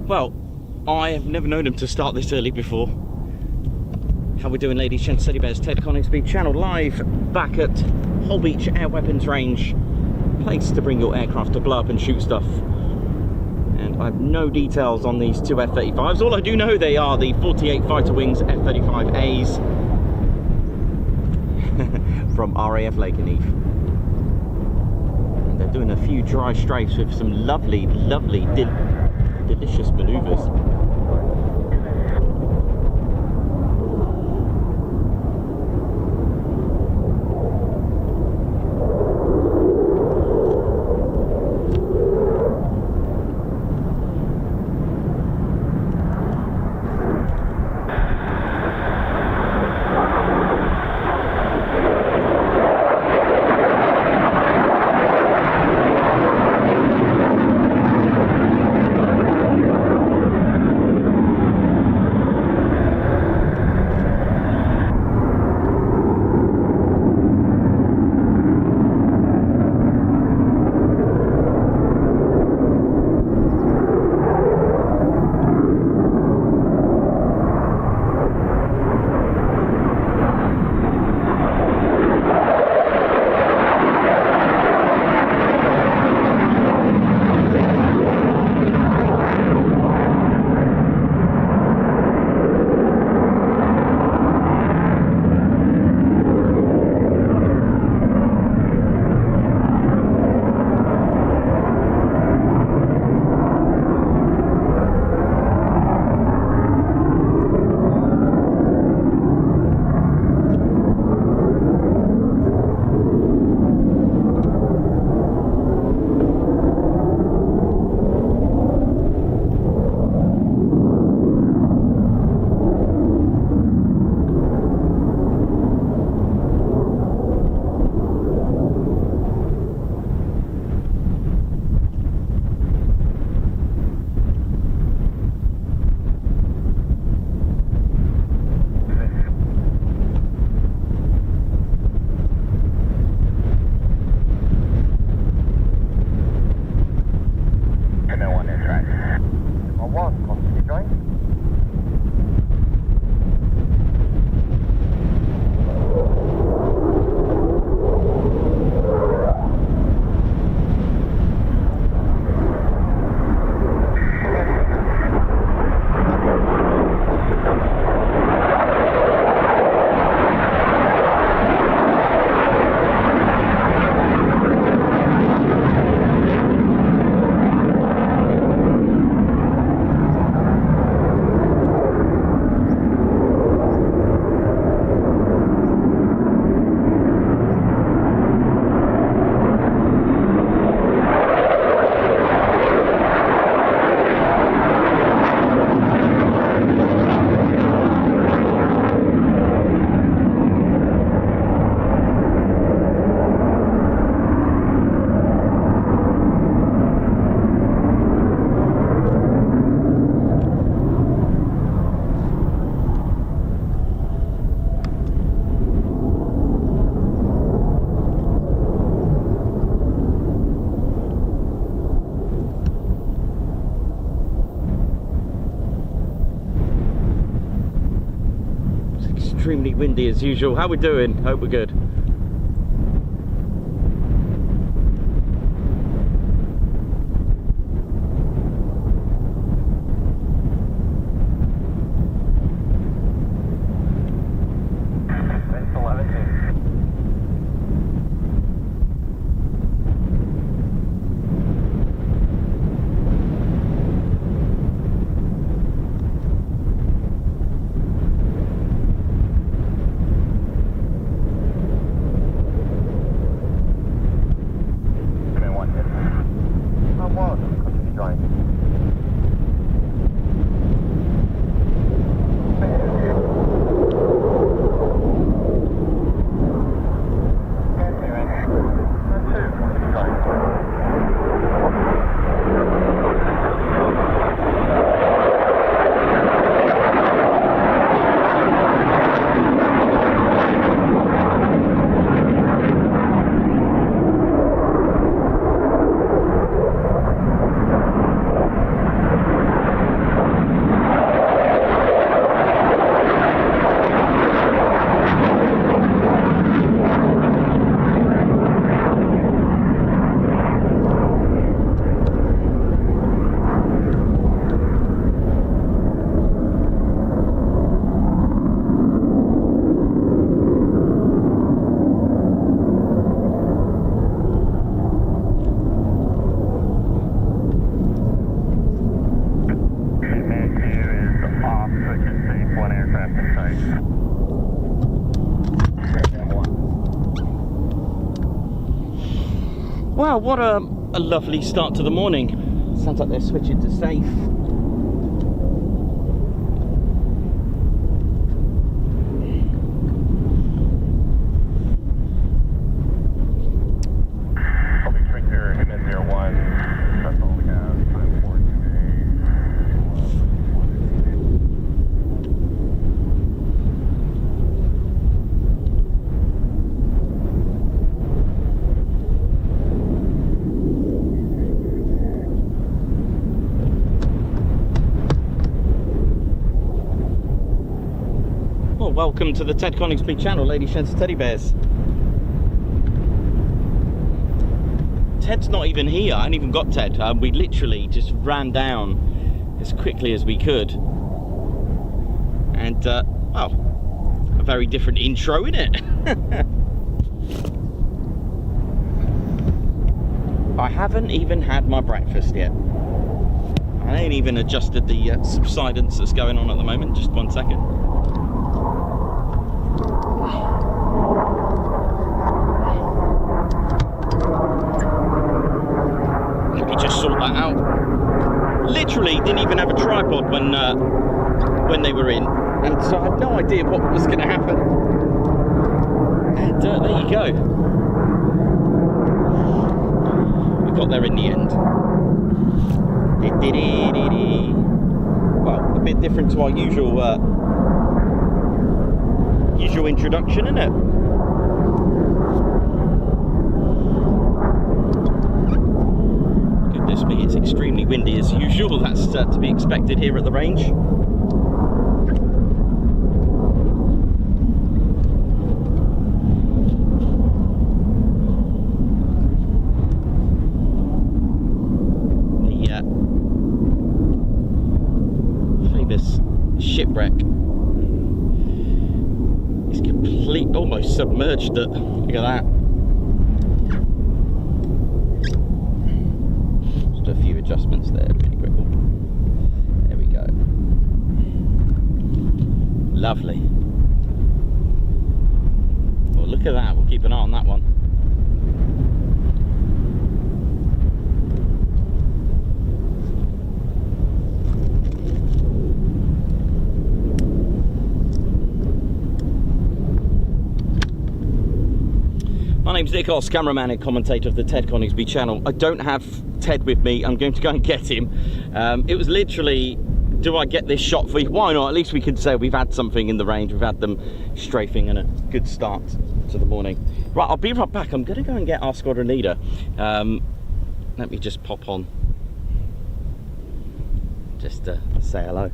Well, I have never known him to start this early before. How we doing, ladies, gents, teddy bears? Ted Coningsby Channel, live back at Holbeach Air Weapons Range, place to bring your aircraft to blow up and shoot stuff. And I have no details on these two F-35s. All I do know, they are the 48 Fighter Wings F-35As from RAF Lincolnshire. And they're doing a few dry strafes with some lovely, delicious manoeuvres. Extremely windy as usual. How we doing? Hope we're good. Wow, what a lovely start to the morning. Sounds like they're switching to safe. Welcome to the Ted Coningsby Channel, ladies, gents, teddy bears. Ted's not even here. I haven't even got Ted. We literally just ran down as quickly as we could. And, well, a very different intro, innit? I haven't even had my breakfast yet. I ain't even adjusted the subsidence that's going on at the moment. Just 1 second. Just sort that out. Literally didn't even have a tripod when they were in, and so I had no idea what was going to happen. And there you go. We got there in the end. Well, a bit different to our usual introduction, isn't it? It's extremely windy as usual. That's to be expected here at the range. The famous shipwreck is almost submerged. Look at that. A few adjustments there, pretty quick. There we go. Lovely. Well, look at that. We'll keep an eye on that one. My name's Nick Oss, cameraman and commentator of the Ted Coningsby Channel. I don't have Ted with me. I'm going to go and get him. It was literally, do I get this shot for you? Why not? At least we can say we've had something in the range. We've had them strafing and a good start to the morning. Right, I'll be right back. I'm going to go and get our squadron leader. Let me just pop on just to say hello.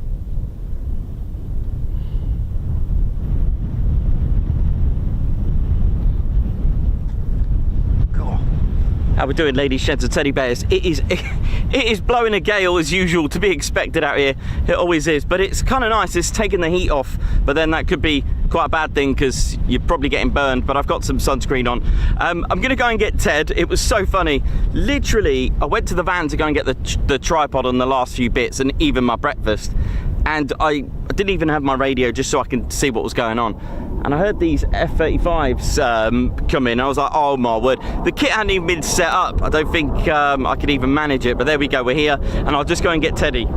How we doing, ladies, gents, and teddy bears? It is blowing a gale as usual, to be expected out here. It always is, but it's kind of nice. It's taking the heat off, but then that could be quite a bad thing because you're probably getting burned. But I've got some sunscreen on. I'm gonna go and get Ted. It was so funny. Literally, I went to the van to go and get the tripod on the last few bits and even my breakfast, and I didn't even have my radio just so I can see what was going on. And I heard these F-35s come in. I was like, oh my word. The kit hadn't even been set up. I don't think I could even manage it. But there we go, we're here. And I'll just go and get Teddy.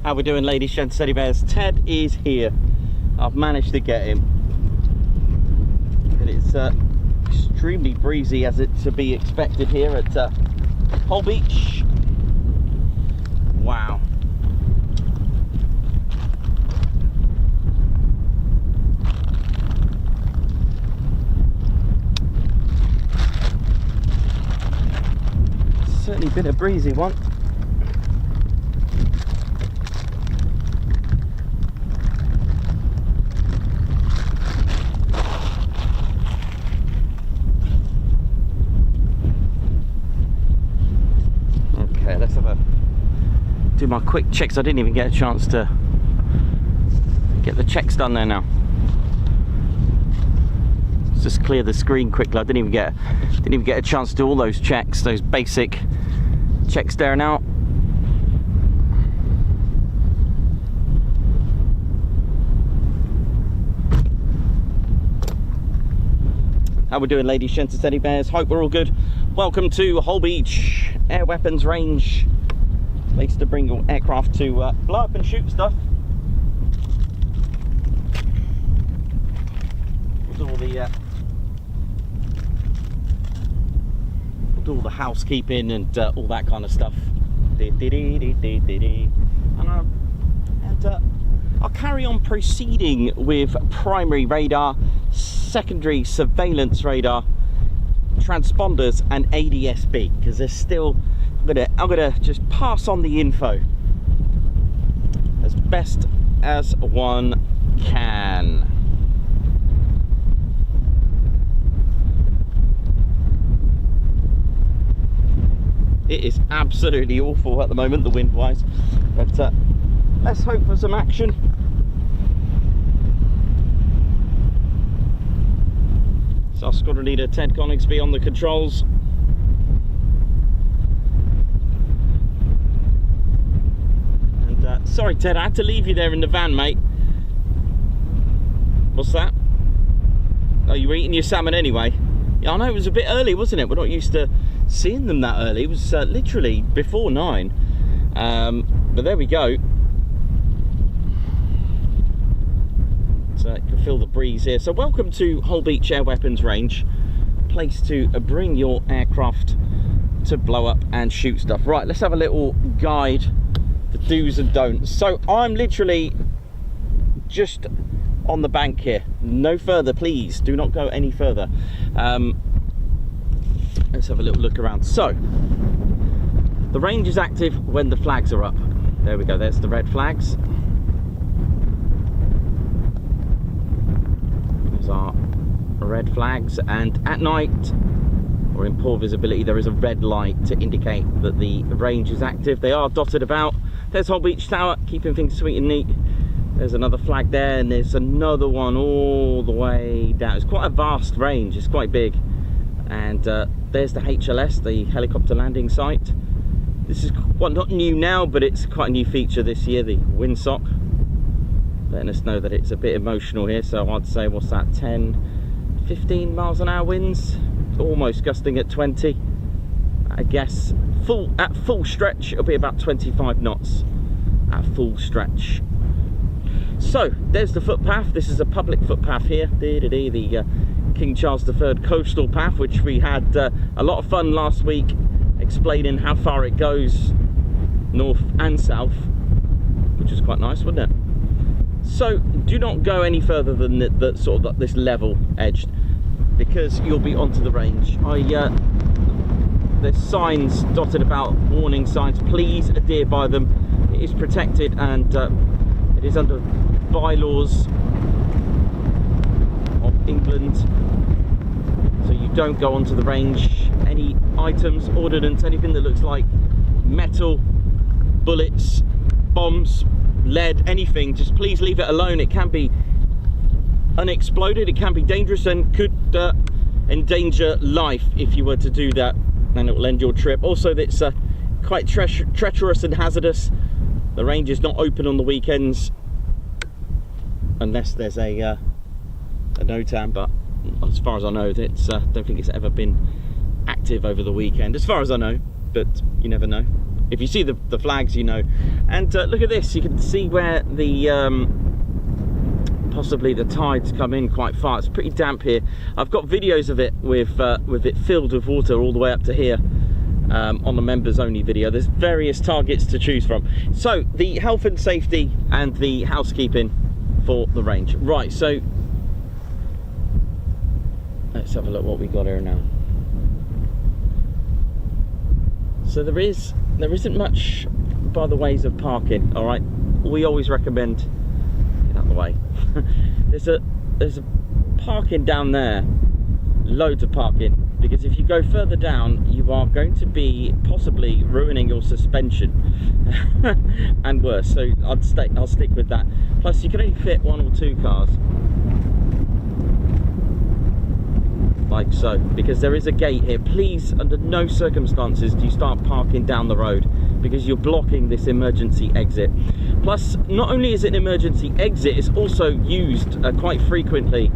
How we doing, ladies, gents, teddy bears? Ted is here. I've managed to get him. And it's extremely breezy, as it's to be expected here at Holbeach. Wow. Certainly been a breezy one. Okay, let's have a do my quick checks. I didn't even get a chance to get the checks done there now. Let's just clear the screen quickly. I didn't even get a chance to do all those checks, those basic checks there now. How we doing, ladies, gents, and teddy bears? Hope we're all good. Welcome to Holbeach Air Weapons Range, place to bring your aircraft to blow up and shoot stuff. With all the housekeeping and all that kind of stuff. And I'll carry on proceeding with primary radar, secondary surveillance radar, transponders, and ADS-B, because there's still I'm gonna just pass on the info as best as one can. It is absolutely awful at the moment, the wind wise, but let's hope for some action. So our squadron leader Ted Coningsby on the controls. And sorry Ted, I had to leave you there in the van, mate. What's that? Oh, you were eating your salmon anyway? Yeah, I know, it was a bit early, wasn't it? We're not used to seeing them that early. It was literally before 9. But there we go. So you can feel the breeze here. So welcome to Holbeach Air Weapons Range, place to bring your aircraft to blow up and shoot stuff. Right, let's have a little guide, the do's and don'ts. So I'm literally just on the bank here, no further, please do not go any further. Let's have a little look around. So the range is active when the flags are up. There we go, there's the red flags. There's our red flags, and at night or in poor visibility there is a red light to indicate that the range is active. They are dotted about. There's Holbeach Tower, keeping things sweet and neat. There's another flag there, and there's another one all the way down. It's quite a vast range, it's quite big. And there's the HLS, the helicopter landing site. This is, well, not new now, but it's quite a new feature this year, the windsock, letting us know that it's a bit emotional here. So I'd say, what's that, 10, 15 miles an hour winds, almost gusting at 20. I guess at full stretch it'll be about 25 knots at full stretch. So there's the footpath. This is a public footpath here, the King Charles III coastal path, which we had a lot of fun last week explaining how far it goes north and south, which is quite nice, wasn't it? So do not go any further than the sort of this level edge, because you'll be onto the range. There's signs dotted about, warning signs, please adhere by them. It is protected, and it is under bylaws of England, so you don't go onto the range. Any items, ordnance, anything that looks like metal, bullets, bombs, lead, anything, just please leave it alone. It can be unexploded, it can be dangerous, and could endanger life if you were to do that, and it will end your trip. Also, it's quite treacherous and hazardous. The range is not open on the weekends unless there's a NOTAM, but as far as I know, it's don't think it's ever been active over the weekend, as far as I know, but you never know. if you see the flags, you know. And look at this, you can see where the possibly the tides come in quite far. It's pretty damp here. I've got videos of it with it filled with water all the way up to here. On the members only video. There's various targets to choose from. So the health and safety and the housekeeping for the range. Right, so let's have a look what we got here now. So there isn't much by the ways of parking. All right, we always recommend, get out of the way. there's a parking down there, loads of parking, because if you go further down you are going to be possibly ruining your suspension and worse. So I'll stick with that. Plus you can only fit 1 or 2 cars, like so, because there is a gate here. Please, under no circumstances do you start parking down the road, because you're blocking this emergency exit. Plus, not only is it an emergency exit, it's also used quite frequently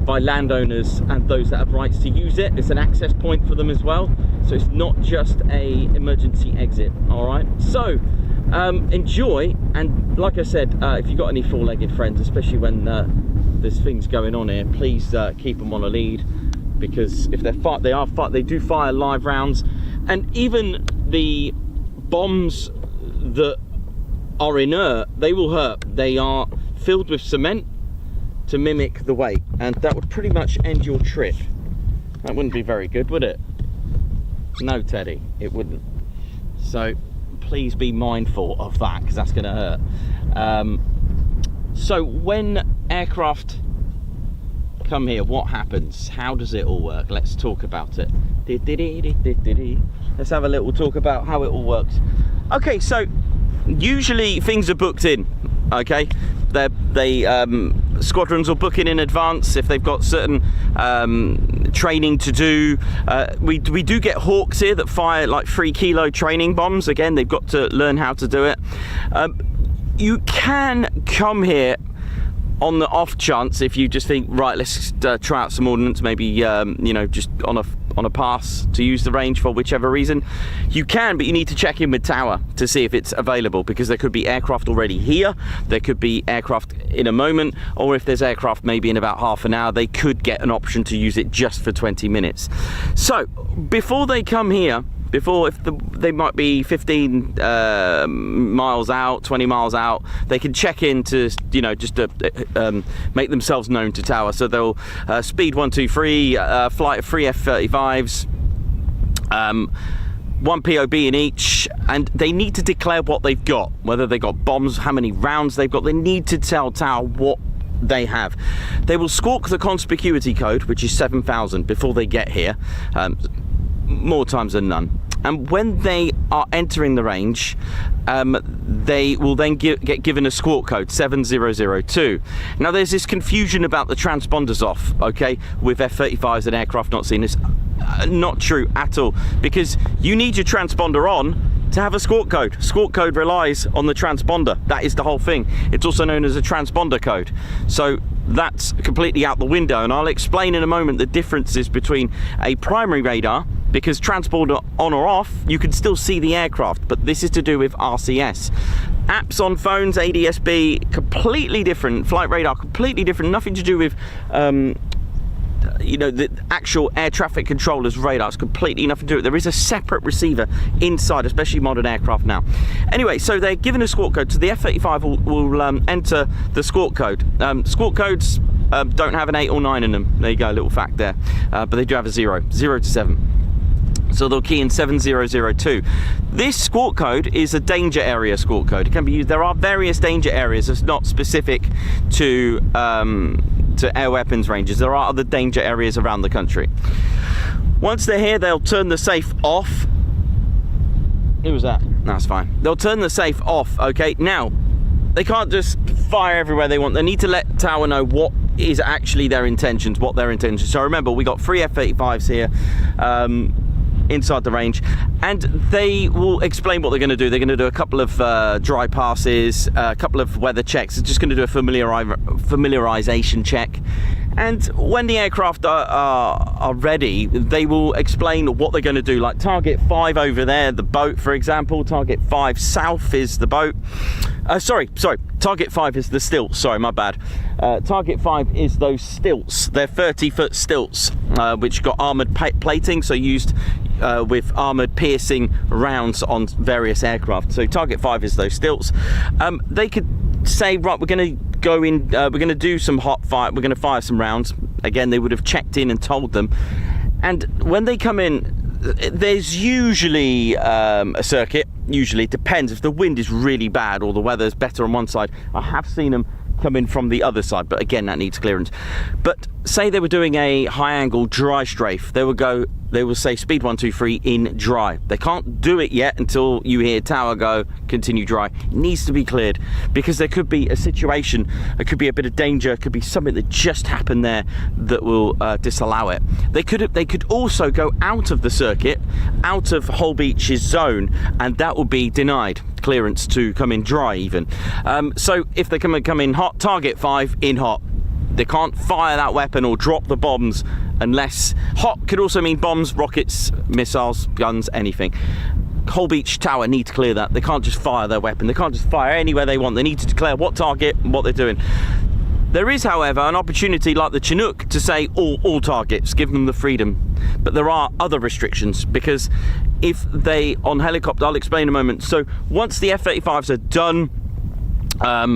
by landowners and those that have rights to use it. It's an access point for them as well, so it's not just a emergency exit. All right, so enjoy. And like I said, if you've got any four-legged friends, especially when there's things going on here, please keep them on a lead, because if they do fire live rounds. And even the bombs that are inert, they will hurt. They are filled with cement to mimic the weight, and that would pretty much end your trip. That wouldn't be very good, would it? No, Teddy, it wouldn't. So please be mindful of that, because that's going to hurt. So when aircraft come here, what happens? How does it all work? Let's talk about it. Let's have a little talk about how it all works. Okay, so usually things are booked in. Okay, squadrons will book in advance if they've got certain training to do. We do get Hawks here that fire like 3 kilo training bombs. Again, they've got to learn how to do it. You can come here on the off chance, if you just think, right, let's try out some ordnance, maybe you know, just on a pass to use the range for whichever reason. You can, but you need to check in with Tower to see if it's available, because there could be aircraft already here, there could be aircraft in a moment, or if there's aircraft maybe in about half an hour, they could get an option to use it just for 20 minutes. So before they come here, they might be 15 miles out, 20 miles out, they can check in to, you know, just to make themselves known to Tower. So they'll speed 123, flight of 3 F-35s, 1 POB in each, and they need to declare what they've got, whether they got bombs, how many rounds they've got. They need to tell Tower what they have. They will squawk the conspicuity code, which is 7,000, before they get here. More times than none. And when they are entering the range, they will then get given a squawk code, 7002. Now there's this confusion about the transponders off, okay, with F-35s and aircraft not seen. It's not true at all, because you need your transponder on to have a squawk code. Squawk code relies on the transponder. That is the whole thing. It's also known as a transponder code. So that's completely out the window, and I'll explain in a moment the differences between a primary radar, because transponder on or off, you can still see the aircraft, but this is to do with RCS. Apps on phones, ADSB, completely different. Flight radar, completely different. Nothing to do with you know, the actual air traffic controller's radar. It's completely nothing to do with it. There is a separate receiver inside, especially modern aircraft now. Anyway, so they're given a squawk code, so the F-35 will enter the squawk code. Squawk codes don't have an 8 or 9 in them. There you go, a little fact there. But they do have a 0 to 7. So they'll key in 7002. This squawk code is a danger area squawk code. It can be used. There are various danger areas. It's not specific to air weapons ranges. There are other danger areas around the country. Once they're here, they'll turn the safe off. Who was that? No, that's fine. They'll turn the safe off. Okay. Now, they can't just fire everywhere they want. They need to let Tower know what is actually their intentions. So remember, we got 3 F-35s here. Inside the range, and they will explain what they're going to do. They're going to do a couple of dry passes, a couple of weather checks. They're just going to do a familiarization check, And when the aircraft are ready, they will explain what they're going to do. Like target 5 over there, the boat, for example. Target 5 south is the boat. Sorry. Target 5 is the stilts. Sorry, my bad. Target 5 is those stilts. They're 30-foot stilts, which got armoured plating, so used with armoured piercing rounds on various aircraft. So target 5 is those stilts. They could say, right, we're going to go in, we're going to do some hot fire, we're going to fire some rounds. Again, they would have checked in and told them. And when they come in, there's usually a circuit. Usually, it depends if the wind is really bad or the weather's better on one side. I have seen them come in from the other side, but again, that needs clearance. But say they were doing a high angle dry strafe, they will say speed 123 in dry. They can't do it yet until you hear tower go continue dry. It needs to be cleared, because there could be a situation, there could be a bit of danger, it could be something that just happened there that will disallow it. They could also go out of the circuit, out of Holbeach's zone, and that will be denied clearance to come in dry even. So if they come in hot, target 5 in hot. They can't fire that weapon or drop the bombs unless... Hot could also mean bombs, rockets, missiles, guns, anything. Holbeach Tower need to clear that. They can't just fire their weapon. They can't just fire anywhere they want. They need to declare what target and what they're doing. There is, however, an opportunity like the Chinook to say all targets, give them the freedom. But there are other restrictions, because if they, on helicopter, I'll explain in a moment. So once the F-35s are done,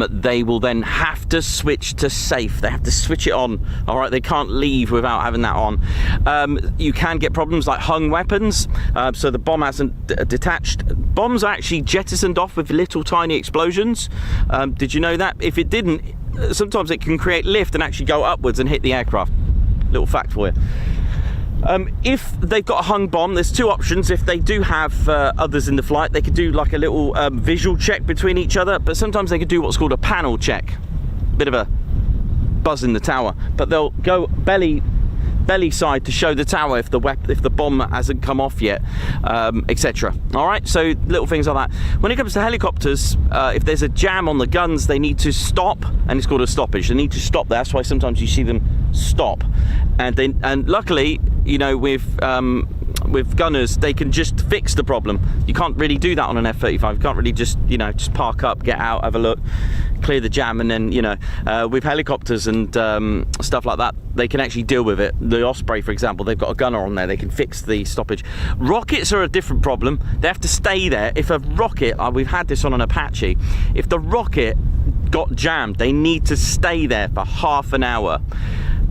they will then have to switch to safe. They have to switch it on. All right, they can't leave without having that on. You can get problems like hung weapons, so the bomb hasn't detached. Bombs are actually jettisoned off with little tiny explosions. Did you know that? If it didn't, sometimes it can create lift and actually go upwards and hit the aircraft. Little fact for you. If they've got a hung bomb, there's two options. If they do have others in the flight, they could do like a little visual check between each other, but sometimes they could do what's called a panel check. Bit of a buzz in the tower, but they'll go belly side to show the tower if the bomb hasn't come off yet, etc. All right, so little things like that. When it comes to helicopters, if there's a jam on the guns, they need to stop, and it's called a stoppage. They need to stop there. That's why sometimes you see them stop, and luckily, you know, with gunners, they can just fix the problem. You can't really do that on an F-35. You can't really just park up, get out, have a look, clear the jam, and then, with helicopters and stuff like that, they can actually deal with it. The Osprey, for example, they've got a gunner on there, they can fix the stoppage. Rockets are a different problem. They have to stay there. If a rocket, we've had this on an Apache, if the rocket got jammed, they need to stay there for half an hour.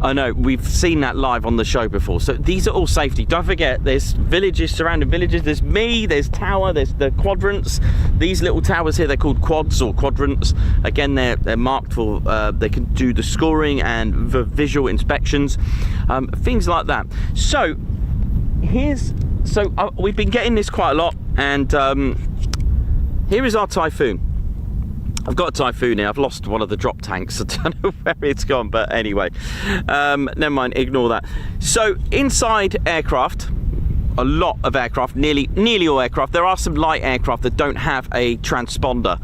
I know, we've seen that live on the show before. So these are all safety. Don't forget, there's villages, surrounding villages. There's me, there's tower, there's the quadrants. These little towers here, they're called quads or quadrants. Again, they're marked for, they can do the scoring and the visual inspections, things like that. So we've been getting this quite a lot, and here is our Typhoon. I've got a Typhoon here. I've lost one of the drop tanks. I don't know where it's gone, but anyway, never mind, ignore that. So inside aircraft, a lot of aircraft, nearly all aircraft. There are some light aircraft that don't have a transponder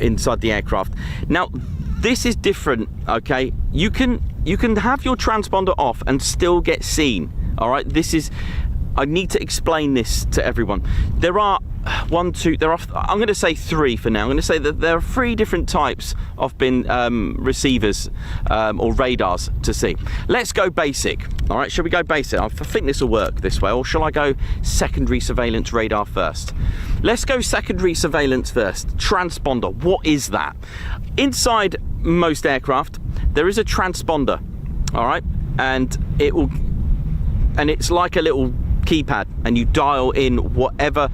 inside the aircraft. Now, this is different, okay? You can have your transponder off and still get seen. All right, I need to explain this to everyone. There are I'm going to say 3 for now. I'm going to say that there are 3 different types of receivers or radars to see. Let's go basic. All right, shall we go basic? I think this will work this way, or shall I go secondary surveillance radar first? Let's go secondary surveillance first. Transponder, what is that? Inside most aircraft, there is a transponder, all right? And it's like a little keypad, and you dial in whatever.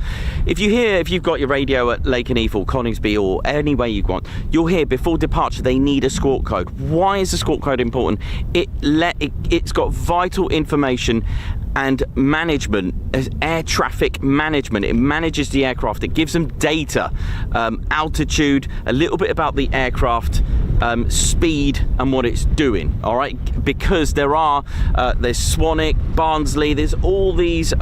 If you've got your radio at Lincolnshire or Coningsby or anywhere you want, you'll hear before departure they need a squawk code. Why is the squawk code important? It's got vital information and management, air traffic management. It manages the aircraft. It gives them data, altitude, a little bit about the aircraft, speed and what it's doing, all right? Because there's Swanwick, Barnsley, there's all these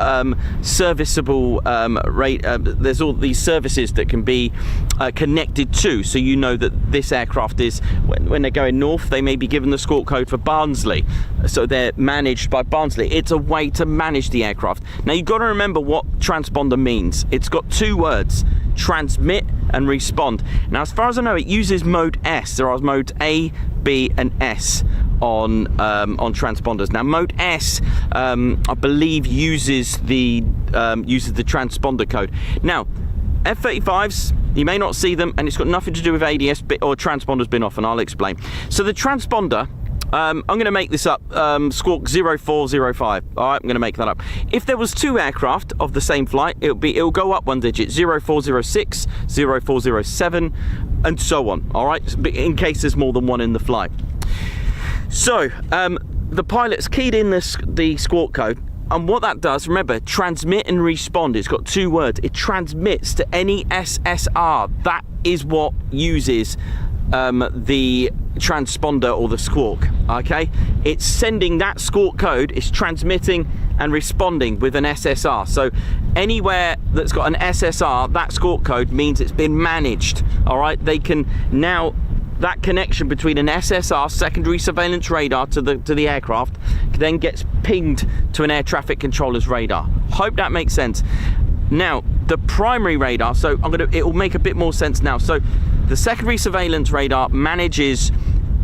serviceable there's all these services that can be connected to, so you know that this aircraft is, when they're going north, they may be given the squawk code for Barnsley, so they're managed by Barnsley. It's a way to manage the aircraft. Now you've got to remember what transponder means. It's got two words: transmit and respond. Now, as far as I know, it uses mode S. There are modes A, B, and S on transponders. Now, mode S, I believe, uses the transponder code. Now, F-35s, you may not see them, and it's got nothing to do with ADS or transponders being off, and I'll explain. So the transponder, I'm going to make this up, squawk 0405. All right, I'm going to make that up. If there was two aircraft of the same flight, it'll go up one digit, 0406, 0407, and so on. All right, in case there's more than one in the flight. So the pilot's keyed in the squawk code, and what that does, remember, transmit and respond. It's got two words. It transmits to any SSR. That is what uses the transponder or the squawk. Okay, it's sending that squawk code, it's transmitting and responding with an SSR. So anywhere that's got an SSR, that squawk code means it's been managed. All right, they can now, that connection between an SSR, secondary surveillance radar, to the aircraft then gets pinged to an air traffic controller's radar. Hope that makes sense. Now, the primary radar, so it will make a bit more sense now. So the secondary surveillance radar manages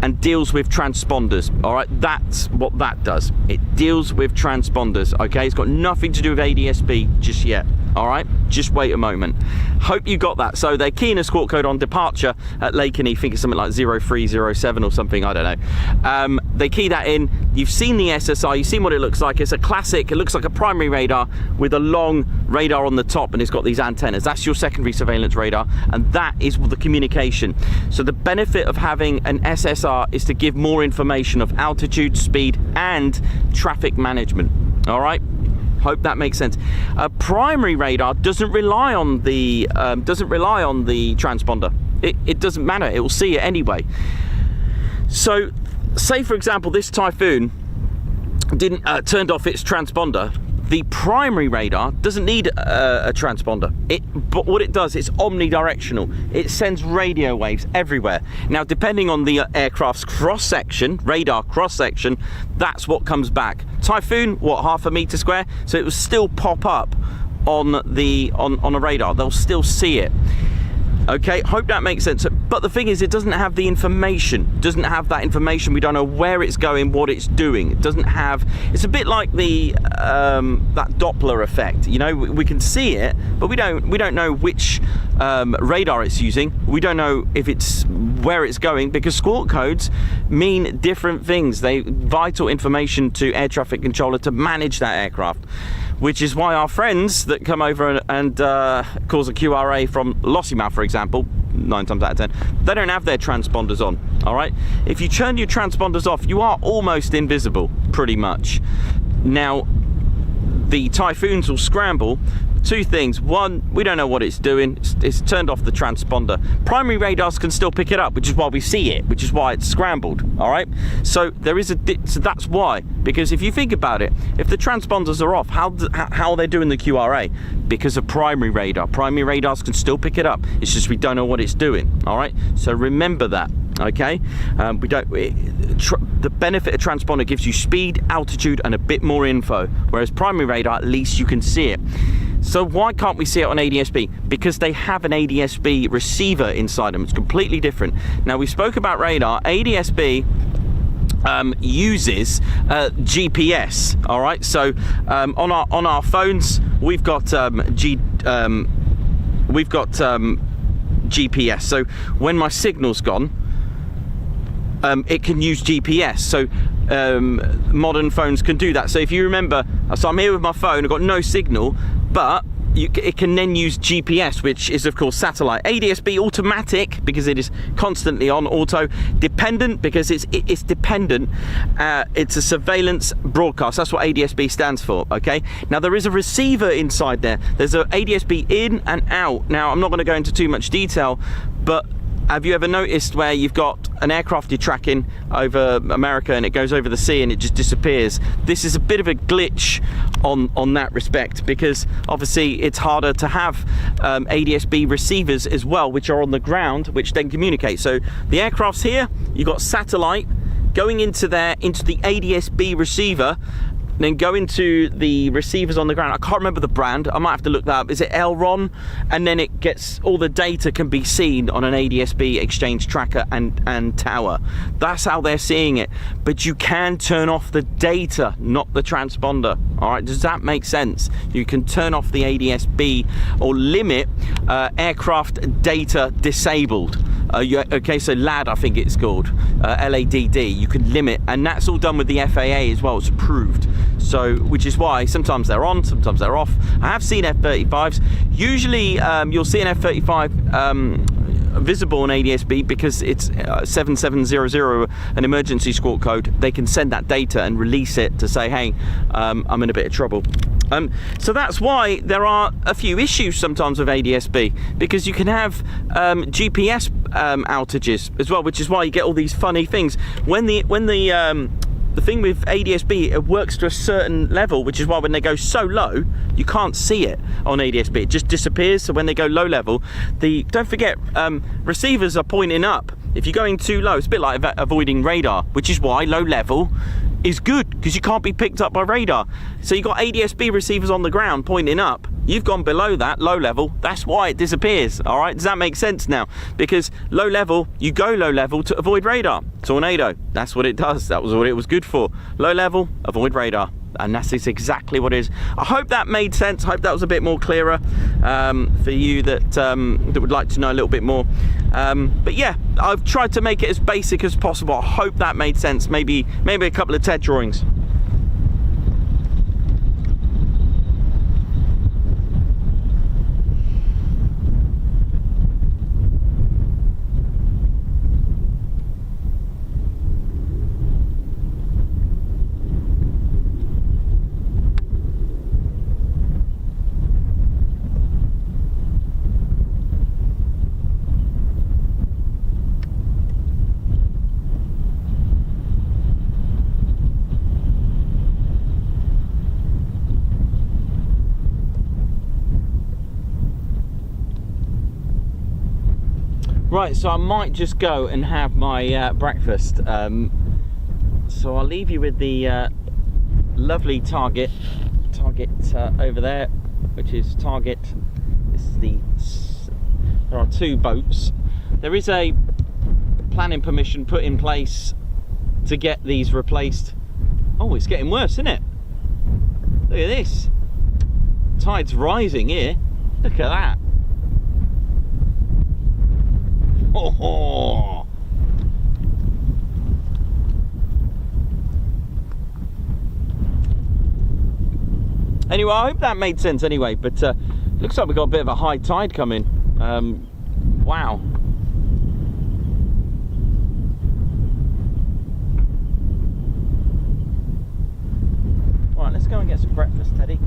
and deals with transponders. All right, that's what that does. It deals with transponders. Okay, it's got nothing to do with ADS-B just yet. All right, just wait a moment. Hope you got that. So they're keying a squawk code on departure at Lincolnshire. I think it's something like 0307 or something, I don't know. They key that in. You've seen the SSR, you've seen what it looks like. It's a classic, it looks like a primary radar with a long radar on the top, and it's got these antennas. That's your secondary surveillance radar, and that is the communication. So the benefit of having an SSR is to give more information of altitude, speed, and traffic management. All right, hope that makes sense. A primary radar doesn't rely on the transponder. It doesn't matter, it will see it anyway. So say for example this Typhoon didn't turned off its transponder. The primary radar doesn't need a transponder. But what it does, it's omnidirectional. It sends radio waves everywhere. Now, depending on the aircraft's cross-section, radar cross-section, that's what comes back. Typhoon, what, 0.5 meter square? So it will still pop up on a radar. They'll still see it. Okay, hope that makes sense. But the thing is, it doesn't have the information. It doesn't have that information. We don't know where it's going, what it's doing. It doesn't have. It's a bit like the that Doppler effect. You know, we can see it, but we don't know which radar it's using. We don't know if it's where it's going, because squawk codes mean different things. They vital information to air traffic controller to manage that aircraft. Which is why our friends that come over and cause a QRA from Lossiemouth, for example, 9 times out of 10, they don't have their transponders on, all right? If you turn your transponders off, you are almost invisible, pretty much. Now, the Typhoons will scramble. Two things. One, we don't know what it's doing. It's turned off the transponder. Primary radars can still pick it up, which is why we see it, which is why it's scrambled, all right? So there is so that's why. Because if you think about it, if the transponders are off, how are they doing the QRA? Because of primary radar. Primary radars can still pick it up. It's just we don't know what it's doing, all right? So remember that, okay? The benefit of transponder gives you speed, altitude, and a bit more info, whereas primary radar, at least you can see it. So why can't we see it on ADS-B? Because they have an ADS-B receiver inside them. It's completely different. Now, we spoke about radar. ADS-B uses GPS. All right. So on our phones, we've got GPS. So when my signal's gone, it can use GPS. So modern phones can do that. So if you remember, so I'm here with my phone, I've got no signal, but it can then use GPS, which is of course satellite. ADS-B automatic, because it is constantly on auto. Dependent, because it's dependent. It's a surveillance broadcast. That's what ADS-B stands for. Okay. Now there is a receiver inside there. There's a ADS-B in and out. Now I'm not going to go into too much detail, but have you ever noticed where you've got an aircraft you're tracking over America and it goes over the sea and it just disappears? This is a bit of a glitch on that respect, because obviously it's harder to have ADS-B receivers as well, which are on the ground, which then communicate. So the aircraft's here, you've got satellite going into the ADS-B receiver, then go into the receivers on the ground. I can't remember the brand, I might have to look that up. Is it Elron? And then it gets, all the data can be seen on an ADS-B exchange tracker and tower. That's how they're seeing it. But you can turn off the data, not the transponder. All right, does that make sense? You can turn off the ADS-B or limit aircraft data disabled. Okay, so LAD, I think it's called, LADD, you can limit, and that's all done with the FAA as well, it's approved. So, which is why sometimes they're on, sometimes they're off. I have seen F-35s. Usually you'll see an F-35 visible on ADS-B because it's 7700, an emergency squawk code. They can send that data and release it to say, hey, I'm in a bit of trouble. So that's why there are a few issues sometimes with ADS-B, because you can have GPS outages as well, which is why you get all these funny things. When the thing with ADS-B, it works to a certain level, which is why when they go so low, you can't see it on ADS-B. It just disappears. So when they go low level, don't forget, receivers are pointing up. If you're going too low, it's a bit like avoiding radar, which is why low level is good, because you can't be picked up by radar. So you've got ADS-B receivers on the ground pointing up. You've gone below that, low level, that's why it disappears, all right? Does that make sense now? Because low level, you go low level to avoid radar. Tornado, that's what it does. That was what it was good for. Low level, avoid radar. And that's exactly what it is. I hope that made sense. I hope that was a bit more clearer for you that would like to know a little bit more. But yeah, I've tried to make it as basic as possible. I hope that made sense. Maybe a couple of TED drawings. Right, so I might just go and have my breakfast. So I'll leave you with the lovely target over there, which is target. There are two boats. There is a planning permission put in place to get these replaced. Oh, it's getting worse, isn't it? Look at this. Tide's rising here. Look at that. Oh. Anyway, I hope that made sense anyway, but looks like we've got a bit of a high tide coming. Wow. Right, let's go and get some breakfast, Teddy.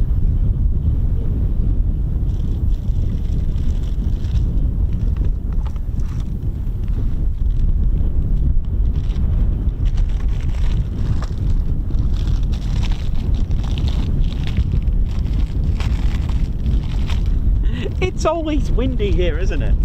It's always windy here, isn't it?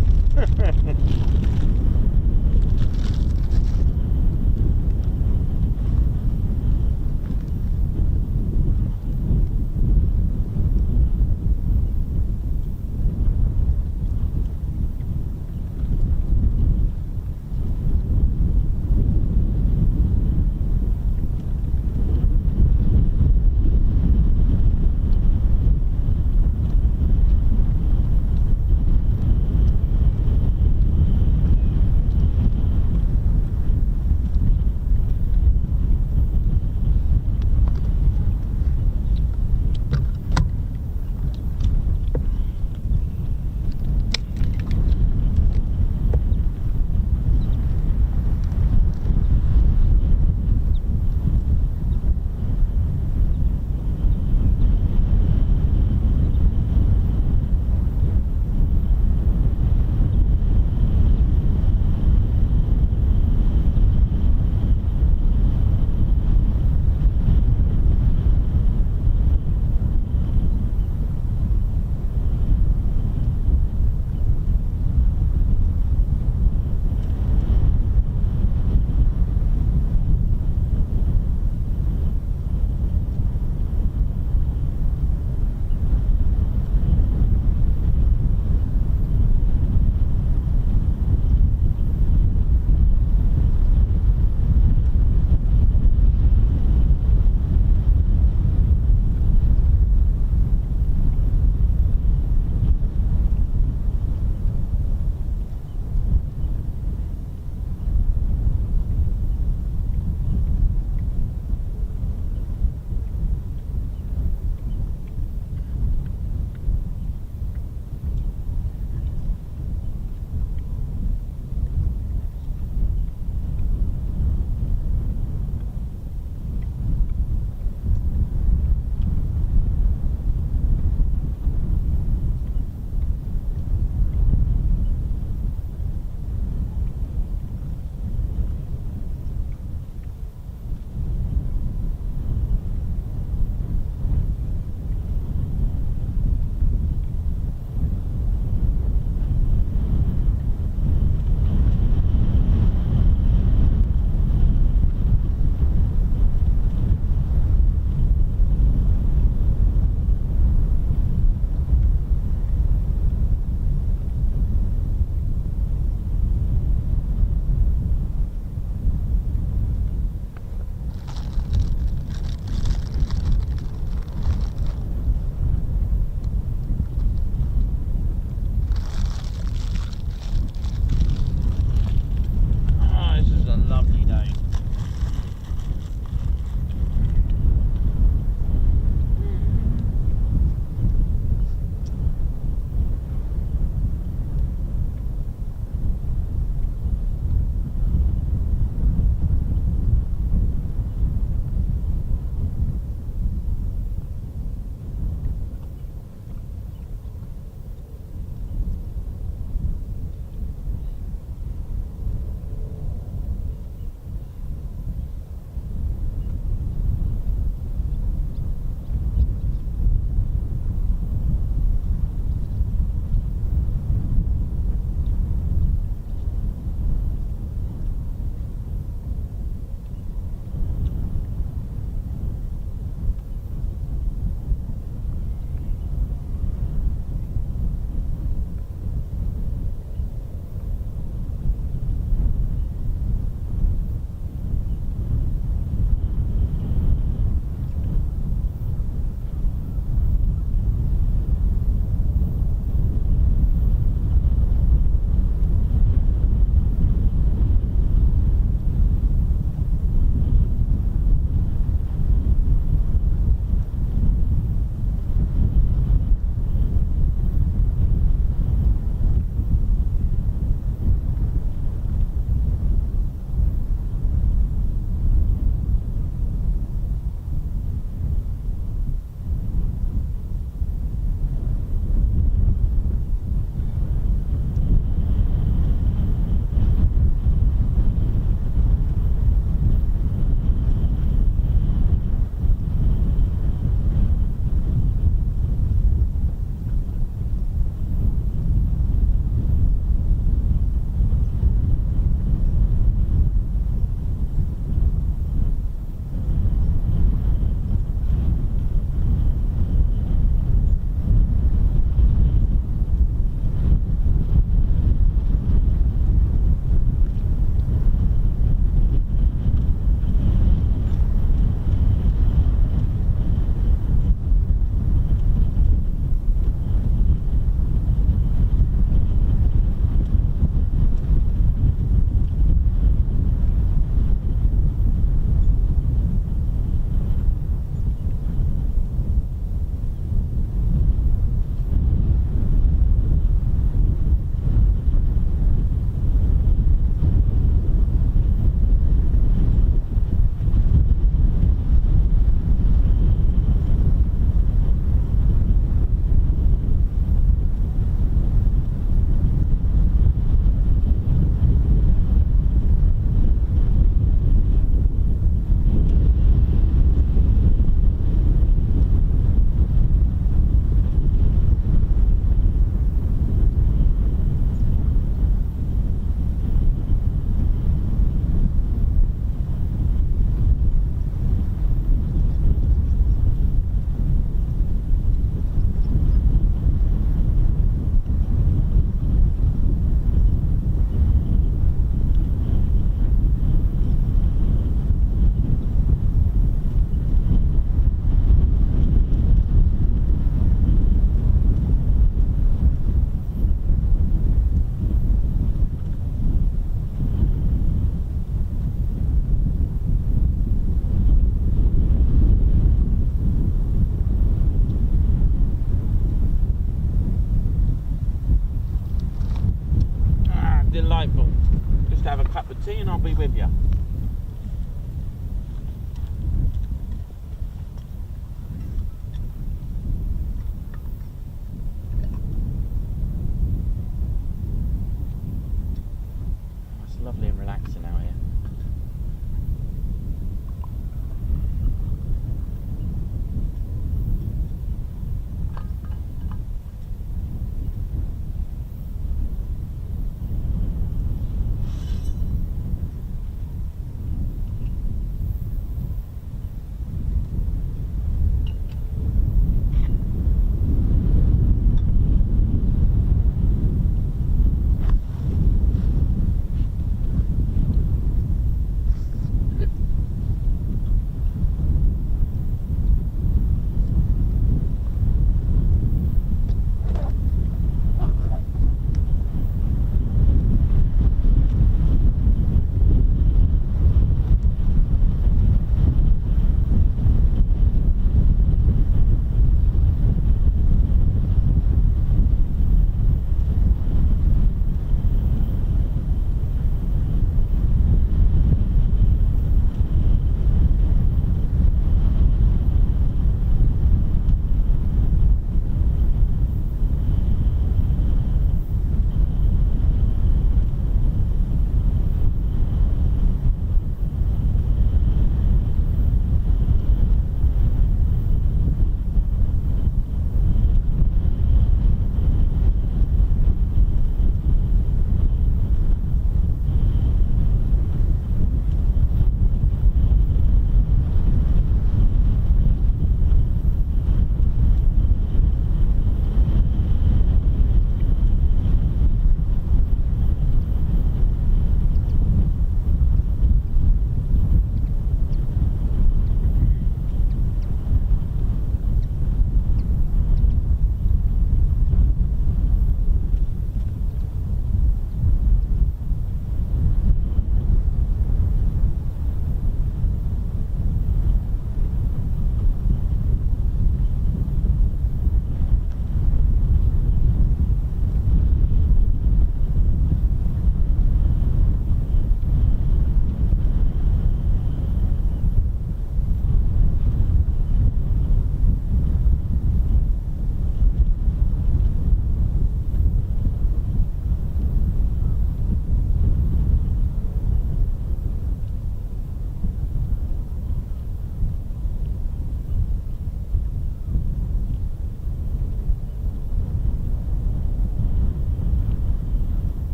with you. It's lovely and relaxing out here.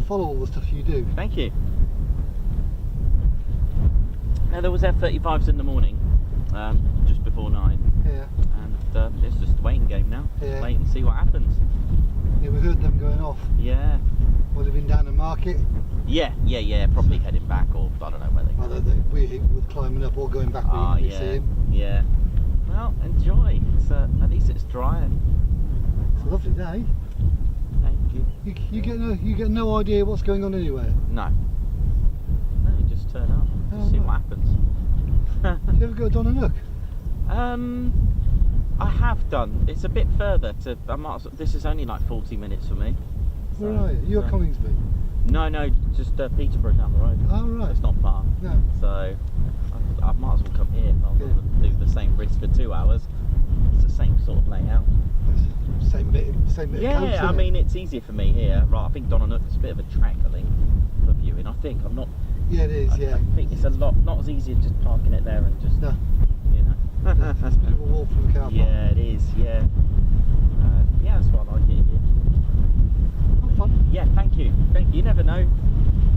Follow all the stuff you do. Thank you. Now there was F-35s in the morning, just before 9. Yeah. And it's just a waiting game now. Yeah. Just wait and see what happens. Yeah, we heard them going off. Yeah. Would have been down the market. Yeah. Probably heading back, or I don't know where they go. Either we were climbing up or going back. We see him. Yeah. Well, enjoy. It's at least it's dry. It's a lovely day. Thank you. You get no idea what's going on anywhere. No. No, you just turn up. Just see what happens. Did you ever go down a nook? I have done. It's a bit further to. This is only like 40 minutes for me. So, where are you? You're Coningsby? No, just Peterborough down the road. Oh right. It's not far. No. So I might as well come here rather than do the same risk for 2 hours. It's the same sort of layout. Same bit, same bit of coast, Yeah, I isn't mean it? it's easier for me here. Right, I think Donanook's a bit of a track, I think, for viewing. I think I'm not. Yeah, it is. Yeah. I think it's a lot not as easy as just parking it there and just. No. You know. It's a bit of a walk from the car park. Yeah, it is. Yeah. Yeah, that's why I like it here. Have fun. Yeah, thank you. Thank you. You never know.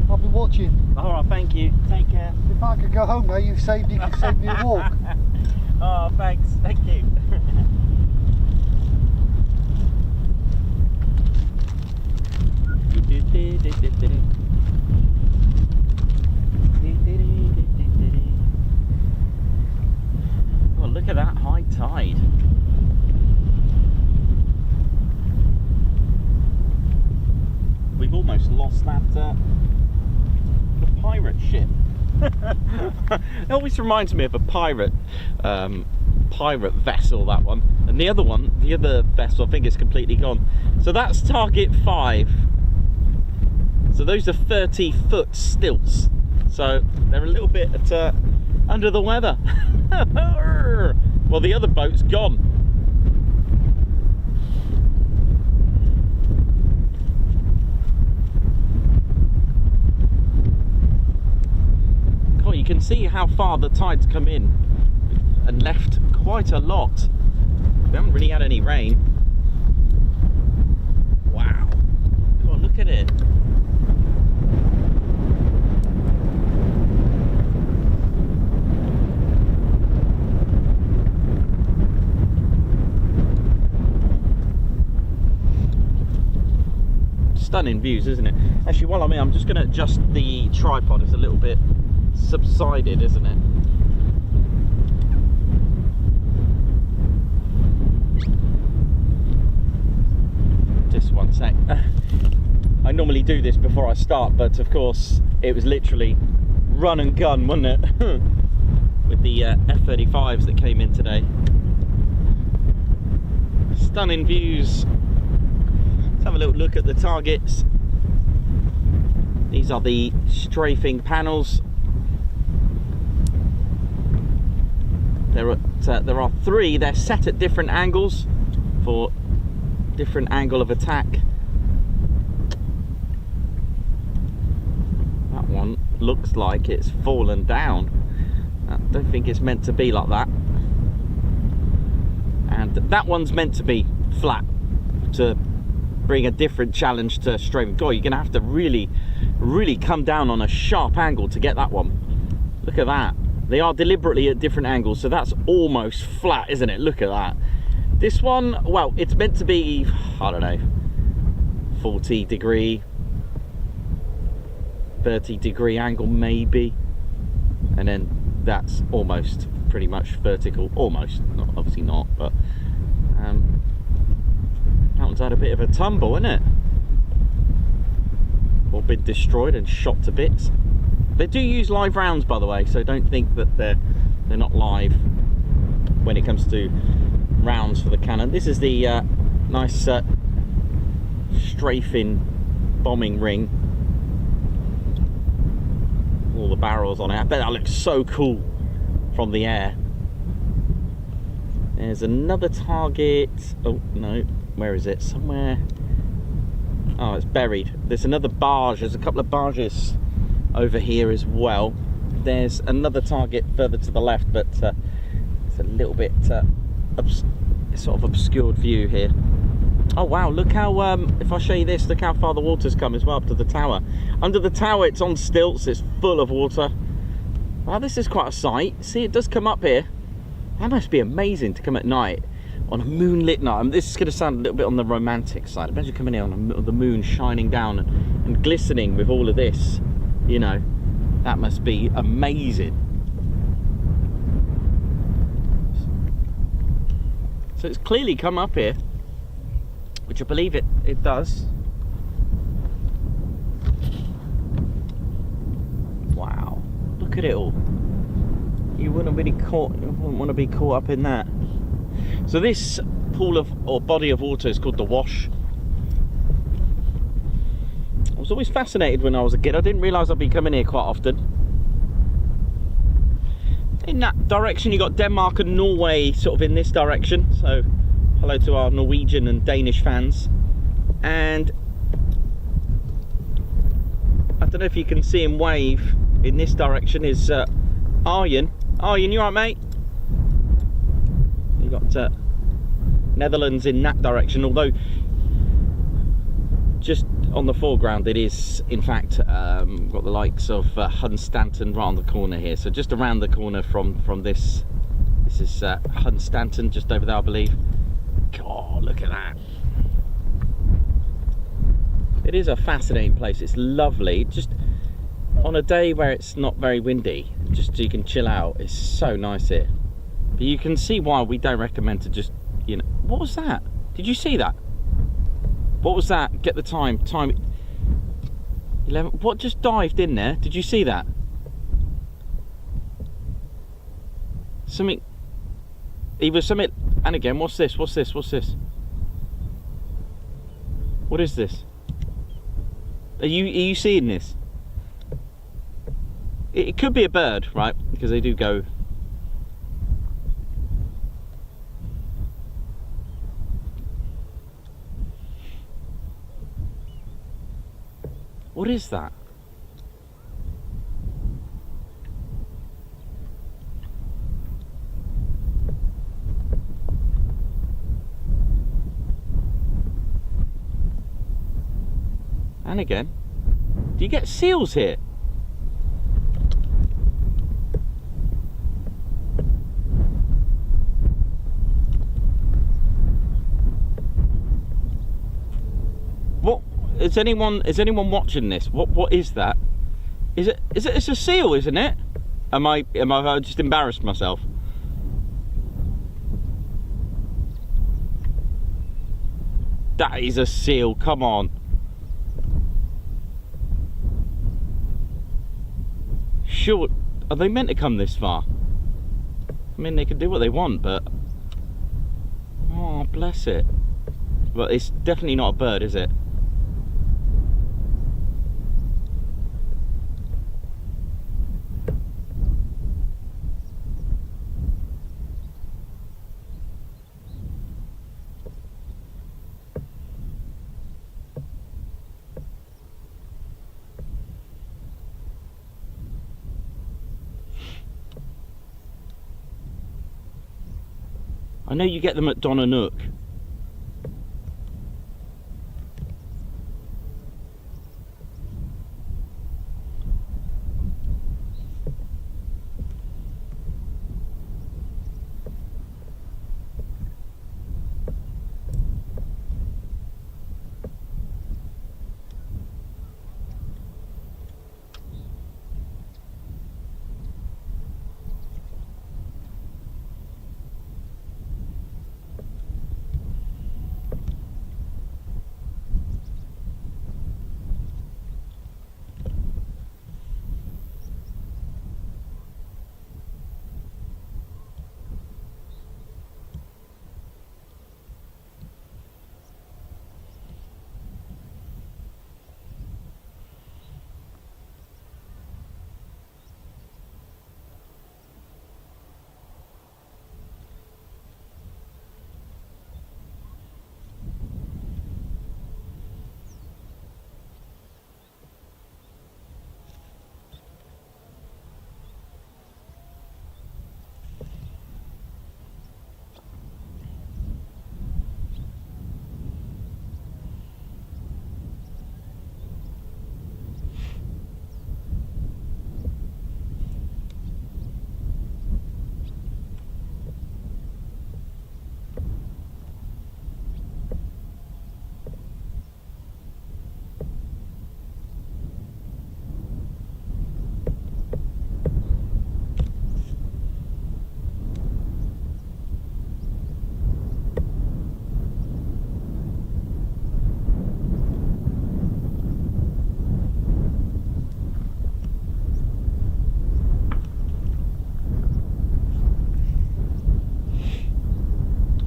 I'll be watching. All right, thank you. Take care. If I could go home now, you can save me a walk. Oh, thanks. Thank you. Oh, look at that high tide. We've almost lost that the pirate ship. It always reminds me of a pirate vessel, that one. And the other vessel, I think is completely gone. So that's target 5. So those are 30-foot stilts. So they're a little bit under the weather. Well, the other boat's gone. You can see how far the tide's come in and left quite a lot. We haven't really had any rain. Wow. Come on, look at it. Stunning views, isn't it? Actually, while I'm here, I'm just going to adjust the tripod. It's a little bit subsided, isn't it? Just one sec. I normally do this before I start, but of course it was literally run and gun, wasn't it? With the F-35s that came in today. Stunning views. Let's have a little look at the targets. These are the strafing panels. There are 3. They're set at different angles for different angle of attack. That one looks like it's fallen down. I don't think it's meant to be like that. And that one's meant to be flat to bring a different challenge to strafing. God, you're gonna have to really come down on a sharp angle to get that one. Look at that. They are deliberately at different angles, so that's almost flat, isn't it? Look at that. This one, well, it's meant to be, I don't know, 40 degree, 30 degree angle maybe. And then that's almost pretty much vertical. Almost, not, obviously not, but that one's had a bit of a tumble, isn't it? Or been destroyed and shot to bits. They do use live rounds, by the way, so don't think that they're not live when it comes to rounds for the cannon. This is the nice strafing bombing ring. All the barrels on it. I bet that looks so cool from the air. There's another target. Oh no, where is it? Somewhere. Oh, it's buried. There's another barge. There's a couple of barges over here as well. There's another target further to the left, but it's a little bit sort of obscured view here. Oh wow, look how if I show you this, look how far the water's come as well up to the tower. Under the tower it's on stilts, it's full of water. Wow, this is quite a sight. See, it does come up here. That must be amazing to come at night on a moonlit night. I mean, this is going to sound a little bit on the romantic side. Imagine coming here on the moon shining down and glistening with all of this. You know, that must be amazing. So it's clearly come up here, which I believe it does. Wow, look at it all. You wouldn't want to be caught up in that. So this pool of, or body of water, is called the Wash. I was always fascinated when I was a kid. I didn't realise I'd be coming here quite often. In that direction you got Denmark and Norway sort of in this direction, so Hello to our Norwegian and Danish fans. And I don't know if you can see him wave in this direction is Arjen. Arjen, you alright, mate? You got Netherlands in that direction, although just on the foreground it is in fact got the likes of Hunstanton right on the corner here. So just around the corner from this is Hunstanton, just over there I believe. God, look at that. It is a fascinating place. It's lovely, just on a day where it's not very windy, just so you can chill out. It's so nice here. But you can see why we don't recommend to just, you know, what was that? Did you see that? What was that? Get the time 11. What just dived in there? Did you see that? Something, either something. And again, what's this? What's this? What's this? What is this? Are you seeing this? It could be a bird, right? Because they do go. What is that? And again, do you get seals here? What is anyone watching this? What is that? It's a seal, isn't it? Am I just embarrassed myself? That is a seal, come on. Sure, are they meant to come this far? I mean, they can do what they want, but oh, bless it. Well, it's definitely not a bird, is it? I know you get them at Nook.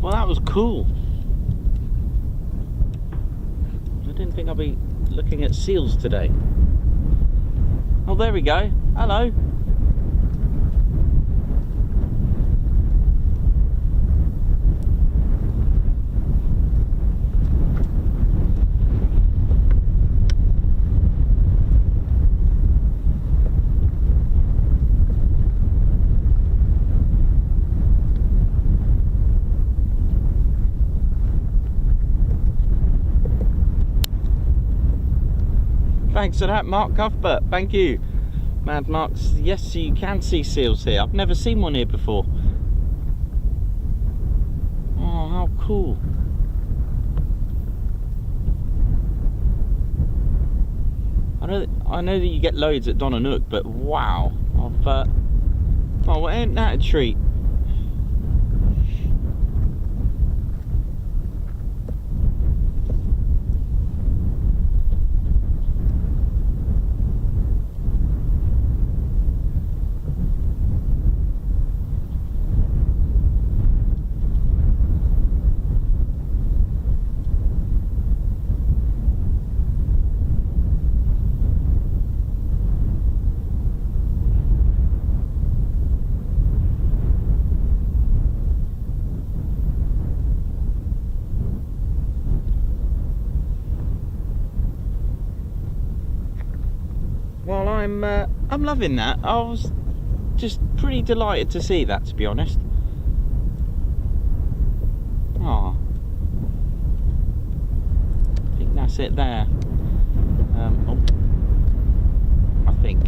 Well, that was cool. I didn't think I'd be looking at seals today. Oh, there we go. Hello. Thanks for that, Mark Cuthbert. Thank you. Mad Marks. Yes, you can see seals here. I've never seen one here before. Oh, how cool. I know that you get loads at Nook, but wow. Oh, ain't that a treat? Well, I'm loving that. I was just pretty delighted to see that, to be honest. Oh, I think that's it there. Oh, I think.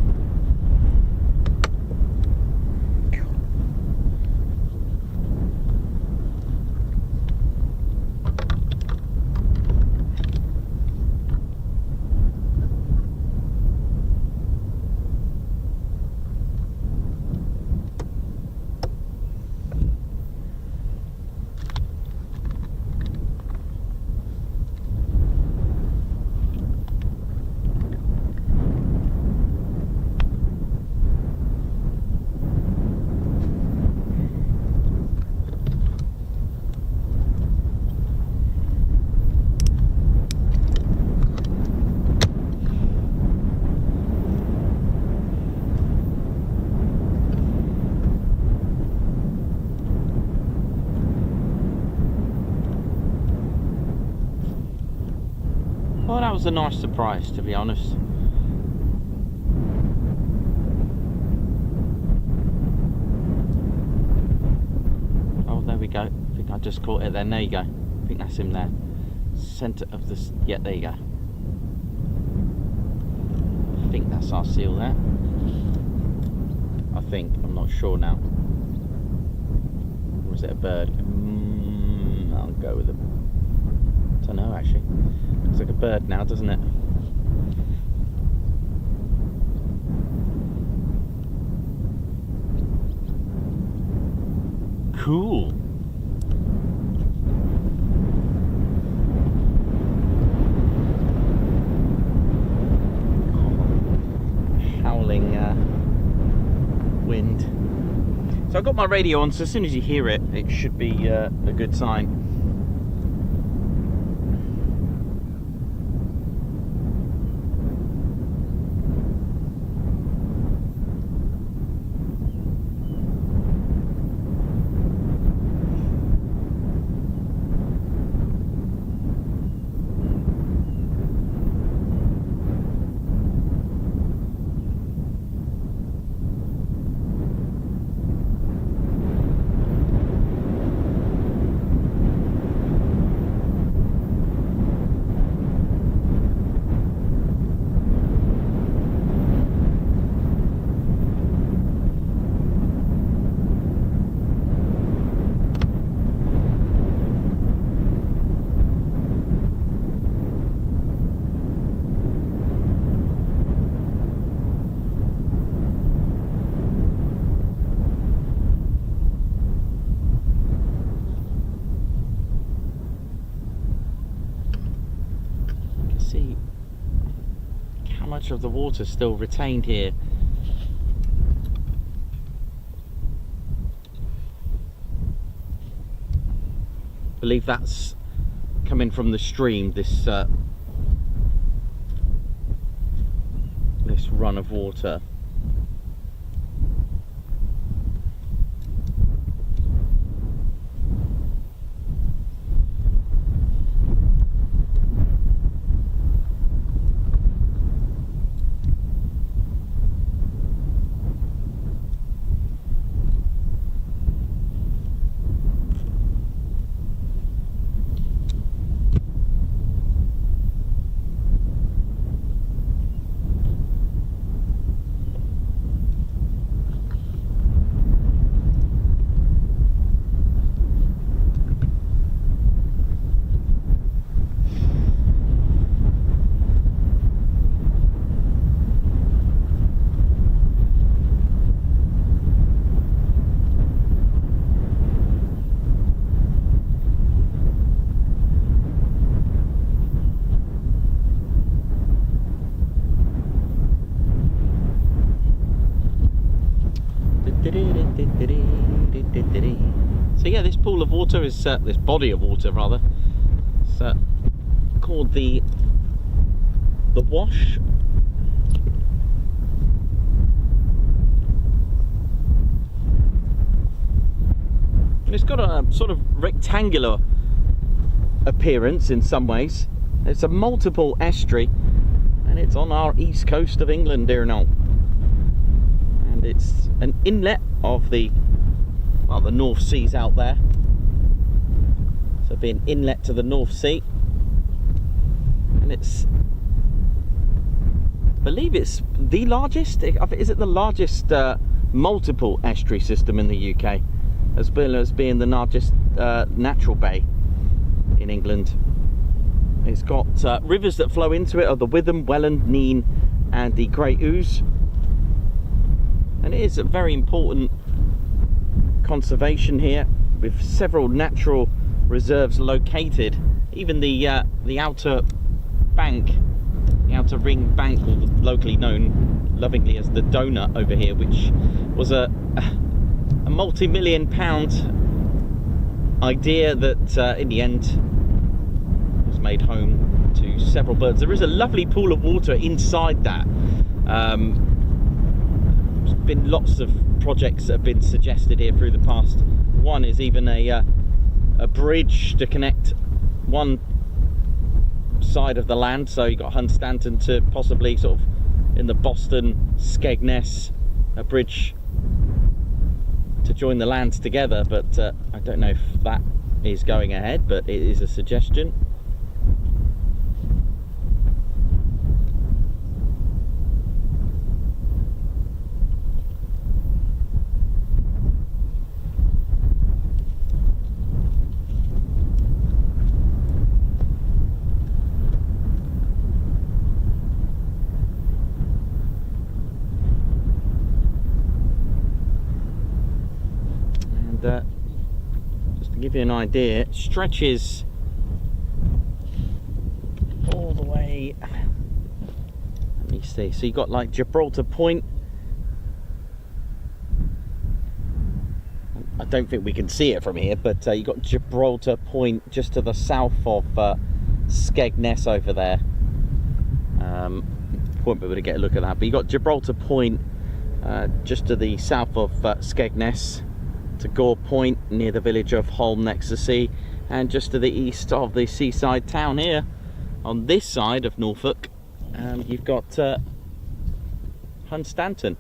Well, that was a nice surprise, to be honest. Oh, there we go. I think I just caught it then. There you go. I think that's him there. Centre of this. Yeah, there you go. I think that's our seal there. I think. I'm not sure now. Or is it a bird? I'll go with it. I don't know, actually. Looks like a bird now, doesn't it? Cool. Howling wind. So I've got my radio on, so as soon as you hear it, it should be a good sign. See how much of the water still retained here. I believe that's coming from the stream, this run of water. So yeah, this pool of water is this body of water rather. It's called the Wash. And it's got a sort of rectangular appearance in some ways. It's a multiple estuary, and it's on our east coast of England, dear and all. And it's an inlet of the North Sea's out there. So it'll be an inlet to the North Sea. And it's, I believe it's the largest, is it the largest multiple estuary system in the UK? As well as being the largest natural bay in England. It's got rivers that flow into it are the Witham, Welland, Nene and the Great Ouse. And it is a very important conservation here, with several natural reserves located. Even the outer bank, the outer ring bank, or locally known lovingly as the Donut over here, which was a multi-million-pound idea that in the end was made home to several birds. There is a lovely pool of water inside that. There's been lots of projects that have been suggested here through the past. One is even a bridge to connect one side of the land, so you've got Hunstanton to possibly sort of in the Boston, Skegness, a bridge to join the lands together, but I don't know if that is going ahead, but it is a suggestion. Just to give you an idea, it stretches all the way, let me see, so you've got like Gibraltar Point. I don't think we can see it from here, but you've got Gibraltar Point just to the south of Skegness over there. Won't be able to get a look at that, but you've got Gibraltar Point just to the south of Skegness, to Gore Point near the village of Holm next to the sea, and just to the east of the seaside town here on this side of Norfolk you've got Hunstanton.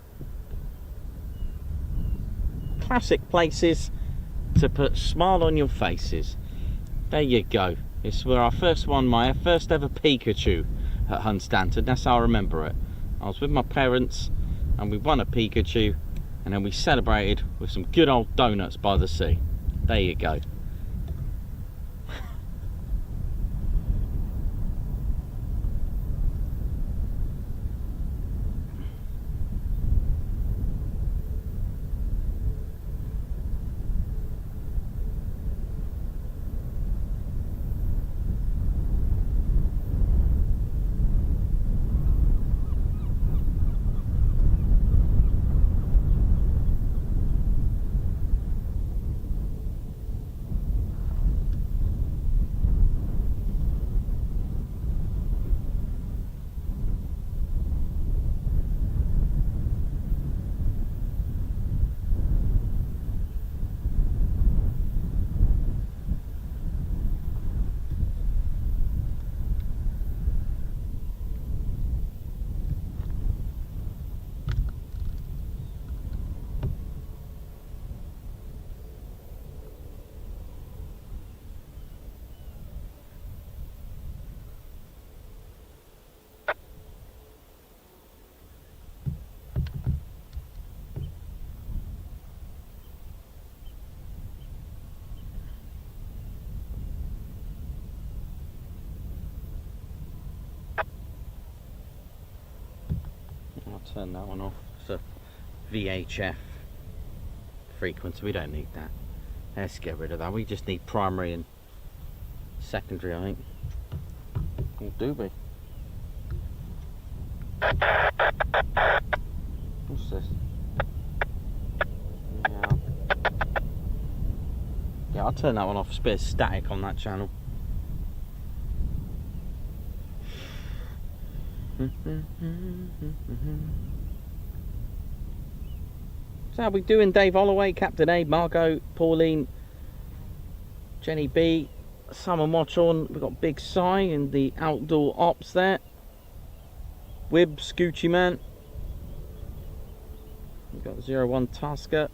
Classic places to put a smile on your faces. There you go. It's where our first ever Pikachu at Hunstanton. That's how I remember it. I was with my parents and we won a Pikachu, and then we celebrated with some good old donuts by the sea. There you go. Turn that one off. It's a VHF frequency. We don't need that. Let's get rid of that. We just need primary and secondary, I think. Or do we? What's this? Yeah, I'll turn that one off. It's a bit of static on that channel. So how we doing? Dave Holloway, Captain A, Margot, Pauline, Jenny B, Summer Watch on. We've got Big Si and the outdoor ops there. Wib, Scoochie Man. We've got 01 Tusker.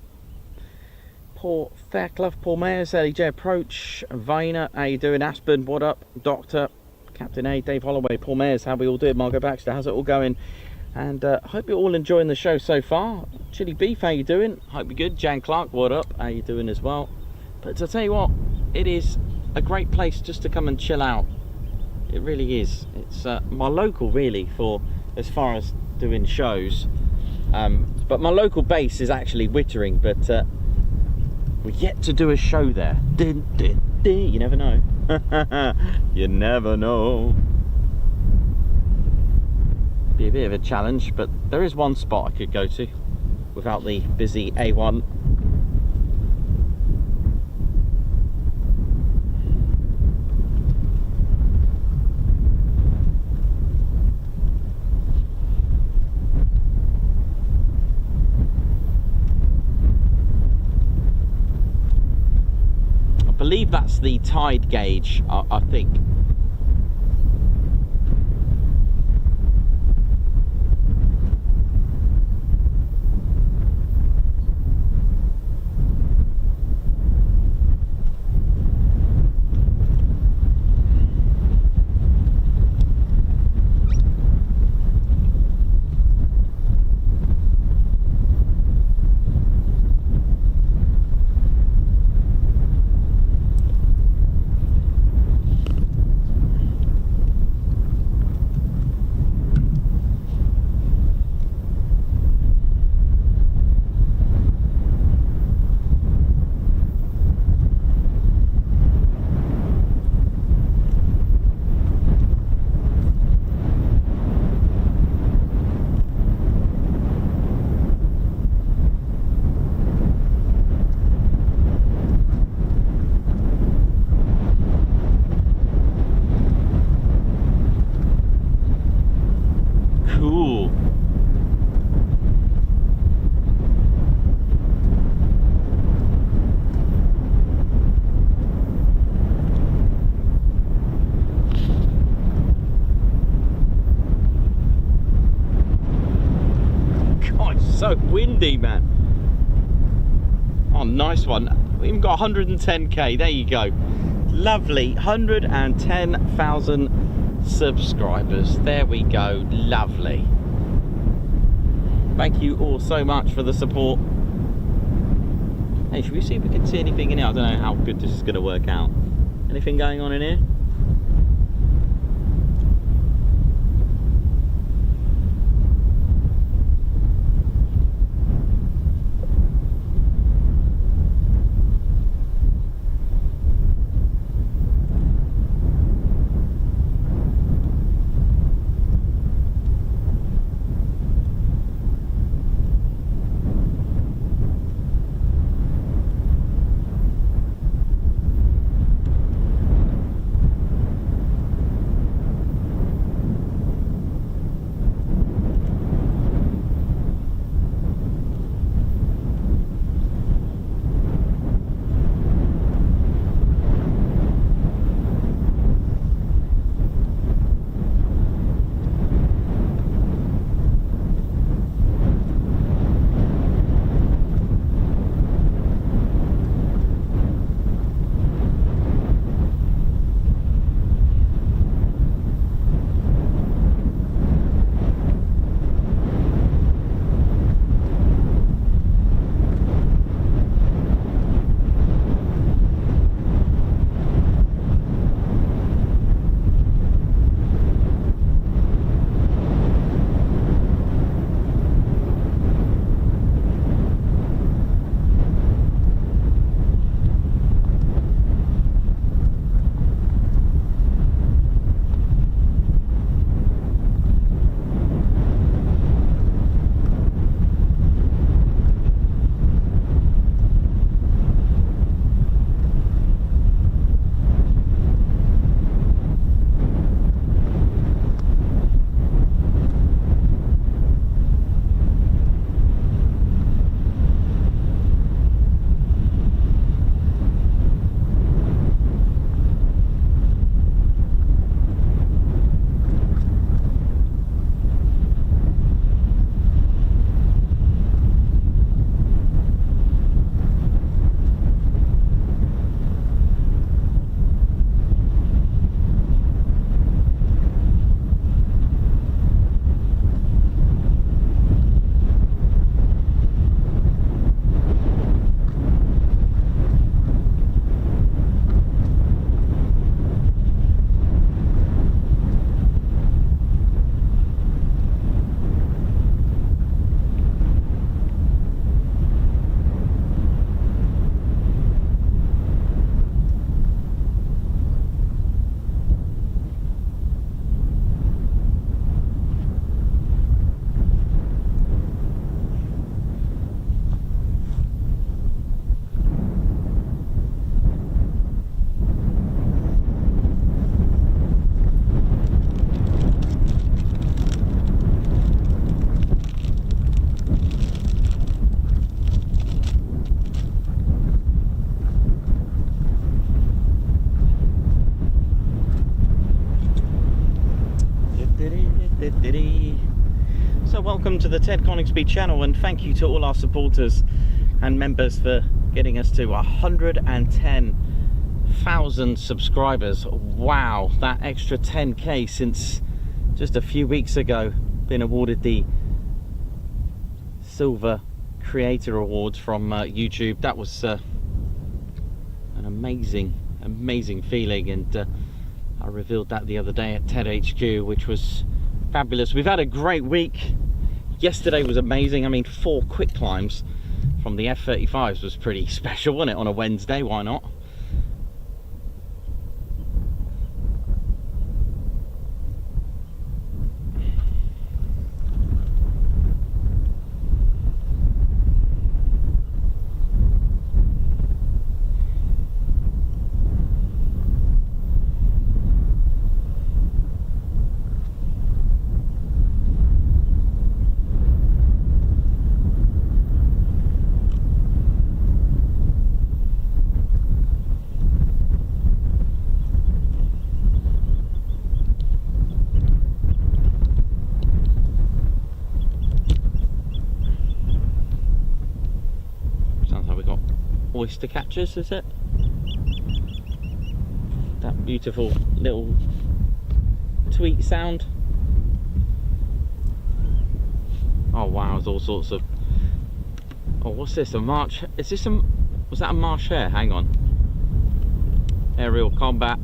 Paul Fairclough, Paul Mayers, LEJ Approach, Vayner, how you doing? Aspen, what up? Doctor, Captain A, Dave Holloway, Paul Mayers, how we all doing? Margot Baxter, how's it all going? And hope you're all enjoying the show so far. Chili Beef, how you doing? Hope you're good. Jan Clark, what up? How you doing as well? But to tell you what, it is a great place just to come and chill out. It really is. It's my local, really, for as far as doing shows. But my local base is actually Wittering, but we're yet to do a show there. You never know. You never know. Be a bit of a challenge, but there is one spot I could go to without the busy A1. I believe that's the tide gauge, I think. So windy, man. Oh, nice one. We even got 110k. There you go. Lovely. 110,000 subscribers. There we go. Lovely. Thank you all so much for the support. Hey, should we see if we can see anything in here? I don't know how good this is going to work out. Anything going on in here? welcome to the Ted Coningsby Channel, and thank you to all our supporters and members for getting us to 110,000 subscribers. Wow, that extra 10k since just a few weeks ago. Been awarded the Silver Creator Awards from YouTube. That was an amazing feeling, and I revealed that the other day at TED HQ, which was fabulous. We've had a great week. Yesterday was amazing. I mean, 4 quick climbs from the F-35s was pretty special, wasn't it, on a Wednesday? Why not? Oyster catchers, is it? That beautiful little tweet sound. Oh wow, there's all sorts of... Oh, what's this? A march? Is this a... Was that a marsh hare? Hang on. Aerial combat.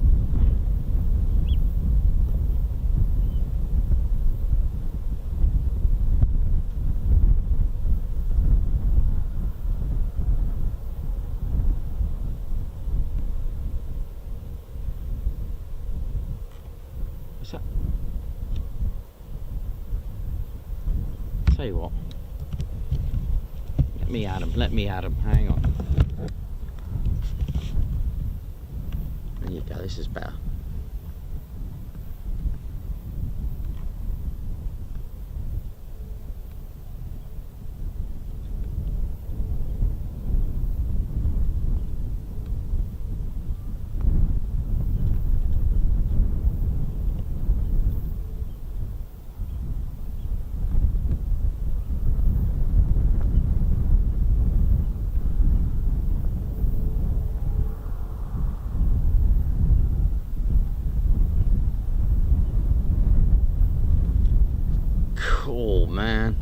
Tell you what, let me at him, hang on. There you go, this is better. Cool, man.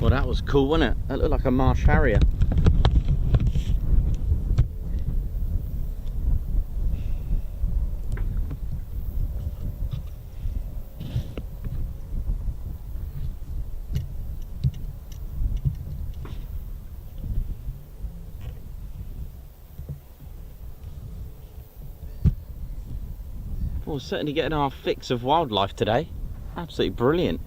Well, that was cool, wasn't it? That looked like a marsh harrier. Well, we're certainly getting our fix of wildlife today. Absolutely brilliant.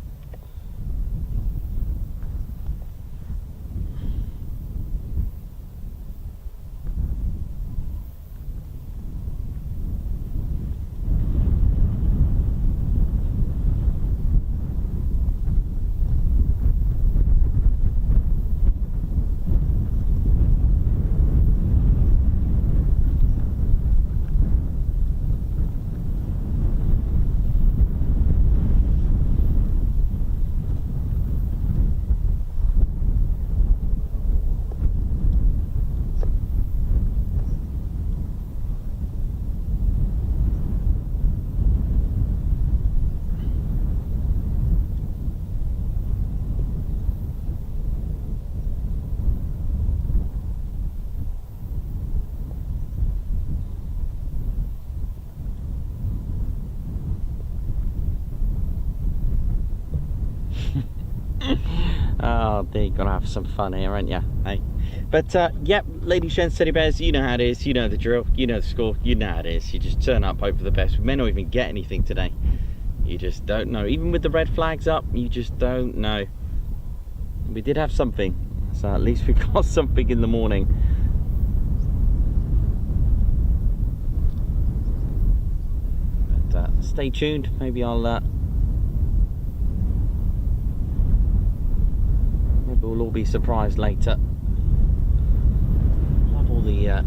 Oh, dear, gotta have some fun here, ain't ya? Hey, but yep, ladies, gents, teddy bears, you know how it is. You know the drill. You know the score. You know how it is. You just turn up, hope for the best. We may not even get anything today. You just don't know. Even with the red flags up, you just don't know. We did have something, so at least we got something in the morning. But stay tuned. Maybe I'll. Maybe we'll all be surprised later. Love all the.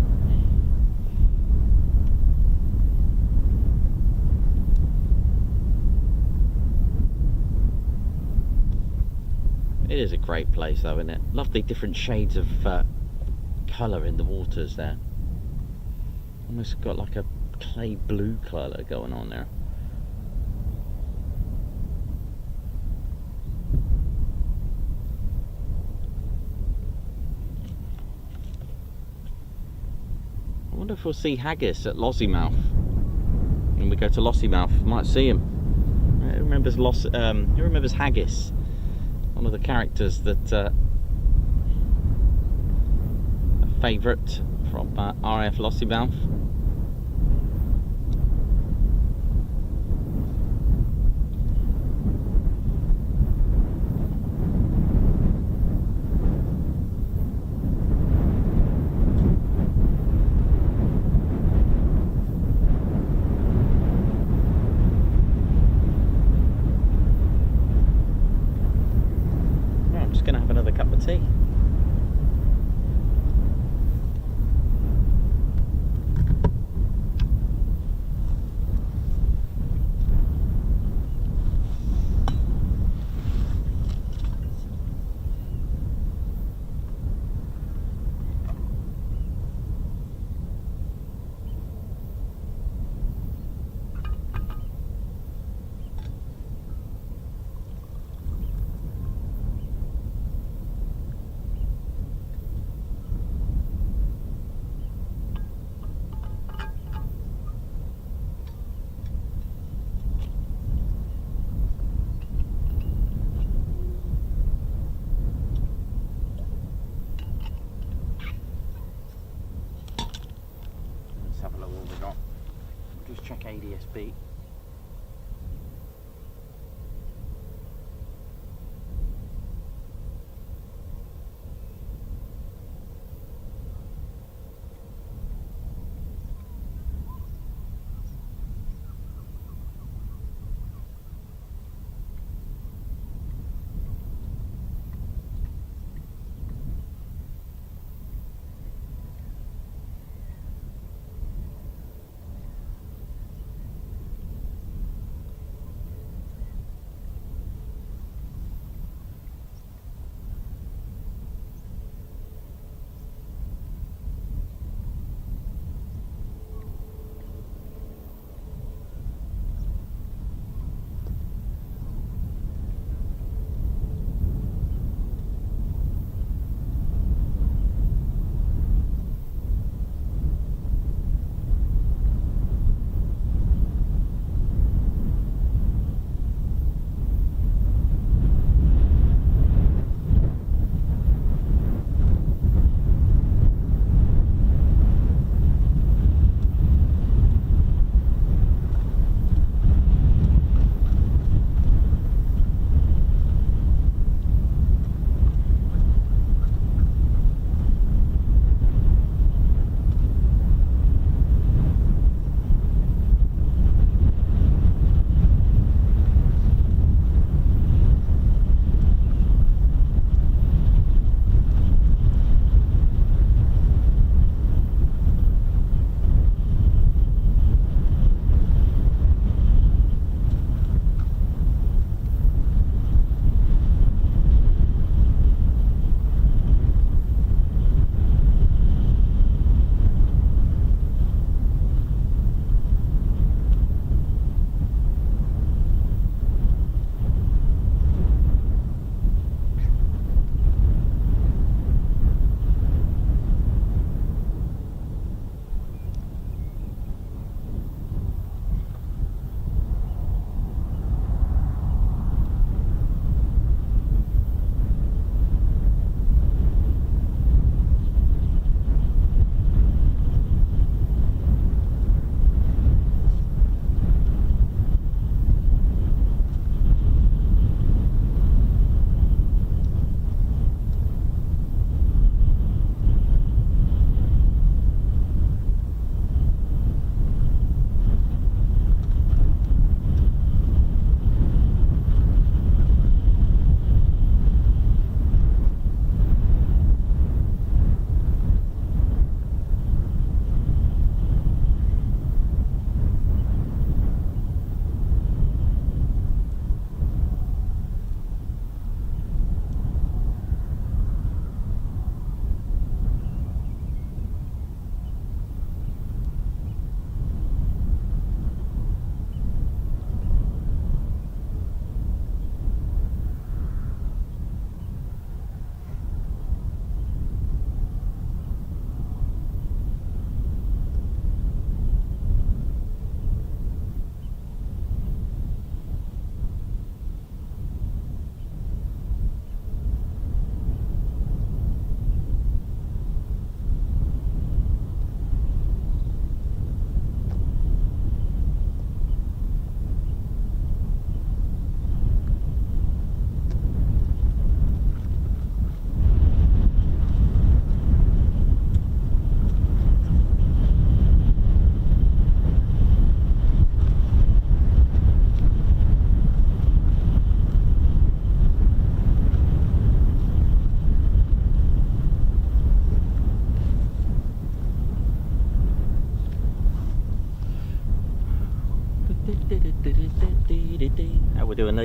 It is a great place though, isn't it? Love the different shades of colour in the waters there. Almost got like a clay blue colour going on there. I wonder if we'll see haggis at Lossiemouth. When we go to Lossiemouth, might see him. Who remembers haggis? One of the characters that a favourite from RAF Lossiemouth. Gonna have another cup of tea. Let's have a look what we got. Just check ADSB.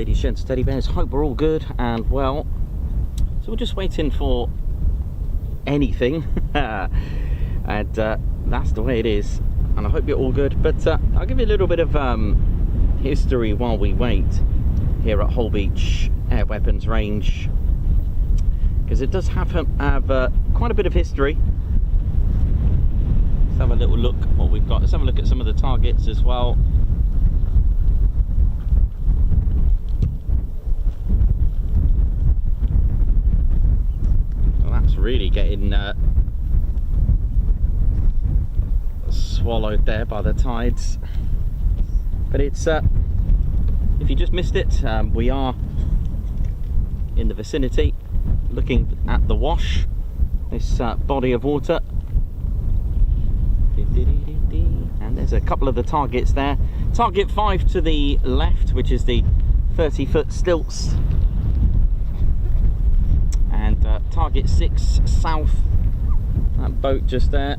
ladies, gents, teddy bears. Hope we're all good and well. So we're just waiting for anything, and that's the way it is. And I hope you're all good. But I'll give you a little bit of history while we wait here at Holbeach Air Weapons Range, because it does have quite a bit of history. Let's have a little look what we've got. Let's have a look at some of the targets as well. Well, that's really getting swallowed there by the tides. But it's if you just missed it, we are in the vicinity looking at the Wash, this body of water. And there's a couple of the targets there. Target 5 to the left, which is the 30-foot stilts, and target 6 south, that boat just there.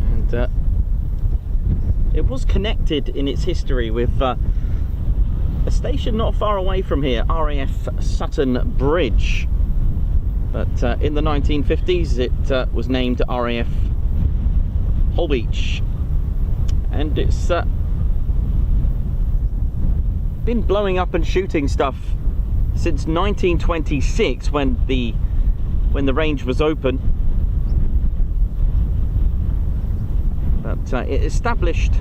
And it was connected in its history with a station not far away from here, RAF Sutton Bridge. But in the 1950s it was named RAF Holbeach, and it's been blowing up and shooting stuff since 1926 when the range was open. But it established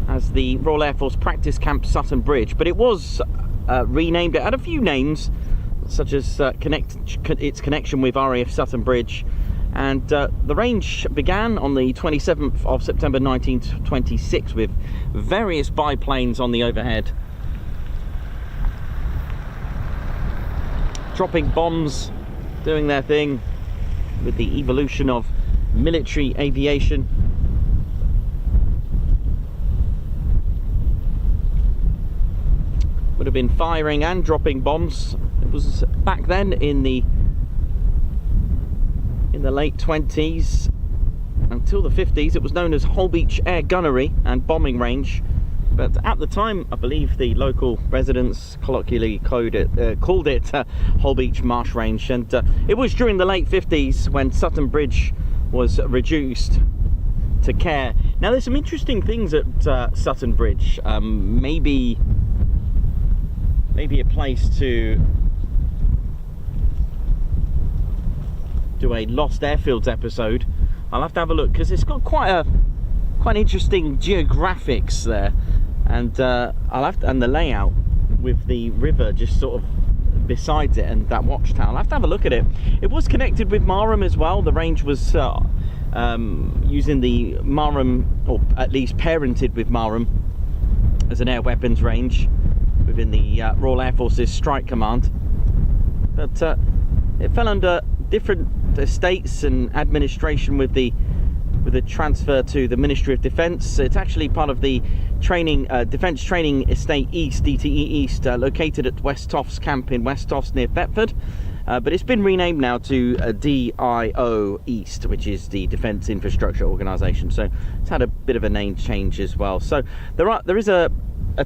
as the Royal Air Force Practice Camp Sutton Bridge, but it was renamed. It had a few names, such as its connection with RAF Sutton Bridge, and the range began on the 27th of September 1926 with various biplanes on the overhead, dropping bombs, doing their thing with the evolution of military aviation. Would have been firing and dropping bombs. It was back then in the late 20s until the 50s. It was known as Holbeach Air Gunnery and Bombing Range, but at the time I believe the local residents colloquially called it Holbeach Marsh Range, and it was during the late 50s when Sutton Bridge was reduced to care. Now there's some interesting things at Sutton Bridge. Maybe a place to do a Lost Airfields episode. I'll have to have a look, because it's got quite an interesting geographics there, and and the layout with the river just sort of besides it and that watchtower. I'll have to have a look at it. It was connected with Marham as well. The range was using the Marham, or at least parented with Marham, as an air weapons range within the Royal Air Force's Strike Command. But it fell under different estates and administration with the transfer to the Ministry of Defence. It's actually part of the Defence Training Estate East, DTE East, located at West Toffs Camp in West Toffs near Thetford. But it's been renamed now to DIO East, which is the Defence Infrastructure Organisation. So it's had a bit of a name change as well. So there is a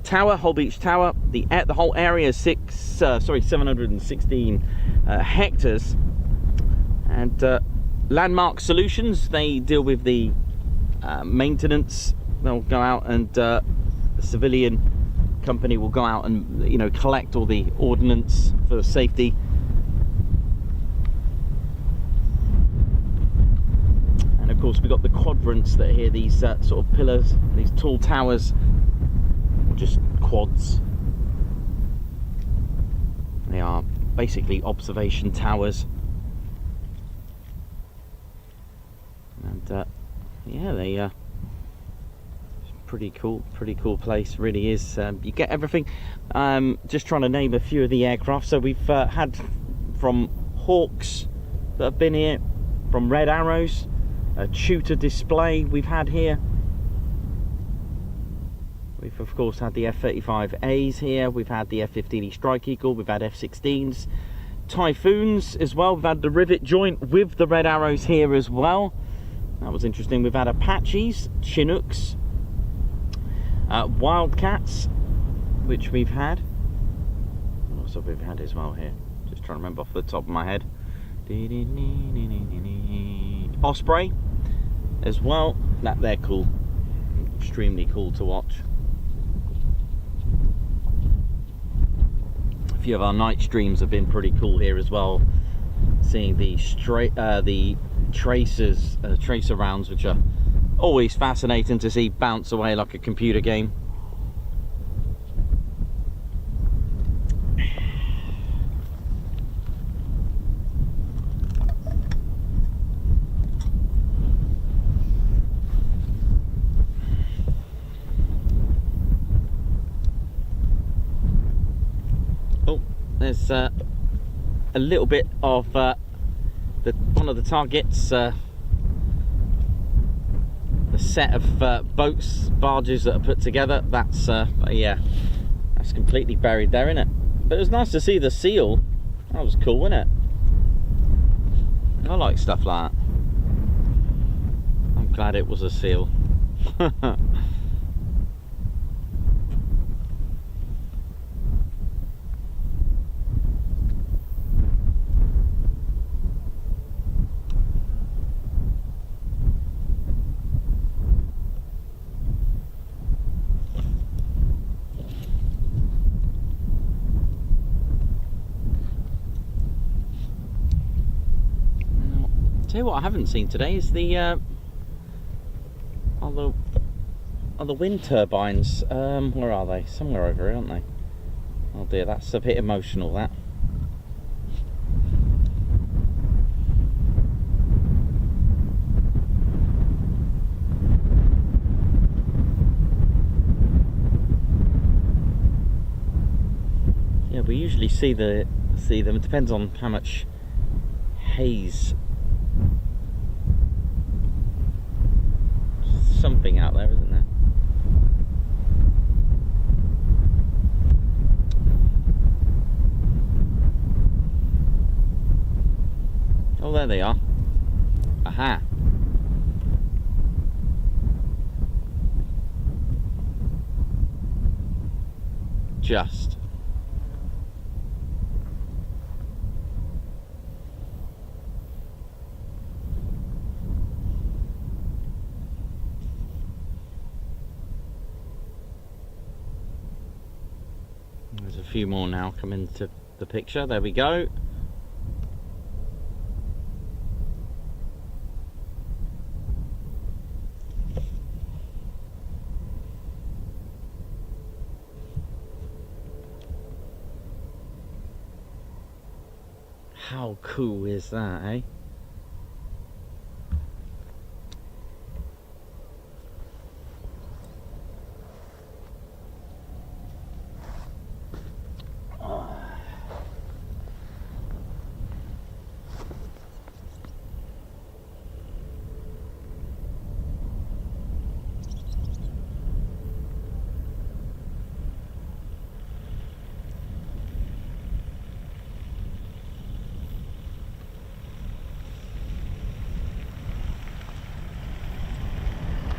tower, Holbeach Tower. The whole area is 716 hectares. And Landmark Solutions, they deal with the maintenance. They'll go out, and the civilian company will go out and, you know, collect all the ordnance for safety. And of course we've got the quadrants that are here, these sort of pillars, these tall towers, or just quads. They are basically observation towers. And yeah, they pretty cool place, really is. You get everything. Just trying to name a few of the aircraft. So we've had from Hawks that have been here, from Red Arrows, a tutor display we've had here. We've of course had the F-35As here, we've had the F-15E Strike Eagle, we've had F-16s, Typhoons as well. We've had the rivet joint with the Red Arrows here as well. That was interesting. We've had Apaches, Chinooks, Wildcats, which we've had. What else have we had as well here? Just trying to remember off the top of my head. Osprey as well. They're cool. Extremely cool to watch. A few of our night streams have been pretty cool here as well. Seeing the tracer rounds, which are always fascinating to see bounce away like a computer game. Oh, there's a little bit of one of the targets, the set of barges that are put together. That's yeah, that's completely buried there, isn't it? But it was nice to see the seal. That was cool, wasn't it? I like stuff like that. I'm glad it was a seal. Tell you what I haven't seen today is the wind turbines. Where are they? Somewhere over here, aren't they? Oh dear, that's a bit emotional, that. Yeah, we usually see them. It depends on how much haze. Something out there, isn't there? Oh, there they are. Aha. Just. There's a few more now come into the picture. There we go. How cool is that, eh?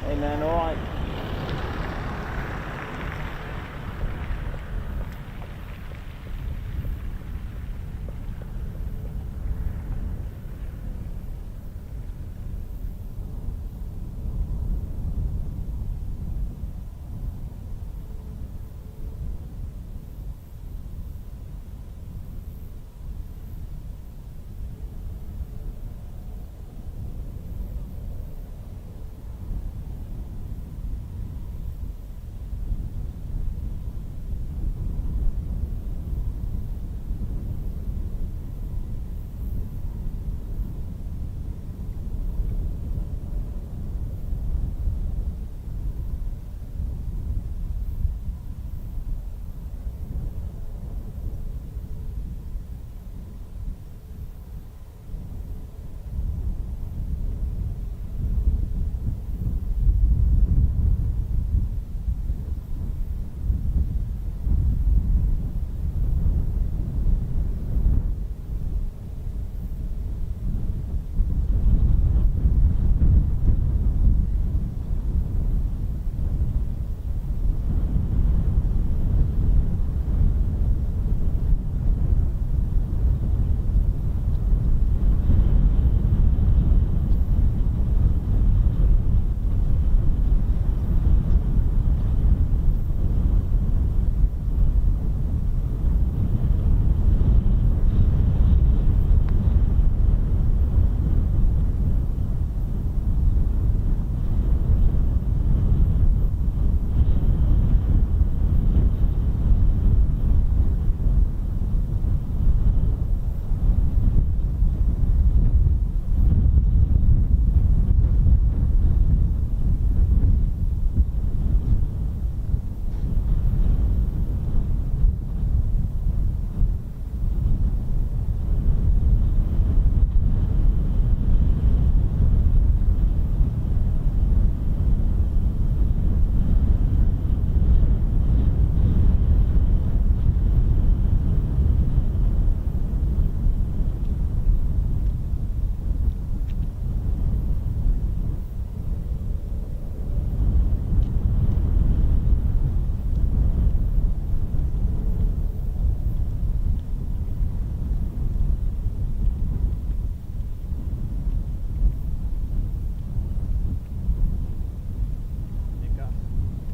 Hey man, alright.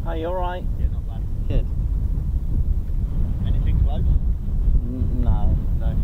Are you alright? Yeah, not bad. Good. Anything close? No. No.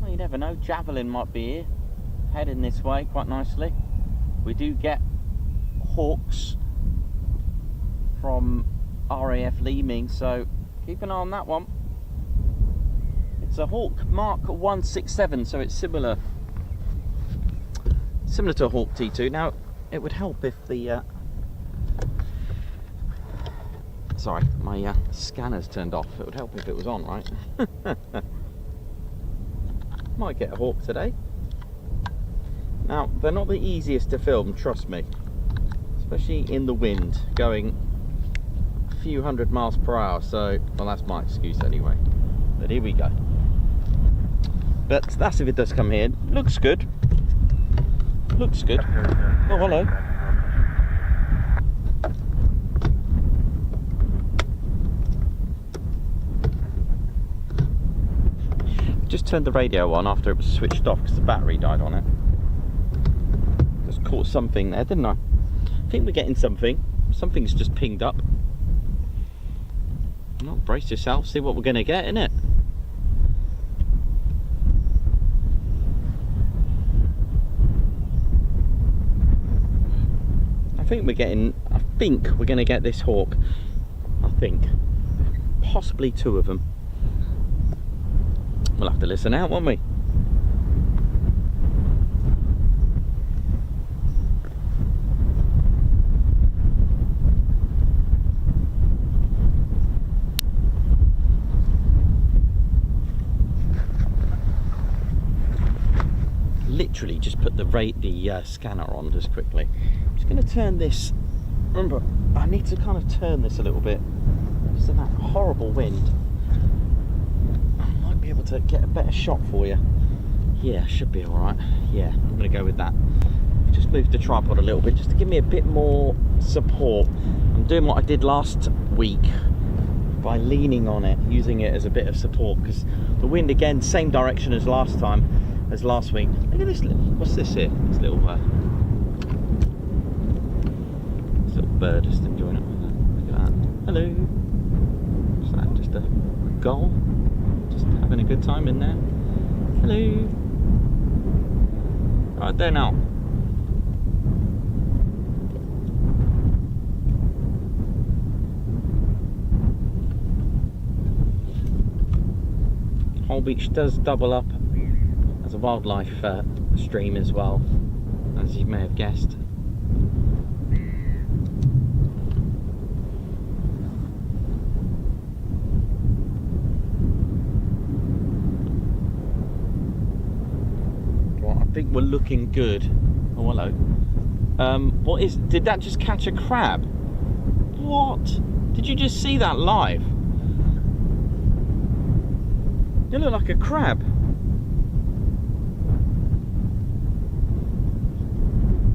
Well, you never know, Javelin might be here, heading this way quite nicely. We do get hawks from RAF Leeming, so keep an eye on that one. It's a Hawk Mark 167, so it's similar to a Hawk T2. Now, it would help if the sorry, my scanner's turned off. It would help if it was on, right? Might get a Hawk today. Now, they're not the easiest to film, trust me, especially in the wind, going a few hundred miles per hour. So, well, that's my excuse anyway. But here we go. But that's if it does come here. Looks good. Looks good. Oh, hello. Just turned the radio on after it was switched off because the battery died on it. Just caught something there, didn't I? I think we're getting something. Something's just pinged up. Well, brace yourself, see what we're going to get, innit? I think we're going to get this hawk. I think. Possibly two of them. We'll have to listen out, won't we? Literally just put the scanner on just quickly. I'm just going to turn this. Remember, I need to kind of turn this a little bit because of that horrible wind. Be able to get a better shot for you. Yeah, should be all right. Yeah, I'm gonna go with that. Just move the tripod a little bit just to give me a bit more support. I'm doing what I did last week by leaning on it, using it as a bit of support, because the wind again same direction as last week. Look at this. What's this here? This little bird just enjoying it. Look at that. Hello. What's that? Just a gull. Just having a good time in there. Hello. Right there now. Holbeach does double up as a wildlife stream as well, as you may have guessed. I think we're looking good. Oh, hello. Did that just catch a crab? What? Did you just see that live? You look like a crab.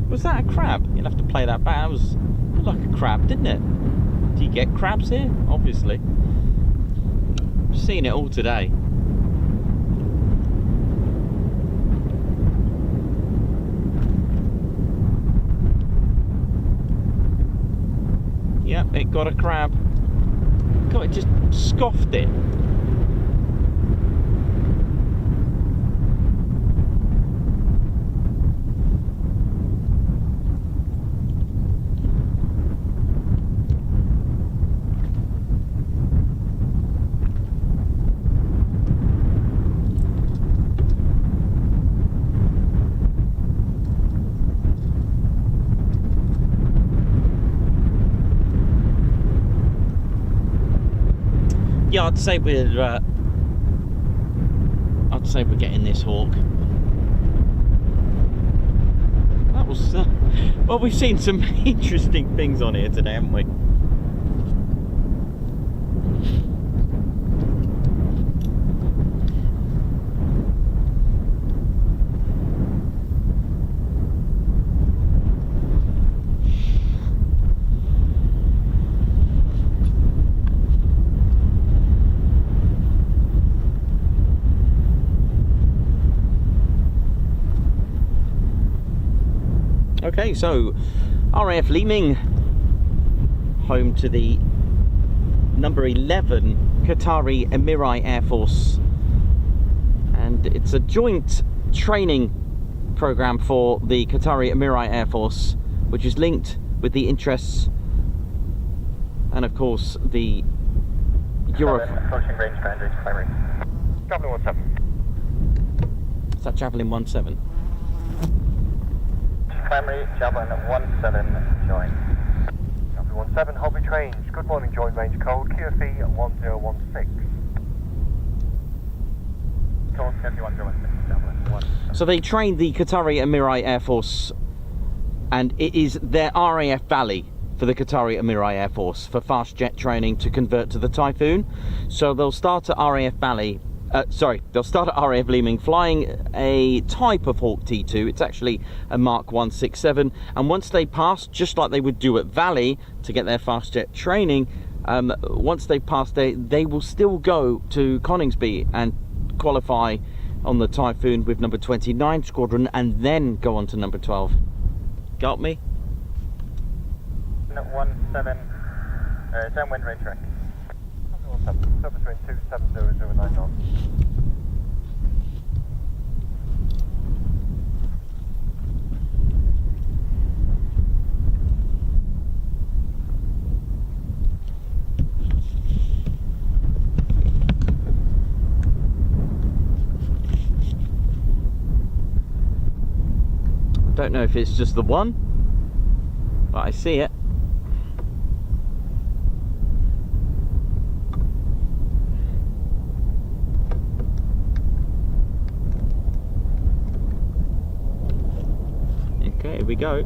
Was that a crab? You'll have to play that back. That was like a crab, didn't it? Do you get crabs here? Obviously. I've seen it all today. Yep, it got a crab. God, it just scoffed it. Yeah, I'd say we're getting this hawk. That was well, we've seen some interesting things on here today, haven't we? Okay, so RAF Leeming, home to the number 11 Qatari Emiri Air Force, and it's a joint training program for the Qatari Emiri Air Force, which is linked with the interests and of course the Euro. Approaching range boundaries, primary. Javelin 17. Is that Javelin 17? Primary, Javelin 17, join. Javelin 17, Holbeach range. Good morning, join range code, QEAF 1016. Code QEAF 1016, Javelin 1. So they trained the Qatari Emiri Air Force, and it is their RAF Valley for the Qatari Emiri Air Force for fast jet training to convert to the Typhoon. So they'll start at RAF Valley sorry, they'll start at RAF Leeming flying a type of Hawk T2. It's actually a Mark 167, and once they pass, just like they would do at Valley to get their fast jet training, once they pass, they will still go to Coningsby and qualify on the Typhoon with number 29 Squadron, and then go on to number 12. Got me? 17, downwind range track. Surface wind 27009 knots. Don't know if it's just the one, but I see it. Okay, here we go.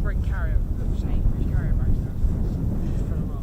bring carrier, carrier bags down. Just fill them up.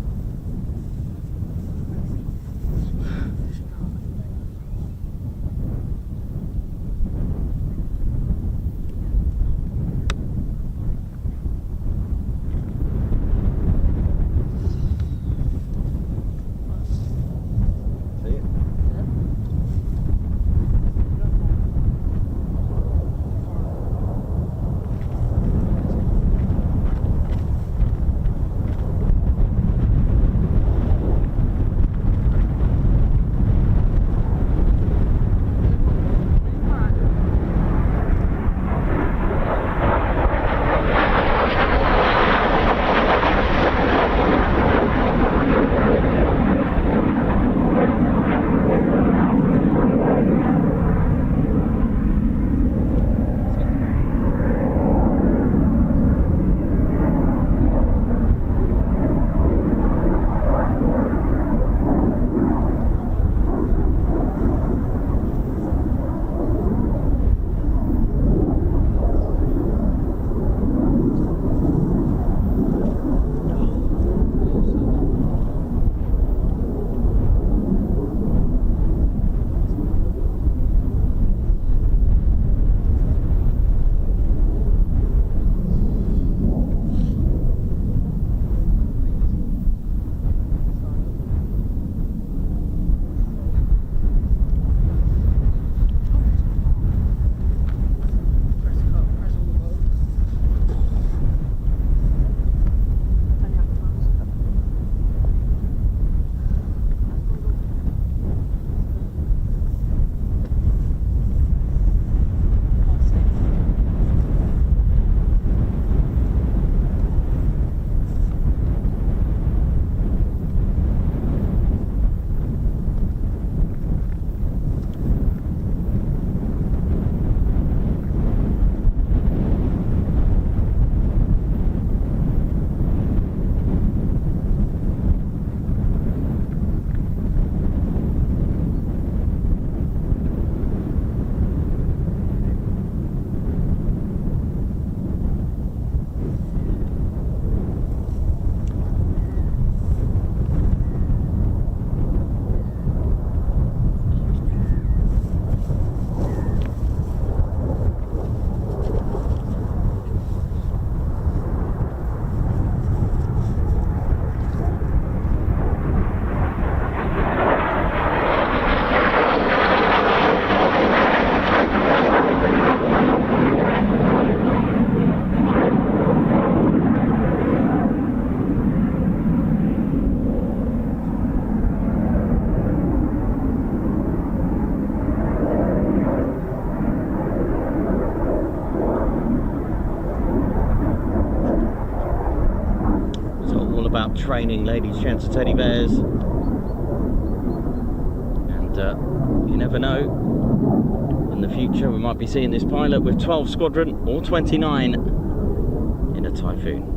About training ladies, gents, and teddy bears, and you never know, in the future we might be seeing this pilot with 12 squadron or 29 in a Typhoon.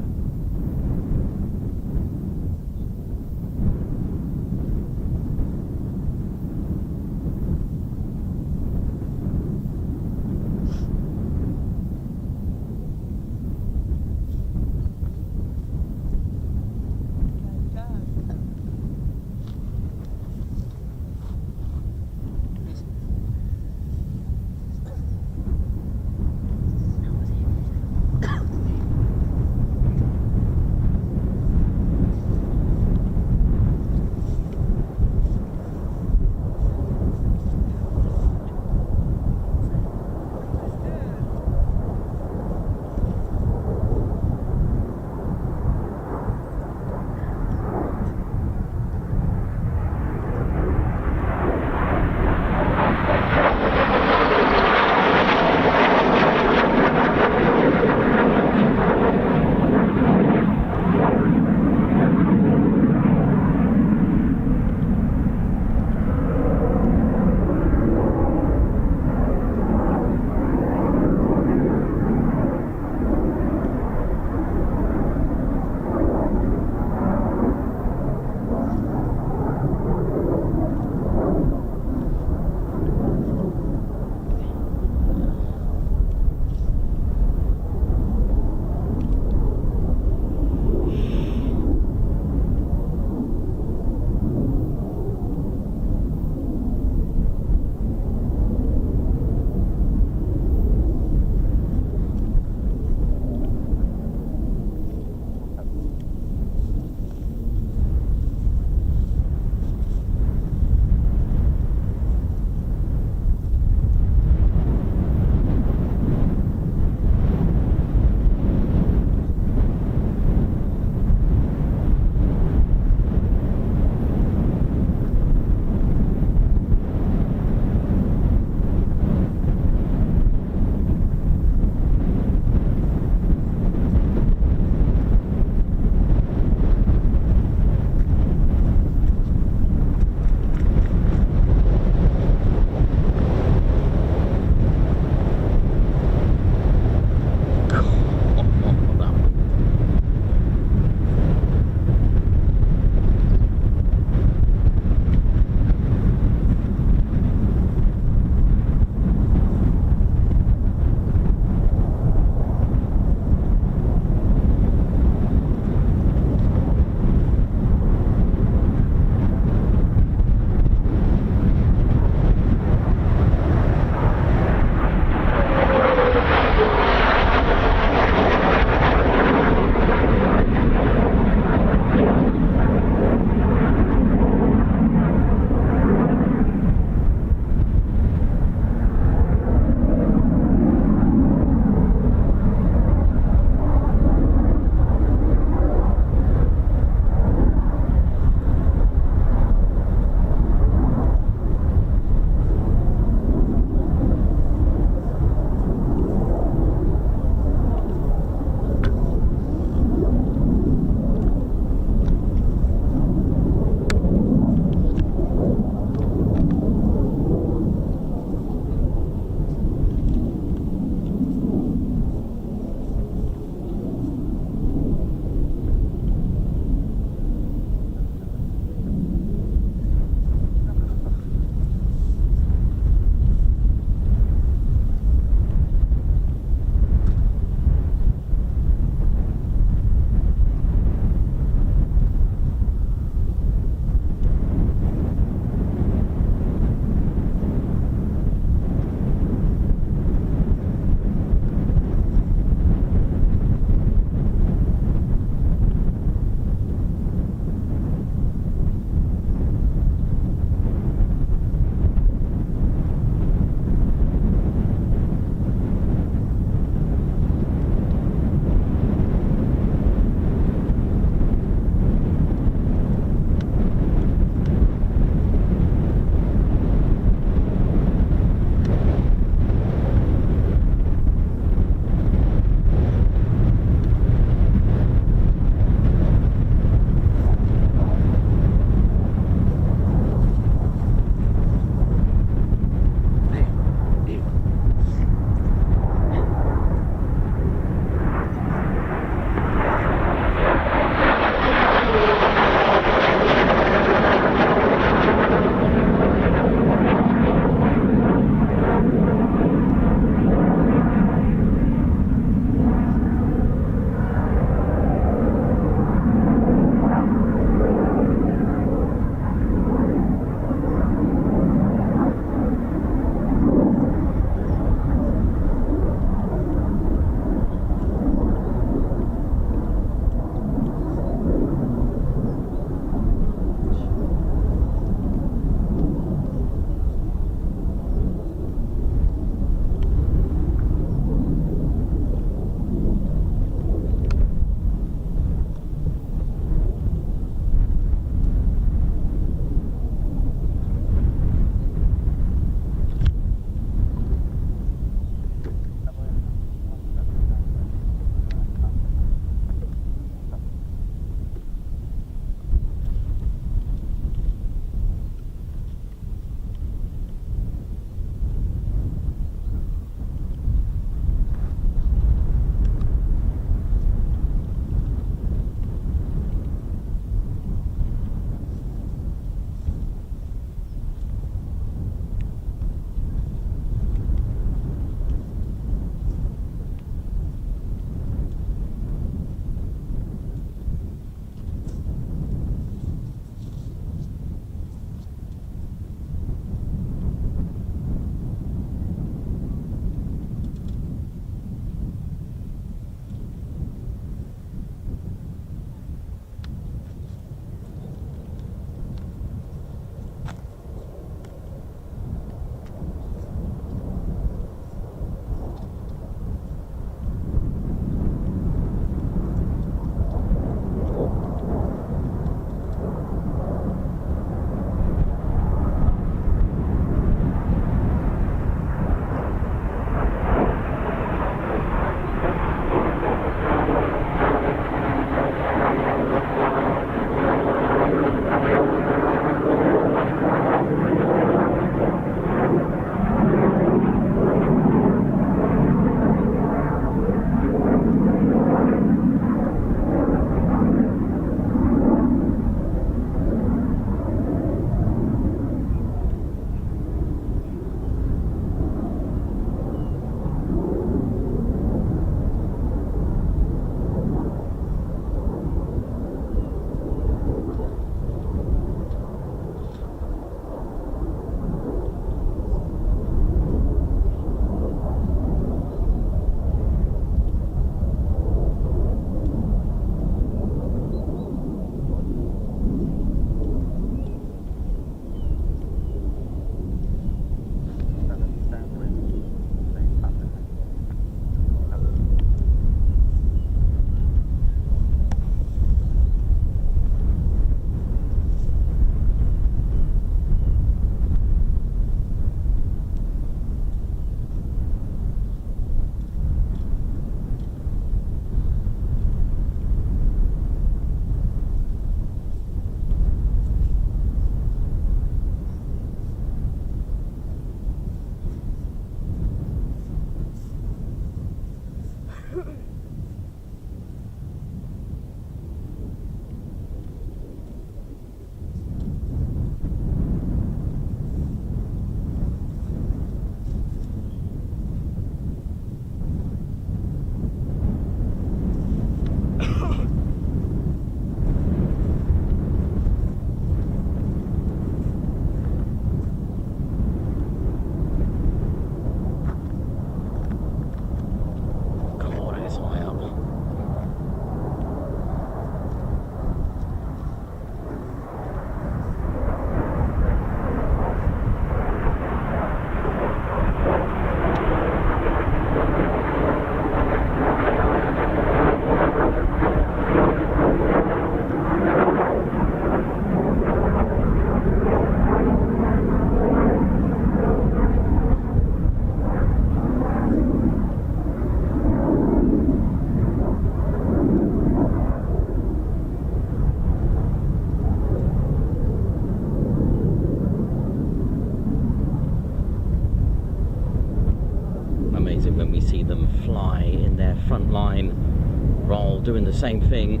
same thing.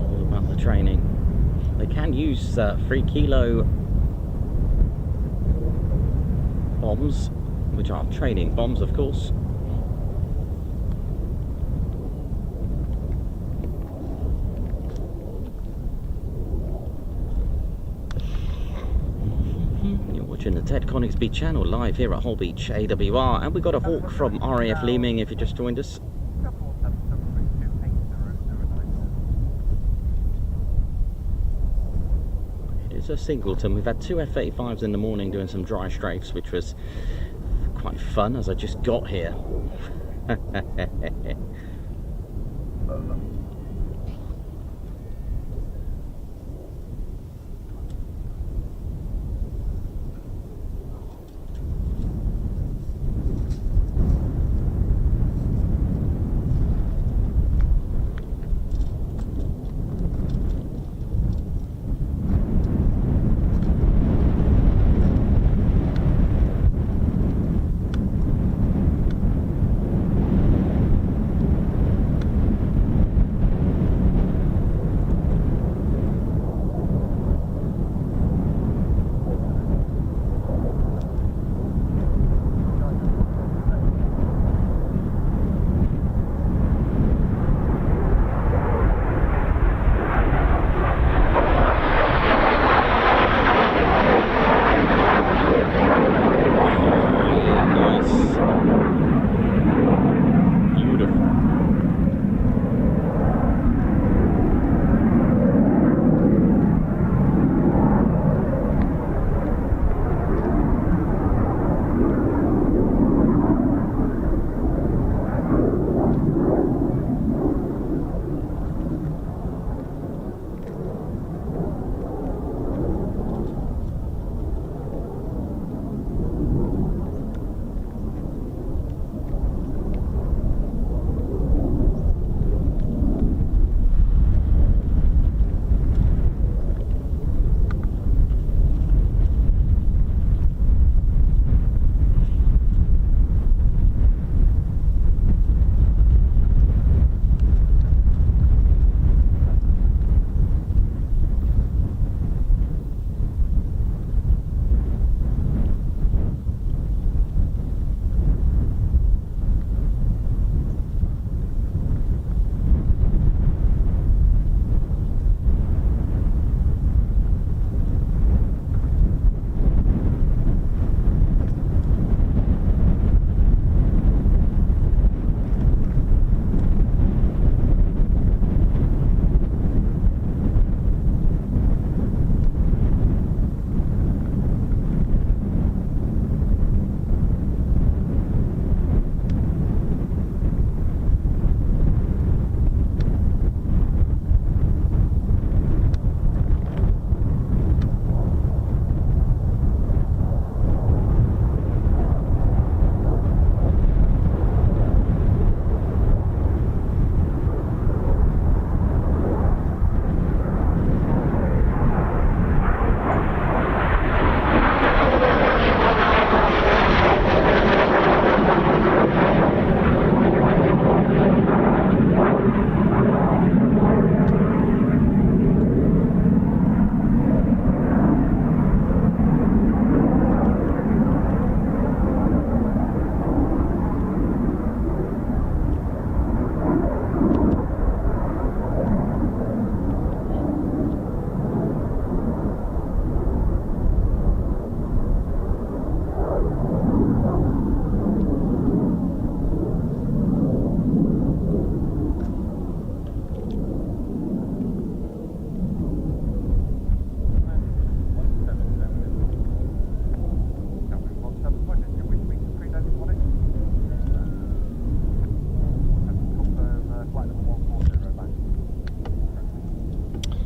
All about the training. They can use 3 kilo bombs, which are training bombs, of course. You're watching the Ted Coningsby Channel live here at Holbeach AWR, and we got a hawk from RAF Leeming if you just joined us. It's a singleton. We've had 2 F-35s in the morning doing some dry strafes, which was quite fun as I just got here.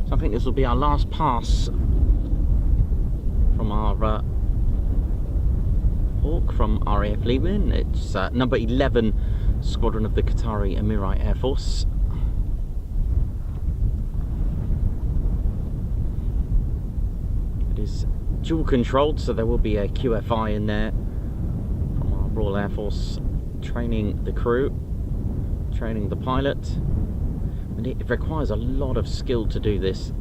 I think this will be our last pass from our Hawk from RAF Leeming. It's number 11 Squadron of the Qatari Emirate Air Force. It is dual controlled, so there will be a QFI in there from our Royal Air Force training the crew. training the pilot. And it requires a lot of skill to do this.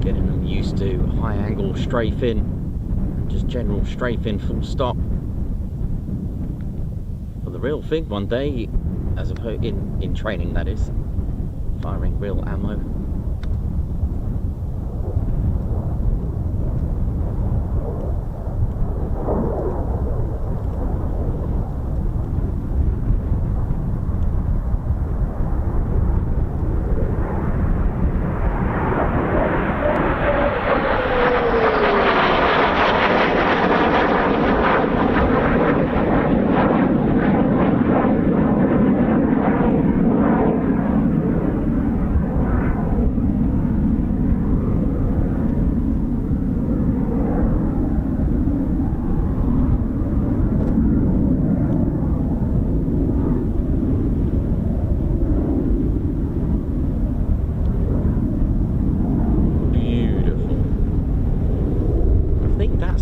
Getting them used to high angle strafing, just general strafing full stop. But the real thing one day, as opposed in training that is, firing real ammo.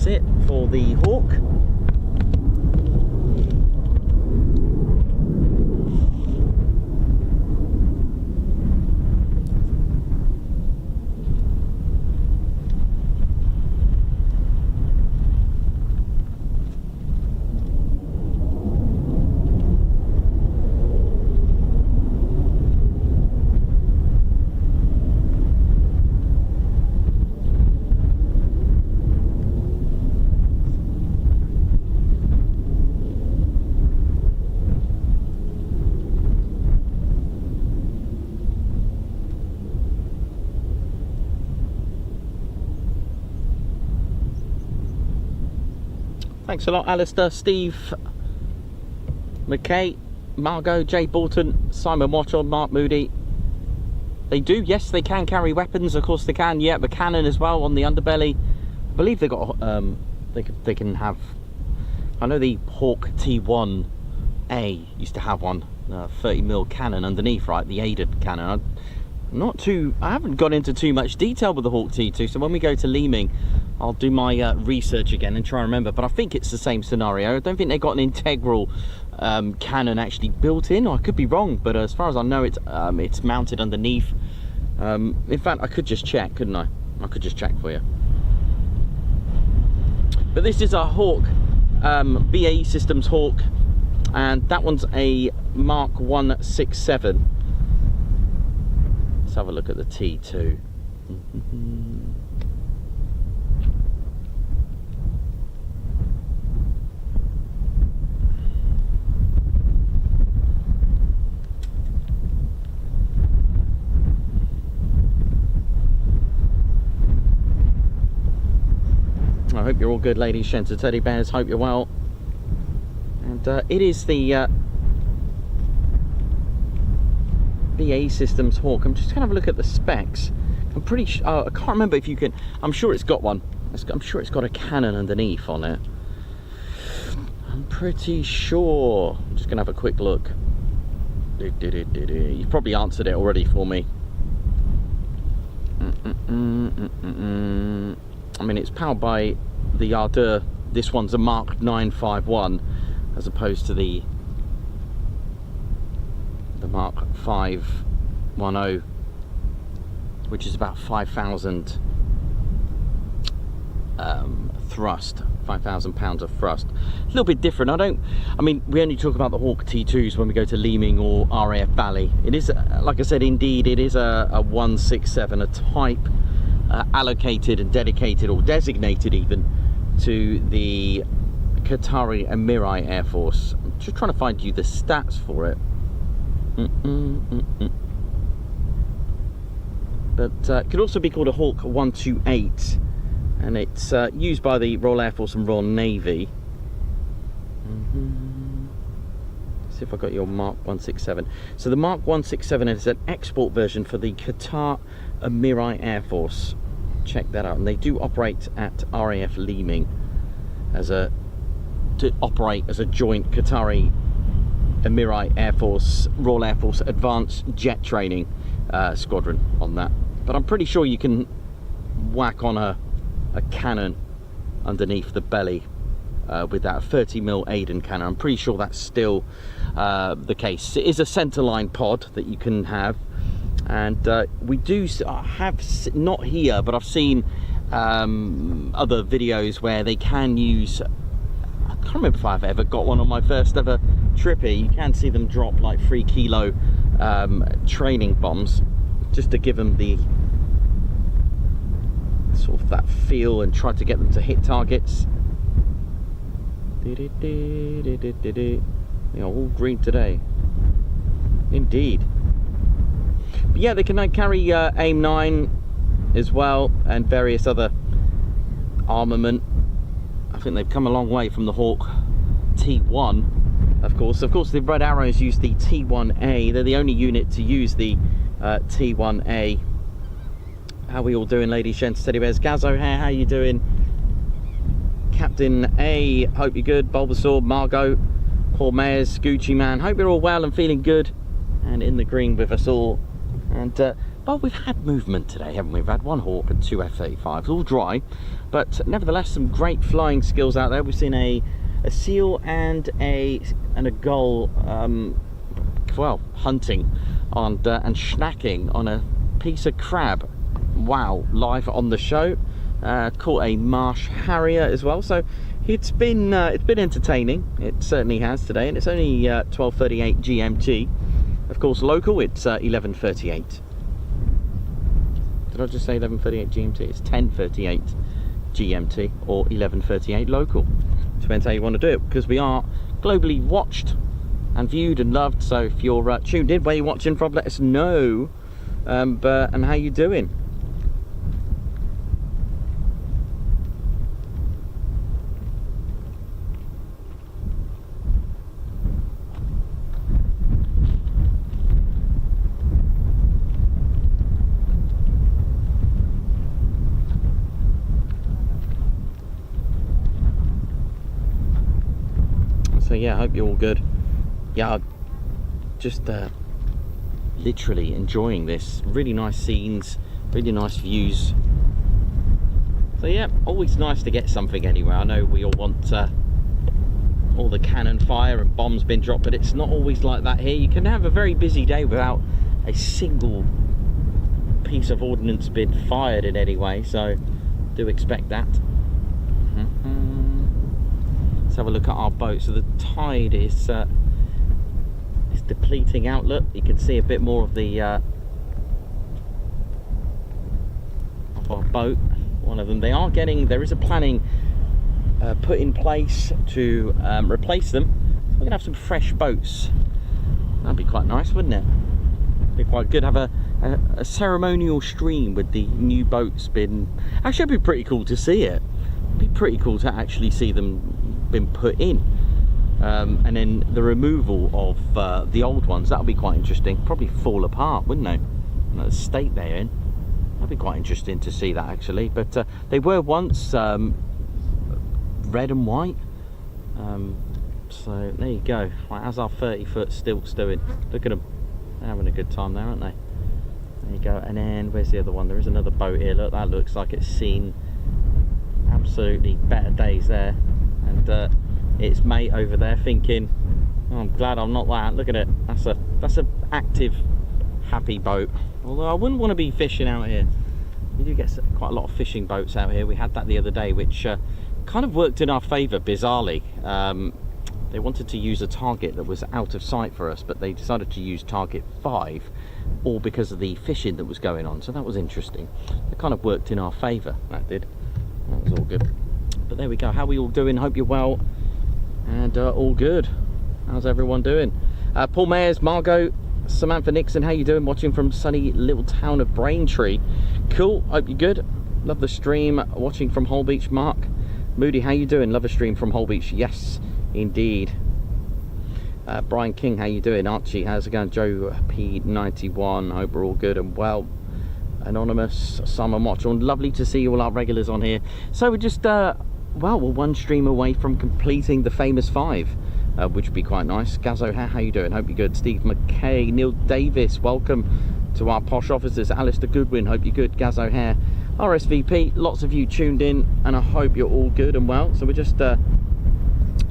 It for the Hawk. Thanks a lot, Alistair, Steve, McKay, Margot, Jay Bolton, Simon Wattle, Mark Moody. They do, yes, they can carry weapons, of course they can. Yeah, the cannon as well on the underbelly. I believe they got, they can have. I know the Hawk T1A used to have one, 30mm cannon underneath, right? The aided cannon. I haven't gone into too much detail with the Hawk T2, so when we go to Leeming, I'll do my research again and try and remember, but I think it's the same scenario. I don't think they got an integral cannon actually built in, or I could be wrong, but as far as I know, it's mounted underneath. In fact, I could just check, couldn't I? I could just check for you. But this is a Hawk, BAE Systems Hawk, and that one's a Mark 167. Let's have a look at the T2. I hope you're all good, ladies, gents, and teddy bears. Hope you're well. And it is the BAE Systems Hawk. I'm just gonna have a look at the specs. I'm pretty sure, I can't remember if you can, I'm sure it's got one. I'm sure it's got a cannon underneath on it. I'm pretty sure. I'm just gonna have a quick look. You've probably answered it already for me. I mean, it's powered by the Ardeur. This one's a Mark 951 as opposed to the Mark 510, which is about 5,000 thrust, 5,000 pounds of thrust. A little bit different. I mean, we only talk about the Hawk T2s when we go to Leeming or RAF Valley. It is, like I said, indeed, it is a 167, a type allocated and dedicated, or designated even, to the Qatari Emiri Air Force. I'm just trying to find you the stats for it. But it could also be called a Hawk 128, and it's used by the Royal Air Force and Royal Navy. See if I got your Mark 167. So the Mark 167 is an export version for the Qatar Emiri Air Force. Check that out. And they do operate at RAF Leeming to operate as a joint Qatari Emiri Air Force, Royal Air Force Advanced Jet Training Squadron on that. But I'm pretty sure you can whack on a cannon underneath the belly with that 30mm Aiden cannon. I'm pretty sure that's still the case. It is a centerline pod that you can have, and we do have, not here, but I've seen other videos where they can use, I can't remember if I've ever got one on my first ever trip here. You can see them drop like 3 kilo training bombs, just to give them the sort of that feel and try to get them to hit targets. They are all green today, indeed. But yeah, they can carry AIM 9 as well, and various other armament. I think they've come a long way from the Hawk T1. Of course, the Red Arrows use the T1A. They're the only unit to use the T1A. How are we all doing, ladies, gents, teddy bears? Gazzo here, how you doing? Captain A, hope you're good. Bulbasaur, Margot, Paul Mayers, Gucci Man, hope you're all well and feeling good and in the green with us all. And well, we've had movement today, haven't we? We've had 1 Hawk and 2 F-35s, all dry, but nevertheless some great flying skills out there. We've seen a seal and a gull, well, hunting on and snacking on a piece of crab. Wow, live on the show. Caught a marsh harrier as well, so it's been entertaining. It certainly has today, and it's only 12:38 GMT. Of course, local it's 11:38. Did I just say 11:38 GMT? It's 10:38 GMT or 11:38 local. Depends how you want to do it, because we are globally watched and viewed and loved. So if you're tuned in, where you're watching from, let us know, and how you doing. So yeah, I hope you're all good. Yeah, just literally enjoying this. Really nice scenes, really nice views. So yeah, always nice to get something anywhere. I know we all want all the cannon fire and bombs being dropped, but it's not always like that here. You can have a very busy day without a single piece of ordnance being fired in any way, so do expect that. Let's have a look at our boat. So the tide is depleting outlet. You can see a bit more of the of our boat. One of them, they are getting, there is a planning put in place to replace them. So we're gonna have some fresh boats. That'd be quite nice, wouldn't it? Be quite good. Have a ceremonial stream with the new boats been. Actually, it'd be pretty cool to see it. It'd be pretty cool to actually see them been put in, and then the removal of the old ones. That would be quite interesting. Probably fall apart, wouldn't they? The state they're in. That'd be quite interesting to see that, actually. But they were once red and white. So there you go. Right, how's our 30-foot stilts doing? Look at them. They're having a good time there, aren't they? There you go. And then where's the other one? There is another boat here. Look, that looks like it's seen absolutely better days there. And its mate over there thinking, oh, I'm glad I'm not that. Look at it. That's a active, happy boat. Although I wouldn't want to be fishing out here. You do get quite a lot of fishing boats out here. We had that the other day, which kind of worked in our favour, bizarrely. They wanted to use a target that was out of sight for us, but they decided to use target 5, all because of the fishing that was going on. So that was interesting. It kind of worked in our favour, that did. That was all good. But there we go. How are we all doing? Hope you're well and all good. How's everyone doing? Paul Mayers, Margot, Samantha Nixon, how you doing? Watching from sunny little town of Braintree. Cool, hope you're good. Love the stream. Watching from Holbeach, Mark. Moody, how you doing? Love a stream from Holbeach. Yes, indeed. Brian King, how you doing? Archie, how's it going? Joe P91, hope we're all good and well. Anonymous, Summer Watch on. Lovely to see all our regulars on here. So we're just well, we're one stream away from completing the famous 5, which would be quite nice. Gazzo, how you doing? Hope you're good. Steve McKay, Neil Davis, welcome to our posh officers. Alistair Goodwin, hope you're good. Gazzo Hair, RSVP, lots of you tuned in, and I hope you're all good and well. So we're just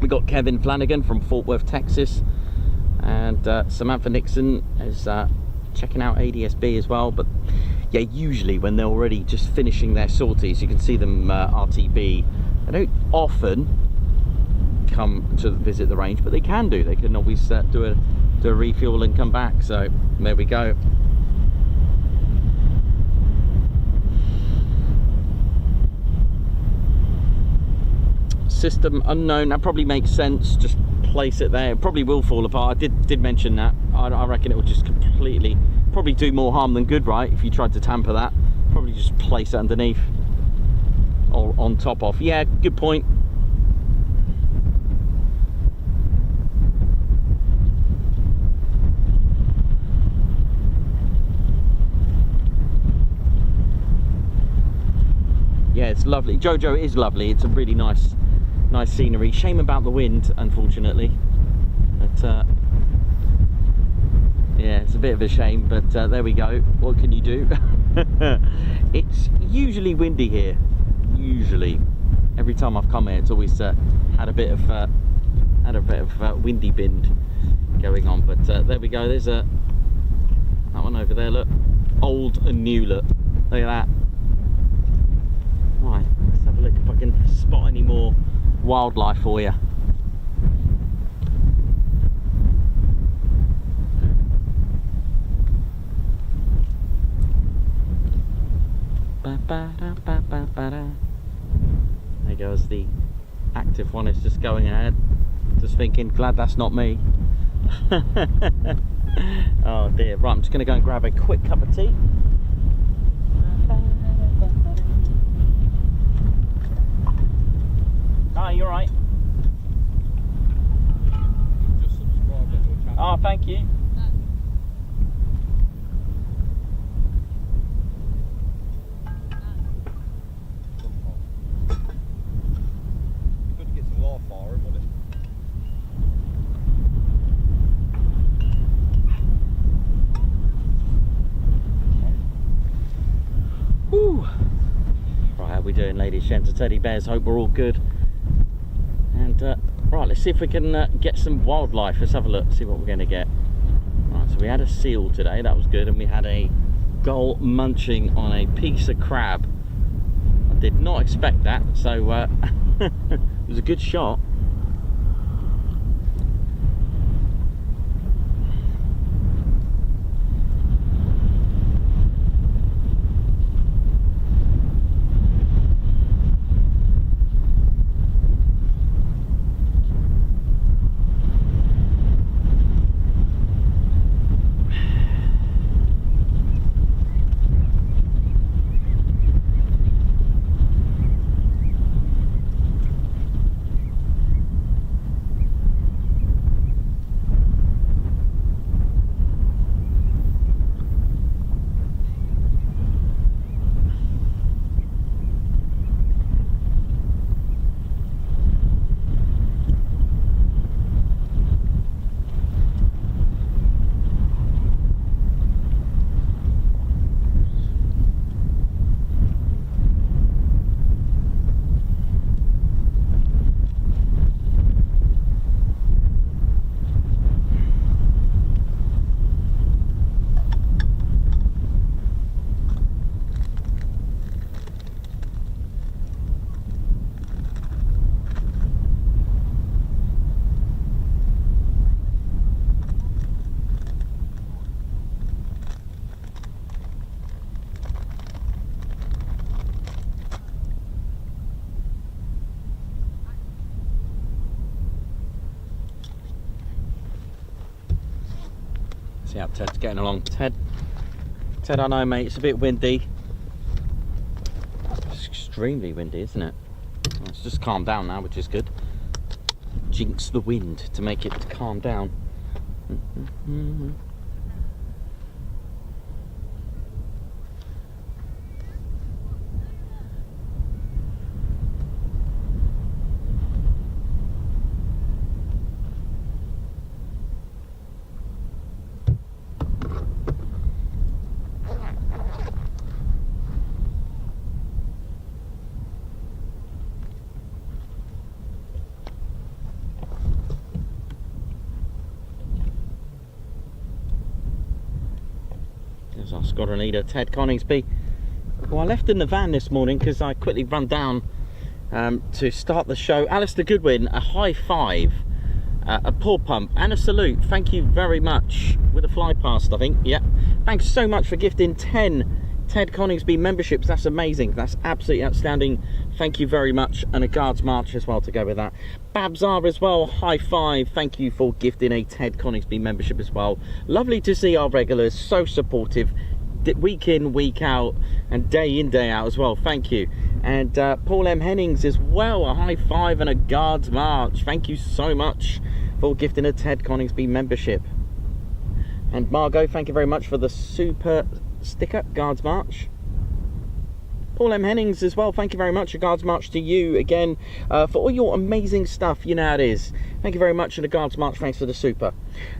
We got Kevin Flanagan from Fort Worth, Texas, and Samantha Nixon is checking out ADSB as well. But yeah, usually when they're already just finishing their sorties, you can see them RTB. They don't often come to visit the range, but they can do. They can always do a refuel and come back. So there we go. System unknown. That probably makes sense. Just place it there. It probably will fall apart. I did mention that. I reckon it will just completely, probably do more harm than good, right? If you tried to tamper that, probably just place it underneath or on top of. Yeah, good point. Yeah, it's lovely. Jojo is lovely. It's a really nice scenery. Shame about the wind, unfortunately. But yeah, it's a bit of a shame, but there we go. What can you do? It's usually windy here. Usually, every time I've come here, it's always had a bit of windy wind going on. But there we go. There's that one over there. Look, old and new. Look at that. Right, let's have a look if I can spot any more wildlife for you. There goes the active one. It's just going ahead, just thinking, glad that's not me. Oh dear. Right, I'm just going to go and grab a quick cup of tea. Ah, you're right. Just subscribe to your channel. Oh, thank you. Good to get some law for him, wouldn't it? Whew. Right, how are we doing, ladies, gents, and teddy bears? Hope we're all good. And right, let's see if we can get some wildlife. Let's have a look, see what we're going to get. Right, so we had a seal today, that was good, and we had a gull munching on a piece of crab. I did not expect that, so it was a good shot. See how Ted's getting along. Ted, I know, mate, it's a bit windy. It's extremely windy, isn't it? Well, it's just calmed down now, which is good. Jinx the wind to make it calm down. our squadron leader, Ted Coningsby, who I left in the van this morning because I quickly run down to start the show. Alistair Goodwin, a high five, a paw pump and a salute. Thank you very much. With a fly past, I think. Yeah. Thanks so much for gifting 10 Ted Coningsby memberships. That's amazing. That's absolutely outstanding. Thank you very much. And a Guards March as well to go with that. Babzar as well, high five. Thank you for gifting a Ted Coningsby membership as well. Lovely to see our regulars, so supportive, week in, week out, and day in, day out as well. Thank you. And Paul M. Hennings as well, a high five and a Guards March. Thank you so much for gifting a Ted Coningsby membership. And Margot, thank you very much for the super sticker, Guards March. Paul M. Hennings as well, thank you very much. A Guards March to you again for all your amazing stuff. You know how it is. Thank you very much, and a Guards March, thanks for the super.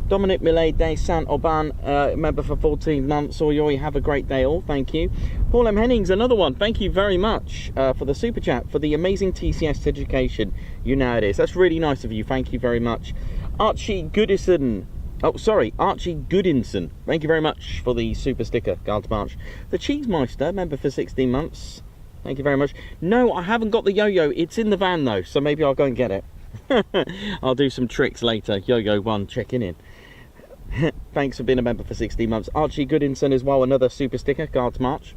Dominic Millet de Saint-Auban, member for 14 months. Oi, have a great day all, thank you. Paul M. Hennings, another one, thank you very much for the super chat, for the amazing TCS education. You know how it is. That's really nice of you, thank you very much. Archie Goodison. Oh, sorry, Archie Goodinson. Thank you very much for the super sticker, Guards March. The Cheesemeister, member for 16 months. Thank you very much. No, I haven't got the yo-yo. It's in the van, though, so maybe I'll go and get it. I'll do some tricks later. Yo-yo 1 checking in. Thanks for being a member for 16 months. Archie Goodinson as well, another super sticker, Guards March.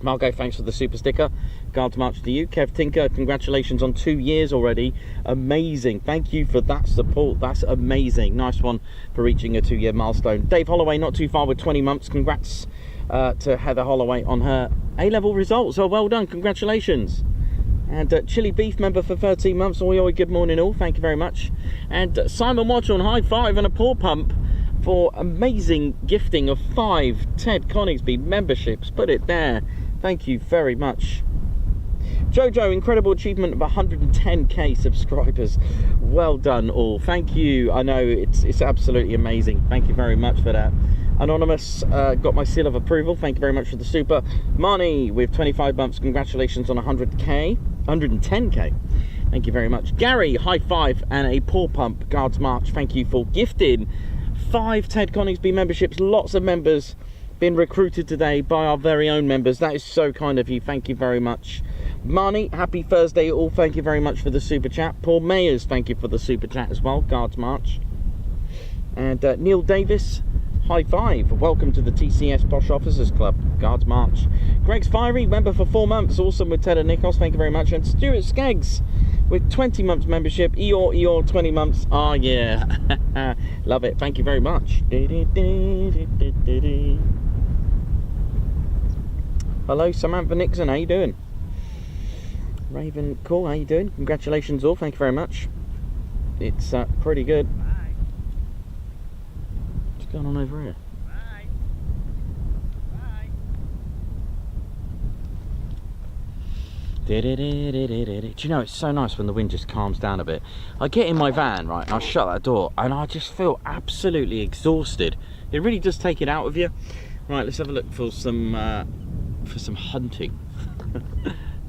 Margot, thanks for the super sticker. Guards March to you. Kev Tinker, congratulations on 2 years already. Amazing. Thank you for that support. That's amazing. Nice one for reaching a 2-year milestone. Dave Holloway, not too far with 20 months. Congrats to Heather Holloway on her A-level results. Oh, well done. Congratulations. And Chili Beef, member for 13 months. Oi, good morning all. Thank you very much. And Simon Watch on high five and a paw pump for amazing gifting of 5 Ted Coningsby memberships. Put it there. Thank you very much. Jojo, incredible achievement of 110k subscribers. Well done all. Thank you. I know it's absolutely amazing. Thank you very much for that. Anonymous got my seal of approval. Thank you very much for the super. Marnie with 25 months. Congratulations on 100k. 110k. Thank you very much. Gary, high five and a paw pump, Guards March. Thank you for gifting 5 Ted Coningsby memberships. Lots of members been recruited today by our very own members. That is so kind of you. Thank you very much. Marnie, happy Thursday all. Thank you very much for the super chat. Paul Mayers, thank you for the super chat as well. Guards March. And Neil Davis, high five. Welcome to the TCS Posh Officers Club. Guards March. Greg's Fiery, member for 4 months. Awesome with Ted and Nikos. Thank you very much. And Stuart Skeggs with 20 months membership. Eeyore 20 months. Oh yeah. Love it. Thank you very much. Hello, Samantha Nixon, how you doing? Raven, cool, how you doing? Congratulations all, thank you very much. It's pretty good. Bye. What's going on over here? Bye. Bye. Do you know, it's so nice when the wind just calms down a bit. I get in my van, right, and I shut that door, and I just feel absolutely exhausted. It really does take it out of you. Right, let's have a look for some hunting.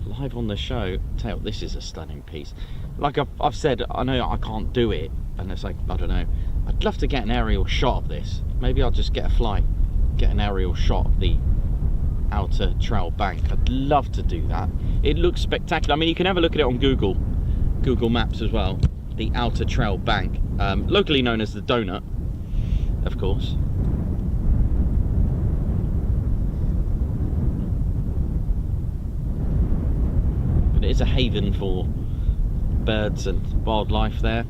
Live on the show. Tell you what, this is a stunning piece. Like I've said, I know I can't do it, and it's like, I don't know, I'd love to get an aerial shot of this. Maybe I'll just get a flight, get an aerial shot of the outer trail bank. I'd love to do that. It looks spectacular. I mean, you can have a look at it on Google Maps as well. The outer trail bank, locally known as the Donut, of course. It is a haven for birds and wildlife there.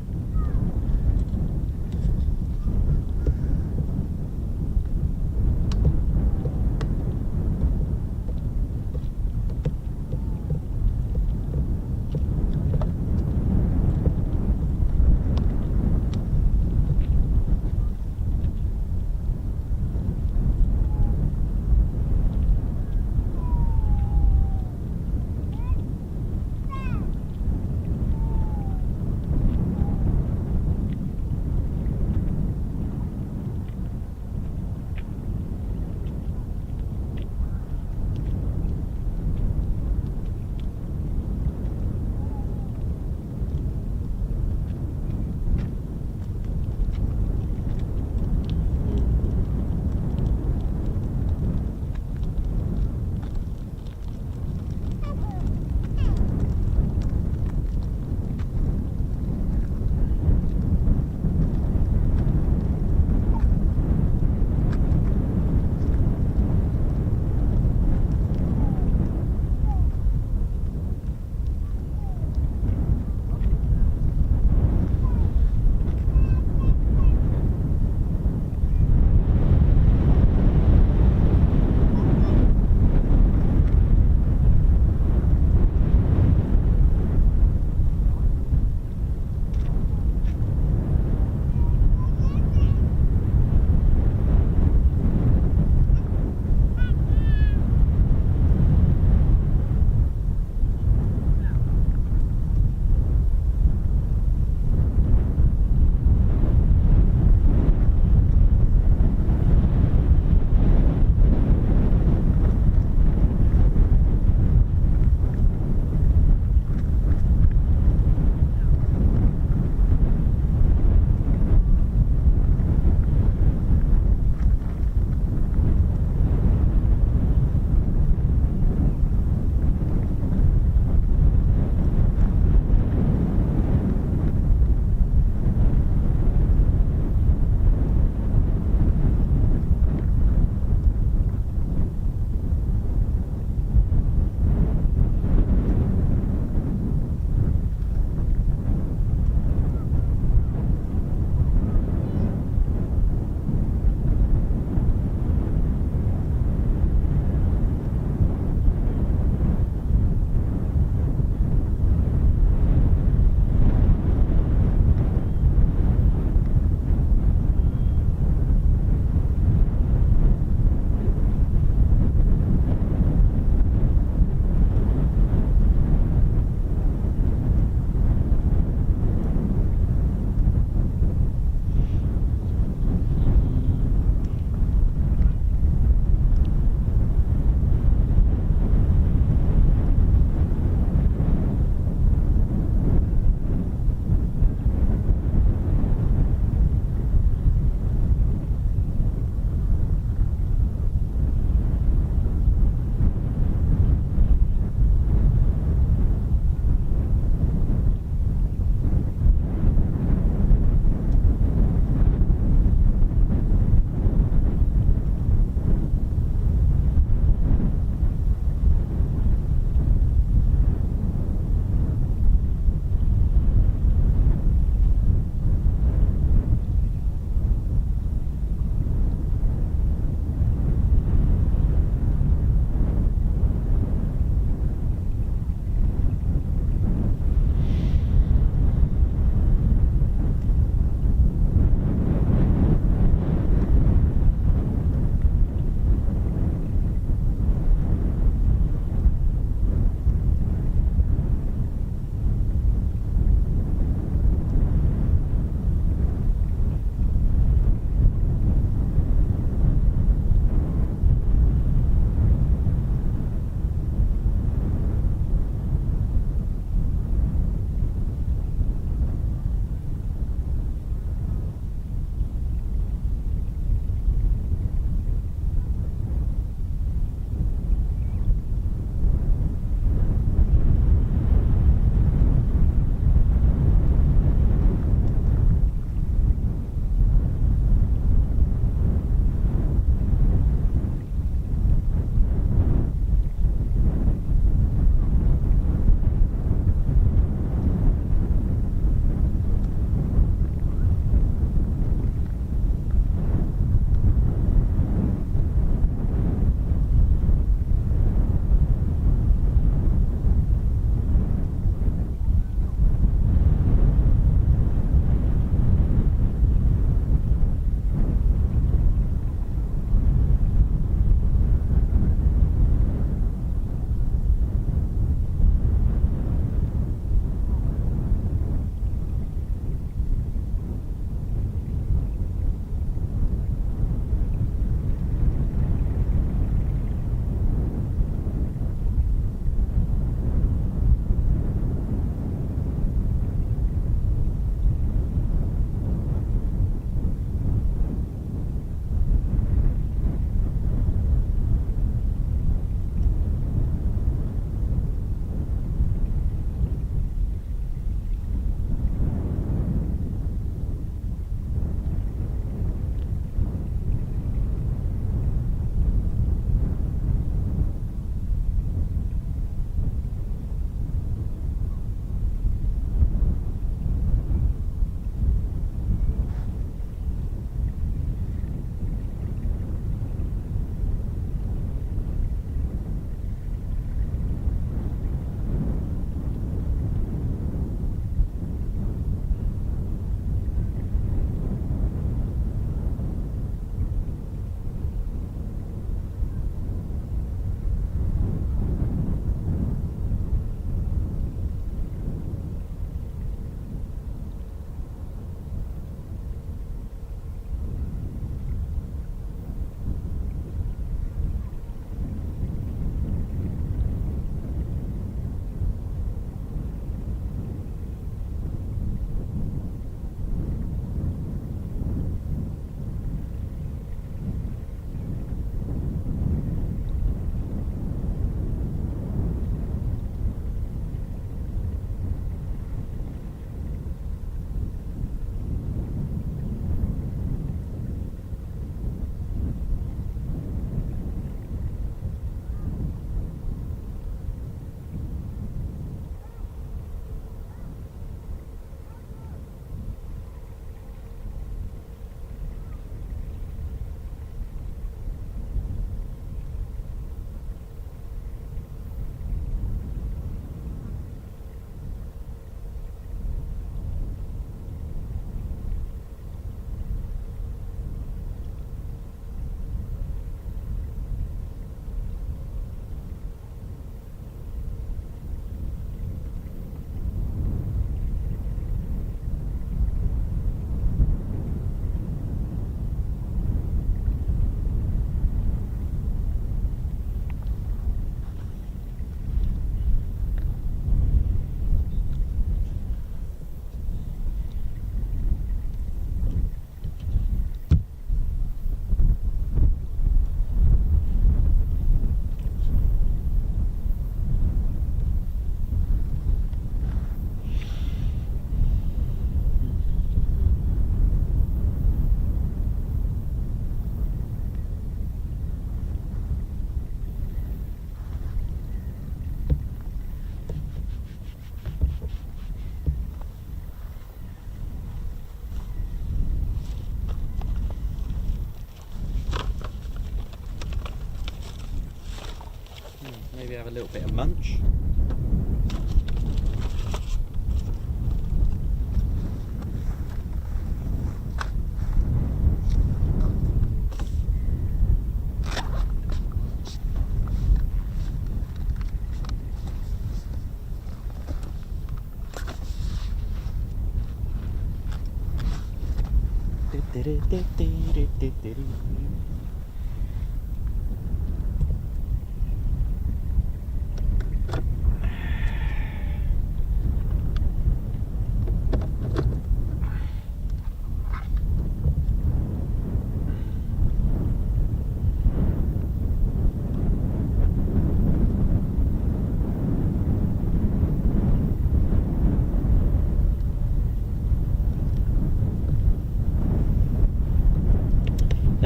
we have a little bit of munch.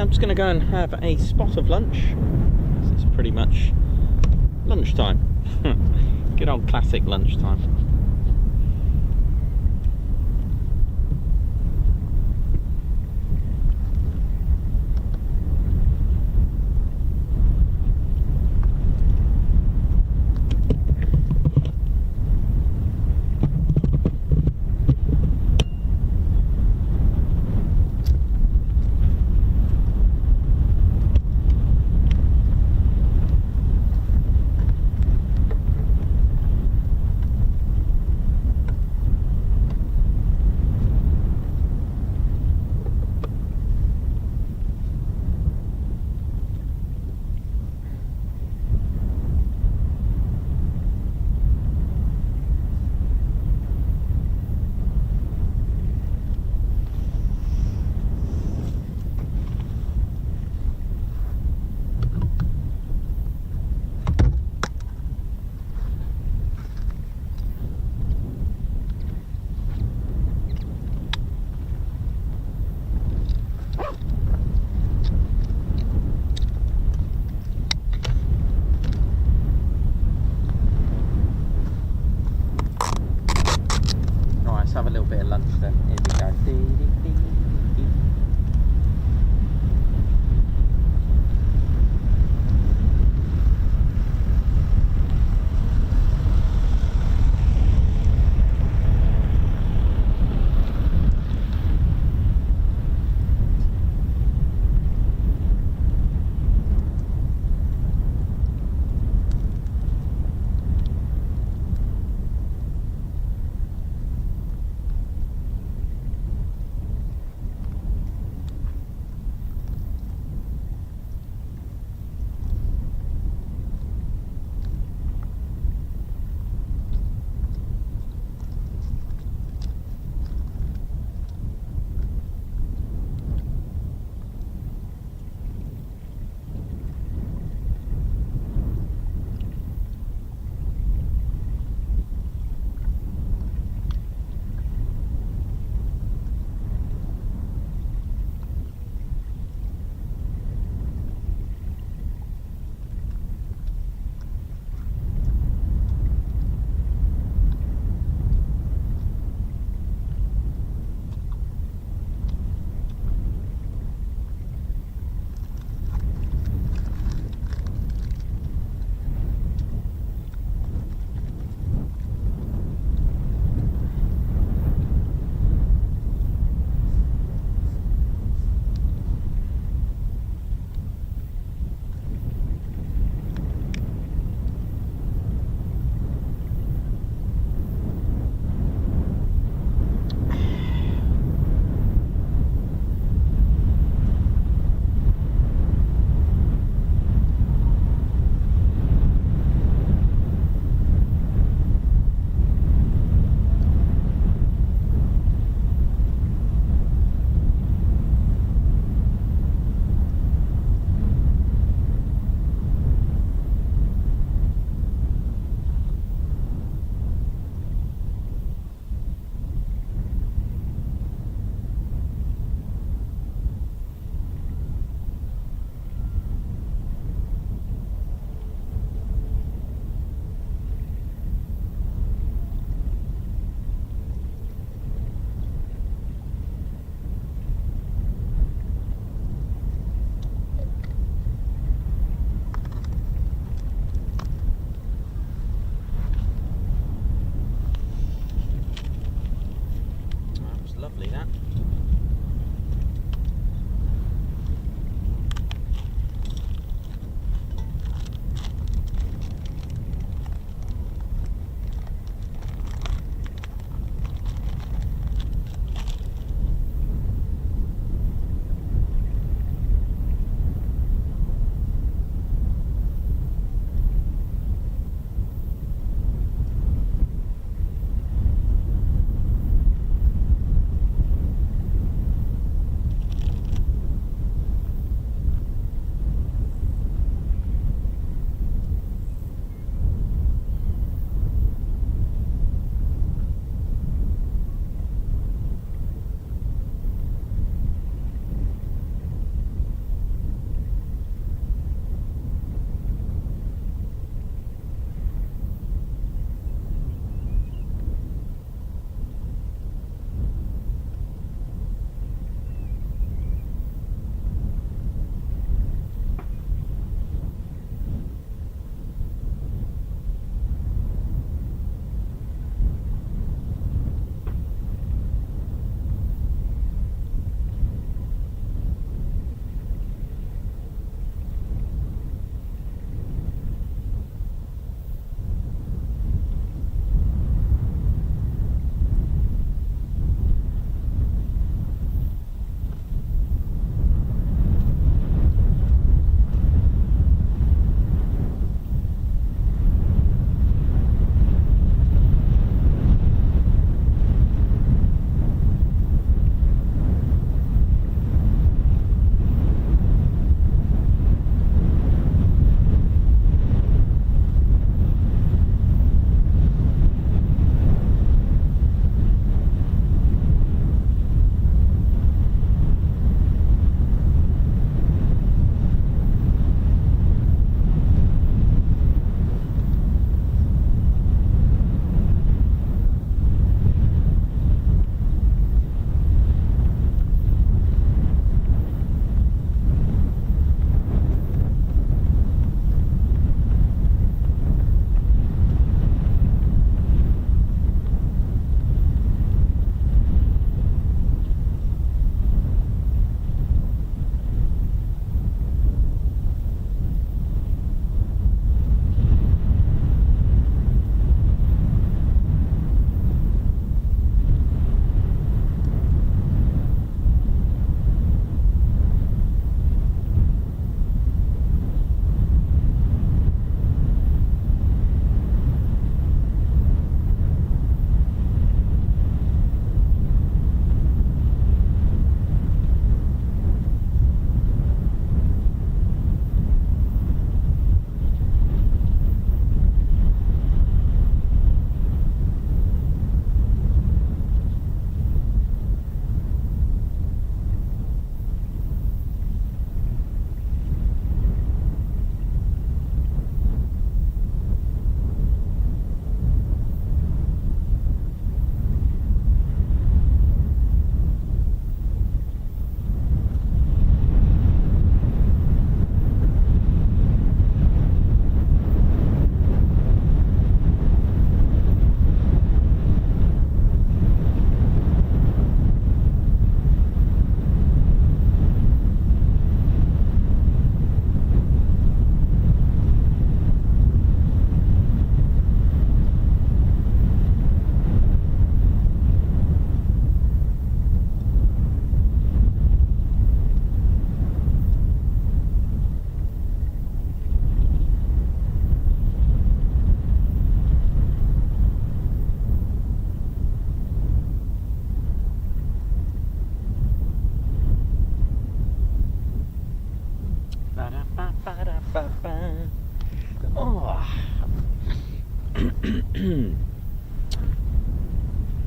I'm just going to go and have a spot of lunch. This is pretty much lunchtime. Good old classic lunchtime.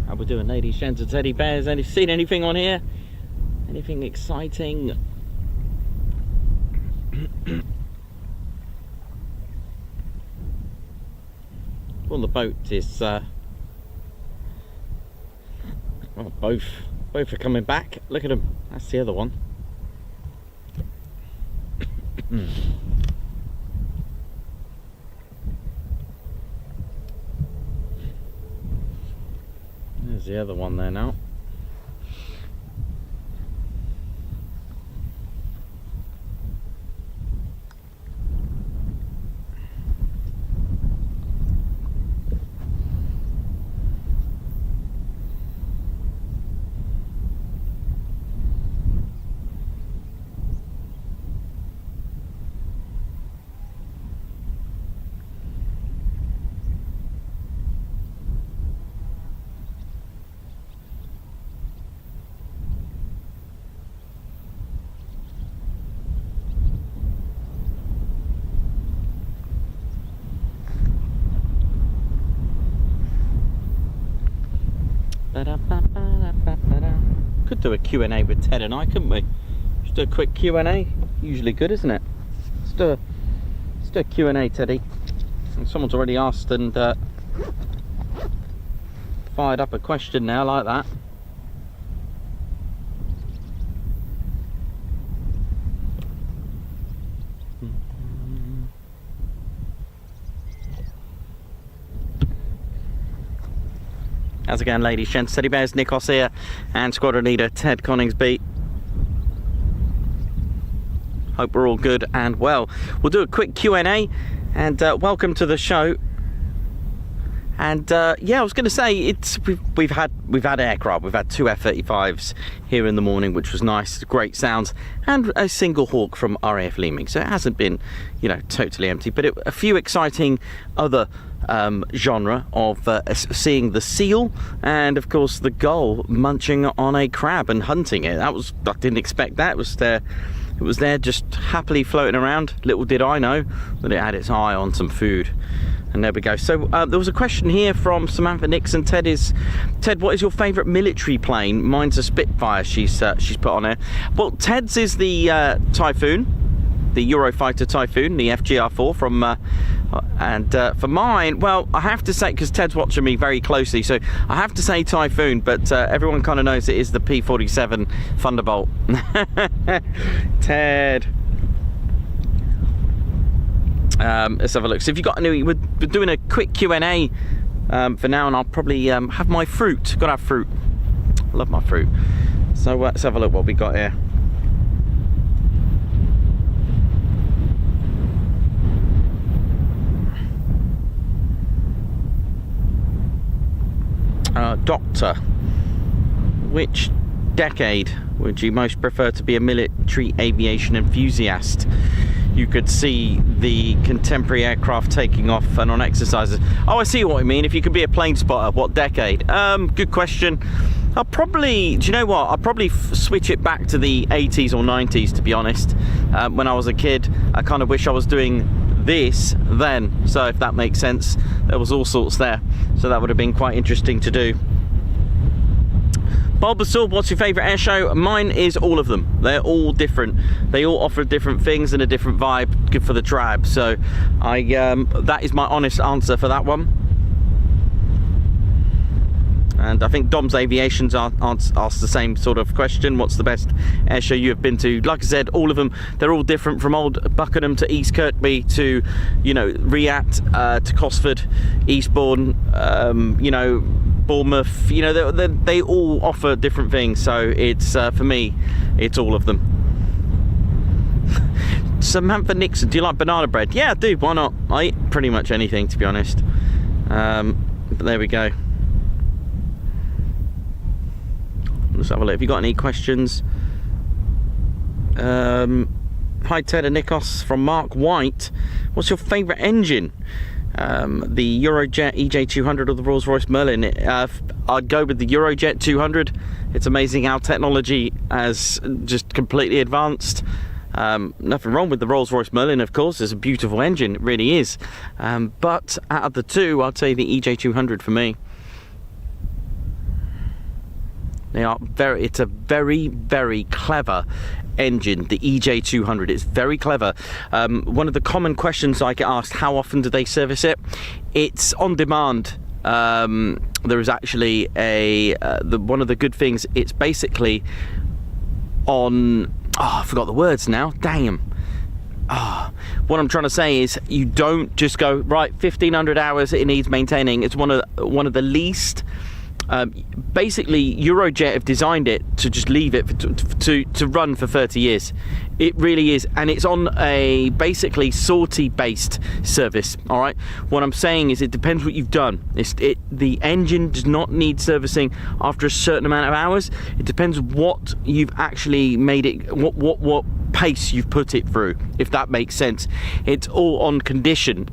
How we doing, ladies, gents, and teddy bears? Any seen anything on here? Anything exciting? Well, the boat is well, both are coming back. Look at them. That's the other one. There's the other one there now. Could do a Q&A with Ted and I, couldn't we? Just do a quick Q&A. Usually good, isn't it? Let's do a Q&A, Teddy. And someone's already asked and fired up a question now like that. How's it going, ladies, gents? Teddy bears, Nikos here, and squadron leader Ted Coningsby. Hope we're all good and well. We'll do a quick Q&A, and welcome to the show. And yeah, I was going to say we've had aircraft. We've had 2 F-35s here in the morning, which was nice, great sounds, and a single Hawk from RAF Leeming. So it hasn't been, you know, totally empty, but a few exciting other genre of seeing the seal and of course the gull munching on a crab and hunting it. I didn't expect that. It was there just happily floating around. Little did I know that it had its eye on some food. And there we go. So there was a question here from Samantha Nixon. Ted, what is your favourite military plane? Mine's a Spitfire. She's put on there. Well, Ted's is the Typhoon, the Eurofighter Typhoon, the FGR4 from. And for mine, well, I have to say, because Ted's watching me very closely, so I have to say Typhoon, but everyone kind of knows it is the P-47 Thunderbolt. Ted. Let's have a look. So if you've got any, we're doing a quick Q&A for now, and I'll probably have my fruit. Gotta have fruit. I love my fruit. So let's have a look what we got here. Doctor, which decade would you most prefer to be a military aviation enthusiast? You could see the contemporary aircraft taking off and on exercises. Oh, I see what you mean. If you could be a plane spotter, what decade? Good question. I'll probably, do you know what? I'll probably switch it back to the 80s or 90s, to be honest. When I was a kid, I kind of wish I was doing this then. So if that makes sense, there was all sorts there. So that would have been quite interesting to do. Bulbasaur, what's your favourite air show? Mine is all of them. They're all different. They all offer different things and a different vibe. Good for the tribe. So that is my honest answer for that one. And I think Dom's Aviation's asked the same sort of question. What's the best air show you have been to? Like I said, all of them, they're all different, from old Buckingham to East Kirkby to, you know, Riyadh to Cosford, Eastbourne, you know, Bournemouth. You know, they all offer different things. So it's, for me, it's all of them. Samantha Nixon, do you like banana bread? Yeah, I do. Why not? I eat pretty much anything, to be honest. But there we go. Let's have a look. Have you got any questions? Hi Ted and Nikos from Mark White. What's your favourite engine? The Eurojet EJ200 or the Rolls-Royce Merlin? I'd go with the Eurojet 200. It's amazing how technology has just completely advanced. Nothing wrong with the Rolls-Royce Merlin, of course. It's a beautiful engine, it really is. But out of the two, I'd say the EJ200 for me. It's a very, very clever engine, the EJ200. It's very clever. One of the common questions I get asked, how often do they service it? It's on demand. There is actually one of the good things, it's basically on, I forgot the words now, dang 'em. What I'm trying to say is you don't just go, right, 1,500 hours, it needs maintaining. It's one of the least, basically Eurojet have designed it to just leave it to run for 30 years. It really is, and it's on a basically sortie based service. All right, what I'm saying is it depends what you've done. The engine does not need servicing after a certain amount of hours. It depends what you've actually made it, what pace you've put it through, if that makes sense. It's all on condition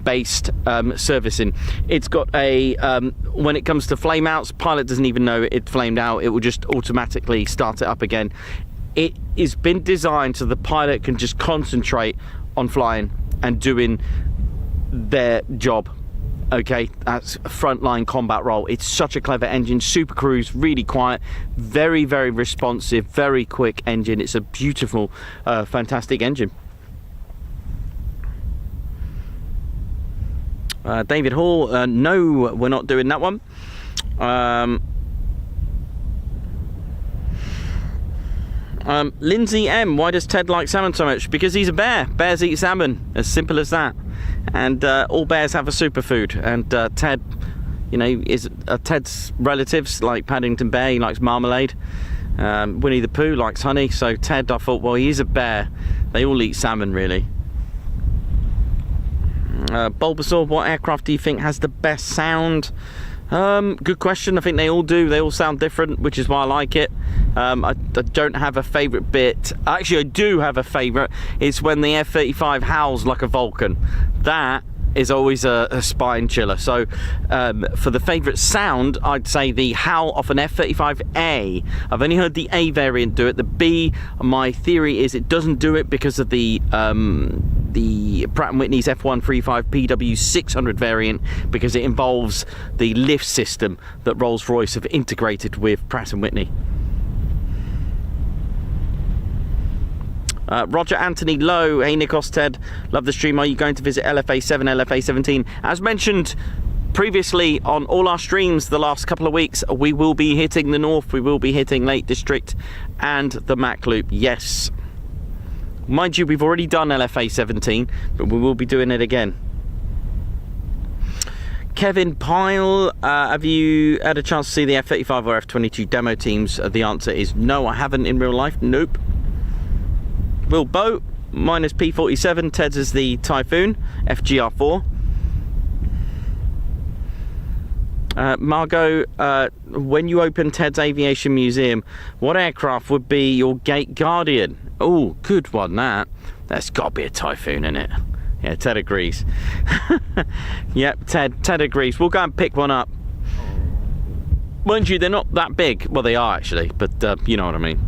based servicing. It's got a when it comes to flame outs, pilot doesn't even know it flamed out. It will just automatically start it up again. It has been designed so the pilot can just concentrate on flying and doing their job. Okay, that's a frontline combat role. It's such a clever engine, super cruise, really quiet, very, very responsive, very quick engine. It's a beautiful, fantastic engine. David Hall, no, we're not doing that one. Lindsay M, why does Ted like salmon so much? Because he's a bear. Bears eat salmon, as simple as that. And all bears have a superfood. And Ted, you know, is Ted's relatives like Paddington Bear. He likes marmalade. Winnie the Pooh likes honey. So Ted, I thought, well, he's a bear. They all eat salmon, really. Bulbasaur, what aircraft do you think has the best sound? Good question. I think they all do. They all sound different, which is why I like it. I don't have a favourite bit. Actually, I do have a favourite. It's when the F-35 howls like a Vulcan. That is always a spine chiller. So for the favourite sound, I'd say the howl off an F-35A. I've only heard the A variant do it. The B, my theory is it doesn't do it because of the Pratt & Whitney's F135 PW600 variant, because it involves the lift system that Rolls-Royce have integrated with Pratt & Whitney. Roger Anthony Lowe, hey Nikos, Ted, love the stream. Are you going to visit LFA 7, LFA 17? As mentioned previously on all our streams the last couple of weeks, we will be hitting the north, we will be hitting Lake District and the Mac Loop, yes. Mind you, we've already done LFA 17, but we will be doing it again. Kevin Pyle, have you had a chance to see the F-35 or F-22 demo teams? The answer is no, I haven't in real life, nope. Will Boat, minus P47, Ted's is the Typhoon, FGR4. Margot, when you open Ted's Aviation Museum, what aircraft would be your gate guardian? Oh, good one, that. That's got to be a Typhoon, in it. Yeah, Ted agrees. Yep, Ted agrees. We'll go and pick one up. Mind you, they're not that big. Well, they are actually, but you know what I mean.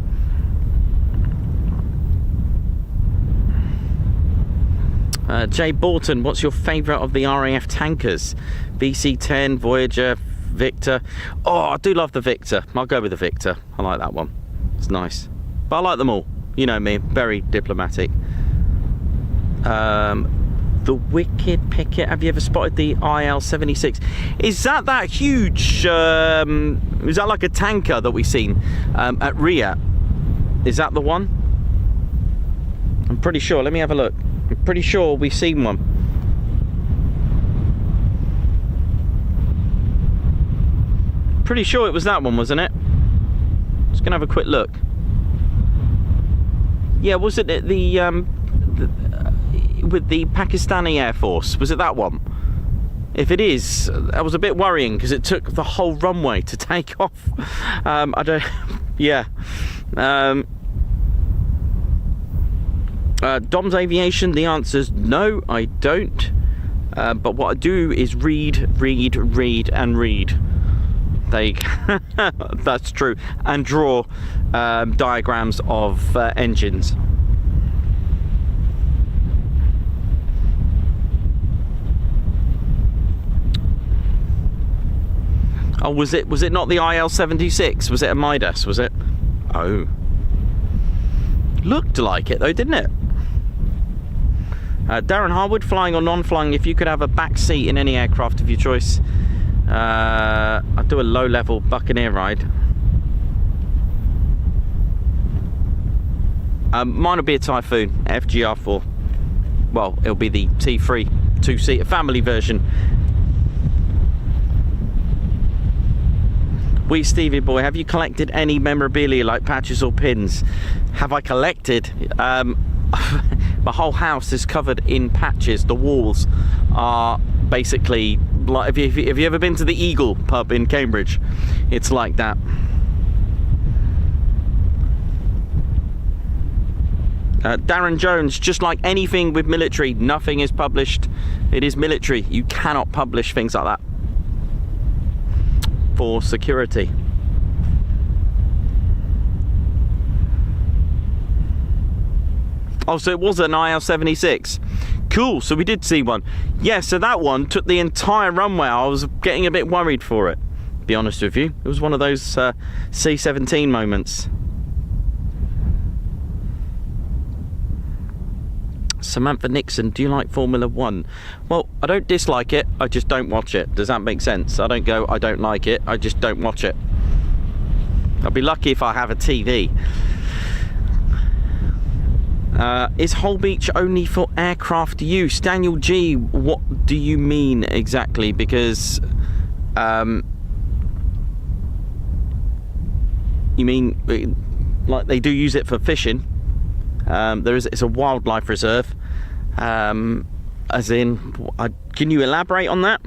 Jay Borton, what's your favourite of the RAF tankers? VC-10, Voyager, Victor. Oh, I do love the Victor. I'll go with the Victor. I like that one. It's nice. But I like them all. You know me, very diplomatic. The Wicked Picket. Have you ever spotted the IL-76? Is that huge? Is that like a tanker that we've seen at RIA? Is that the one? I'm pretty sure. Let me have a look. I'm pretty sure we've seen one. Pretty sure it was that one, wasn't it? Just gonna have a quick look. Yeah, was it with the Pakistani Air Force? Was it that one? If it is, that was a bit worrying because it took the whole runway to take off. I don't. Yeah. Dom's Aviation, the answer's no, I don't. But what I do is read, and read. That's true. And draw diagrams of engines. Oh, was it not the IL-76? Was it a Midas? Was it? Oh. Looked like it though, didn't it? Darren Harwood, flying or non-flying, if you could have a back seat in any aircraft of your choice. I'd do a low-level Buccaneer ride. Mine will be a Typhoon, FGR4. Well, it'll be the T3 two-seater family version. Wee Stevie boy, have you collected any memorabilia like patches or pins? Have I collected? My whole house is covered in patches. The walls are basically like, have you ever been to the Eagle pub in Cambridge? It's like that. Darren Jones, just like anything with military, nothing is published. It is military. You cannot publish things like that for security. Oh, so it was an IL-76. Cool, so we did see one. Yeah, so that one took the entire runway. I was getting a bit worried for it, to be honest with you. It was one of those C-17 moments. Samantha Nixon, do you like Formula 1? Well, I don't dislike it, I just don't watch it. Does that make sense? I don't go, I don't like it, I just don't watch it. I'll be lucky if I have a TV. Is Holbeach only for aircraft use? Daniel G, what do you mean exactly? Because you mean like they do use it for fishing? It's a wildlife reserve. As in, can you elaborate on that?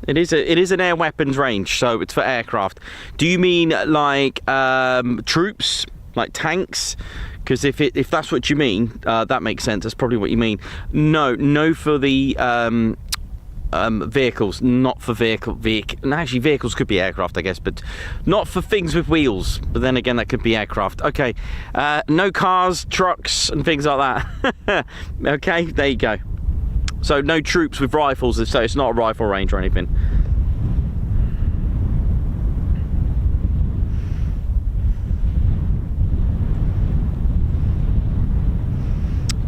It is an air weapons range, so it's for aircraft. Do you mean like troops, like tanks? Because if that's what you mean, that makes sense. That's probably what you mean. No, for the vehicles, not for vehicle. Actually, vehicles could be aircraft, I guess, but not for things with wheels. But then again, that could be aircraft. Okay, no cars, trucks, and things like that. Okay, there you go. So no troops with rifles. So it's not a rifle range or anything.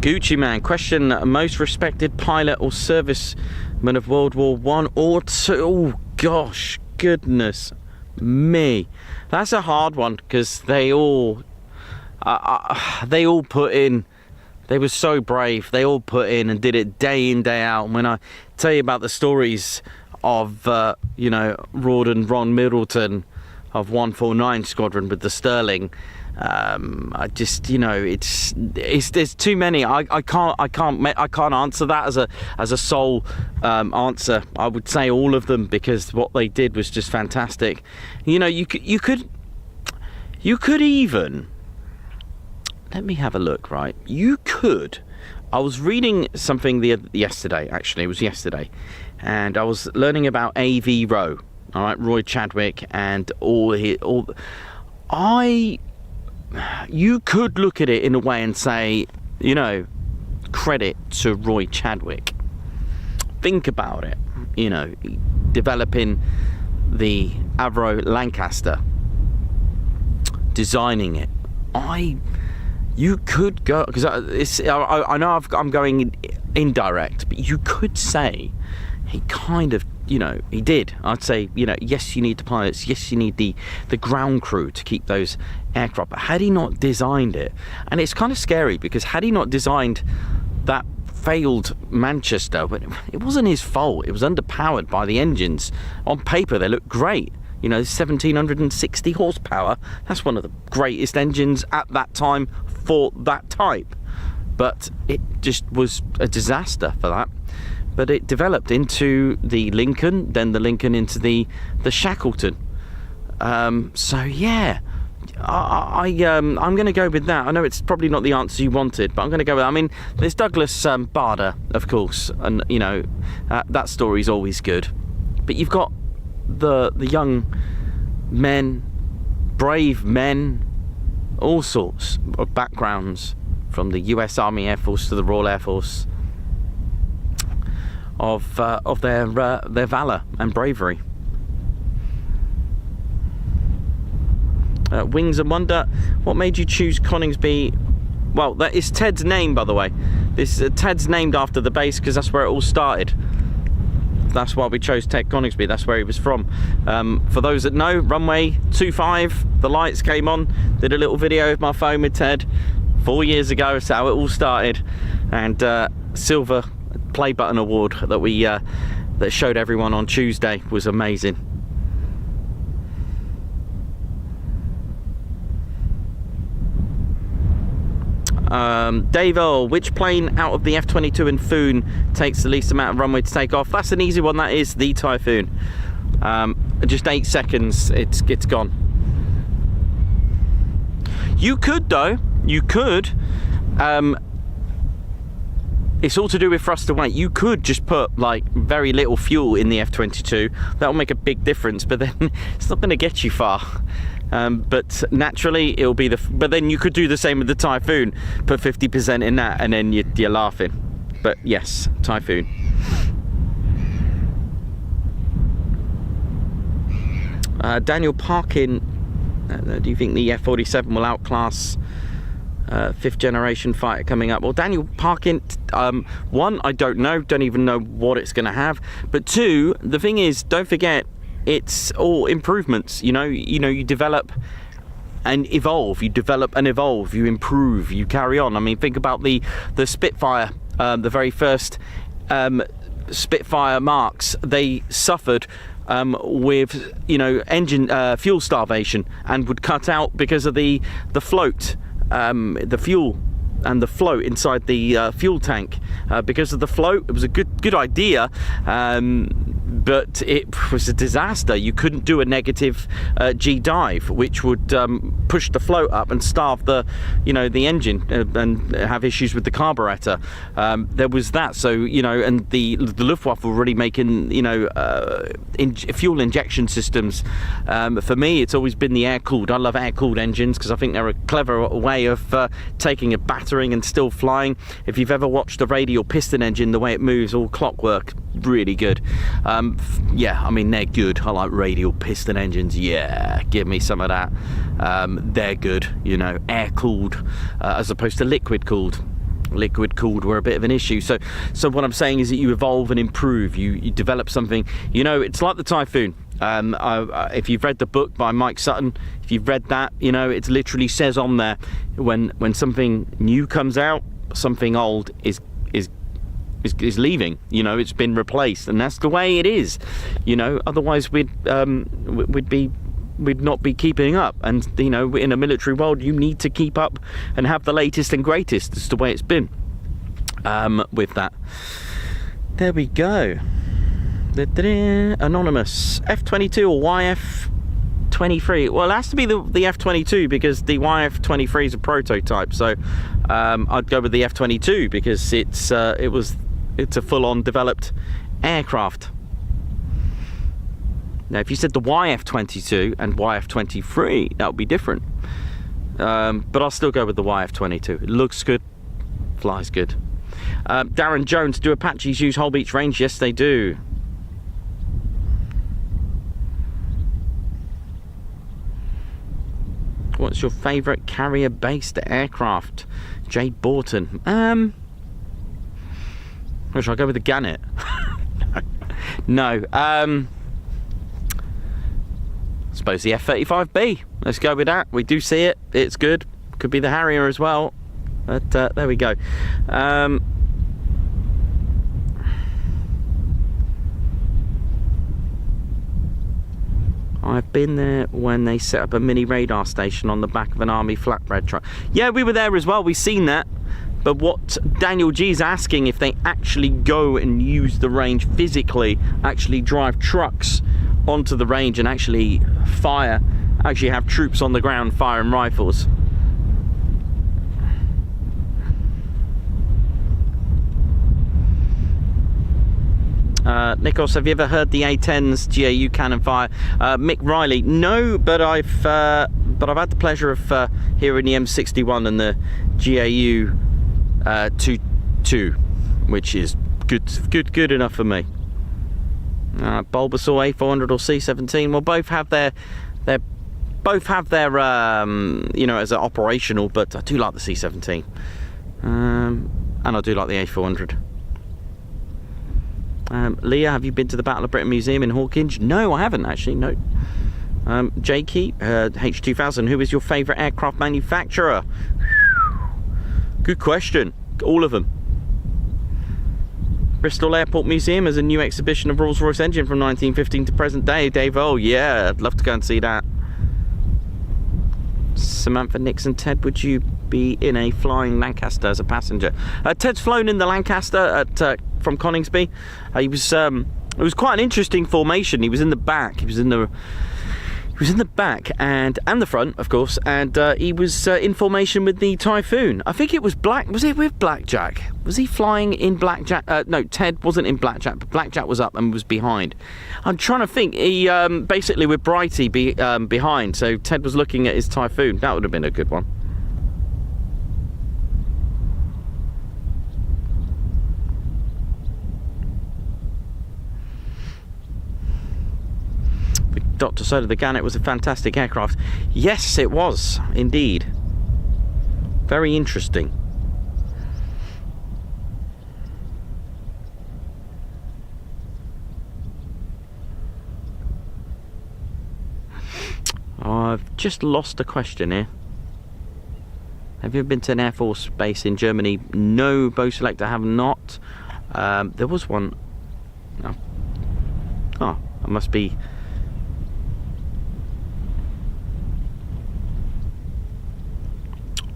Gucci Man, question: most respected pilot or serviceman of World War I or II? Oh gosh, goodness me, that's a hard one because they all put in. They were so brave. They all put in and did it day in, day out. And when I tell you about the stories of you know, Ron Middleton of 149 Squadron with the Sterling. I just, you know, it's there's too many. I can't answer that as a sole answer. I would say all of them because what they did was just fantastic. You know, you could even, let me have a look. Right, you could. I was reading something yesterday. Actually, it was yesterday, and I was learning about AV Row. All right, Roy Chadwick and you could look at it in a way and say, you know, credit to Roy Chadwick. Think about it, you know, developing the Avro Lancaster, designing it. You could go, because I know I'm going indirect, but you could say he kind of, you know, he did. I'd say, you know, yes, you need the pilots, yes, you need the ground crew to keep those aircraft, but had he not designed it, and it's kind of scary because had he not designed that failed Manchester, but it wasn't his fault, it was underpowered by the engines. On paper they look great, you know, 1760 horsepower, that's one of the greatest engines at that time for that type, but it just was a disaster for that. But it developed into the Lincoln, then the Lincoln into the Shackleton. So yeah, I'm going to go with that. I know it's probably not the answer you wanted, but I'm going to go with that. I mean, there's Douglas Bader, of course, and you know that story's always good. But you've got the young men brave men, all sorts of backgrounds, from the US Army Air Force to the Royal Air Force, of their valour and bravery. Wings and Wonder, what made you choose Coningsby? Well, that is Ted's name, by the way. This Ted's named after the base because that's where it all started. That's why we chose Ted Coningsby. That's where he was from. For those that know, runway 25, the lights came on. Did a little video with my phone with Ted 4 years ago. That's how it all started. And silver play button award that we that showed everyone on Tuesday was amazing. Dave Earl, which plane out of the F-22 and Foon takes the least amount of runway to take off? That's an easy one. That is the Typhoon. Just 8 seconds, it's gone. You could, though. You could. It's all to do with thrust and weight. You could just put like very little fuel in the F-22. That'll make a big difference, but then it's not going to get you far. But naturally it'll be but then you could do the same with the Typhoon, put 50% in that, and then you're laughing. But yes, Typhoon. Daniel Parkin, do you think the F-47 will outclass 5th generation fighter coming up? Well, Daniel Parkin, one, I don't know, don't even know what it's going to have, but two, the thing is, don't forget, it's all improvements. You develop and evolve, you develop and evolve, you improve, you carry on. I mean, think about the Spitfire, the very first Spitfire marks. They suffered with engine fuel starvation and would cut out because of the float, the fuel and the float inside the fuel tank. Because of the float, it was a good idea, but it was a disaster. You couldn't do a negative G dive, which would push the float up and starve the engine and have issues with the carburetor. There was that. So and the Luftwaffe were already making fuel injection systems. For me, it's always been the air cooled. I love air cooled engines because I think they're a clever way of taking a battering and still flying. If you've ever watched a radial piston engine, the way it moves, all clockwork, really good. Yeah, I mean, they're good. I like radial piston engines. Yeah, give me some of that. They're good, air cooled as opposed to liquid cooled. Liquid cooled were a bit of an issue. So what I'm saying is that you evolve and improve. You develop something. It's like the Typhoon. If you've read the book by Mike Sutton, if you've read that, it literally says on there, when something new comes out, something old is leaving. It's been replaced, and that's the way it is. Otherwise we'd not be keeping up. And in a military world, you need to keep up and have the latest and greatest. It's the way it's been. With that, there we go. Anonymous, F-22 or YF-23? Well, it has to be the F-22 because the YF-23 is a prototype. So I'd go with the F-22 because it's a full-on developed aircraft. Now, if you said the YF-22 and YF-23, that would be different. But I'll still go with the YF-22. It looks good, flies good. Darren Jones, do Apaches use Holbeach range? Yes, they do. What's your favourite carrier-based aircraft? Jade Borton. Should I go with the Gannet? No. I suppose the F-35B. Let's go with that. We do see it. It's good. Could be the Harrier as well. But there we go. I've been there when they set up a mini radar station on the back of an army flatbed truck. Yeah, we were there as well. We've seen that. But what Daniel G's asking, if they actually go and use the range physically, actually drive trucks onto the range and actually fire, actually have troops on the ground firing rifles. Nikos, have you ever heard the A-10's GAU cannon fire? Mick Riley, no, but I've but I've had the pleasure of hearing the M61 and the GAU 22, which is good enough for me. Bulbasaur A400 or C17 will both have their you know, as an operational, but I do like the C17, and I do like the A400. Leah, have you been to the Battle of Britain Museum in Hawkinge? No, I haven't actually. No. Jakey, H2000, who is your favourite aircraft manufacturer? Good question. All of them. Bristol Airport Museum has a new exhibition of Rolls-Royce engine from 1915 to present day. Dave, oh yeah, I'd love to go and see that. Samantha Nixon, Ted, would you be in a flying Lancaster as a passenger? Ted's flown in the Lancaster from Coningsby. It was quite an interesting formation. He was in the back. He was in the back and the front, of course, and he was in formation with the Typhoon. I think it was Black. Was it with Blackjack? Was he flying in Blackjack? No, Ted wasn't in Blackjack, but Blackjack was up and was behind. I'm trying to think. He basically with Brighty behind, so Ted was looking at his Typhoon. That would have been a good one. Dr. Soda, the Gannet was a fantastic aircraft. Yes, it was, indeed. Very interesting. I've just lost a question here. Have you ever been to an Air Force base in Germany? No, Bo Selector, have not. There was one. Oh, I must be...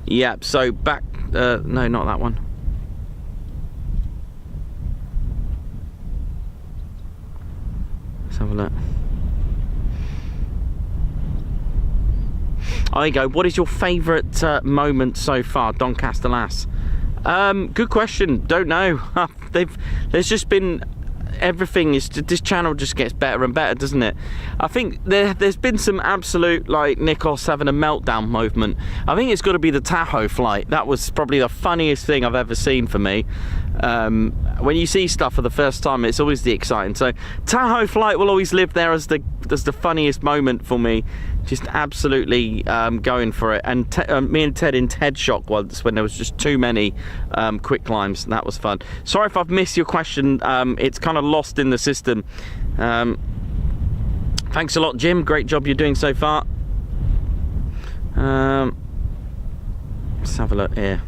Yeah, so back... no, not that one. Let's have a look. There you go. What is your favourite moment so far, Doncaster Lass? Good question. Don't know. There's just been... Everything is, this channel just gets better and better, doesn't it? I think there's been some absolute, like, Nikos having a meltdown movement. I think it's got to be the Tahoe flight. That was probably the funniest thing I've ever seen for me. When you see stuff for the first time, it's always the exciting. So Tahoe flight will always live there as the funniest moment for me. Just absolutely going for it. And me and Ted in Ted Shock once when there was just too many quick climbs. That was fun. Sorry if I've missed your question. It's kind of lost in the system. Thanks a lot, Jim. Great job you're doing so far. Let's have a look here.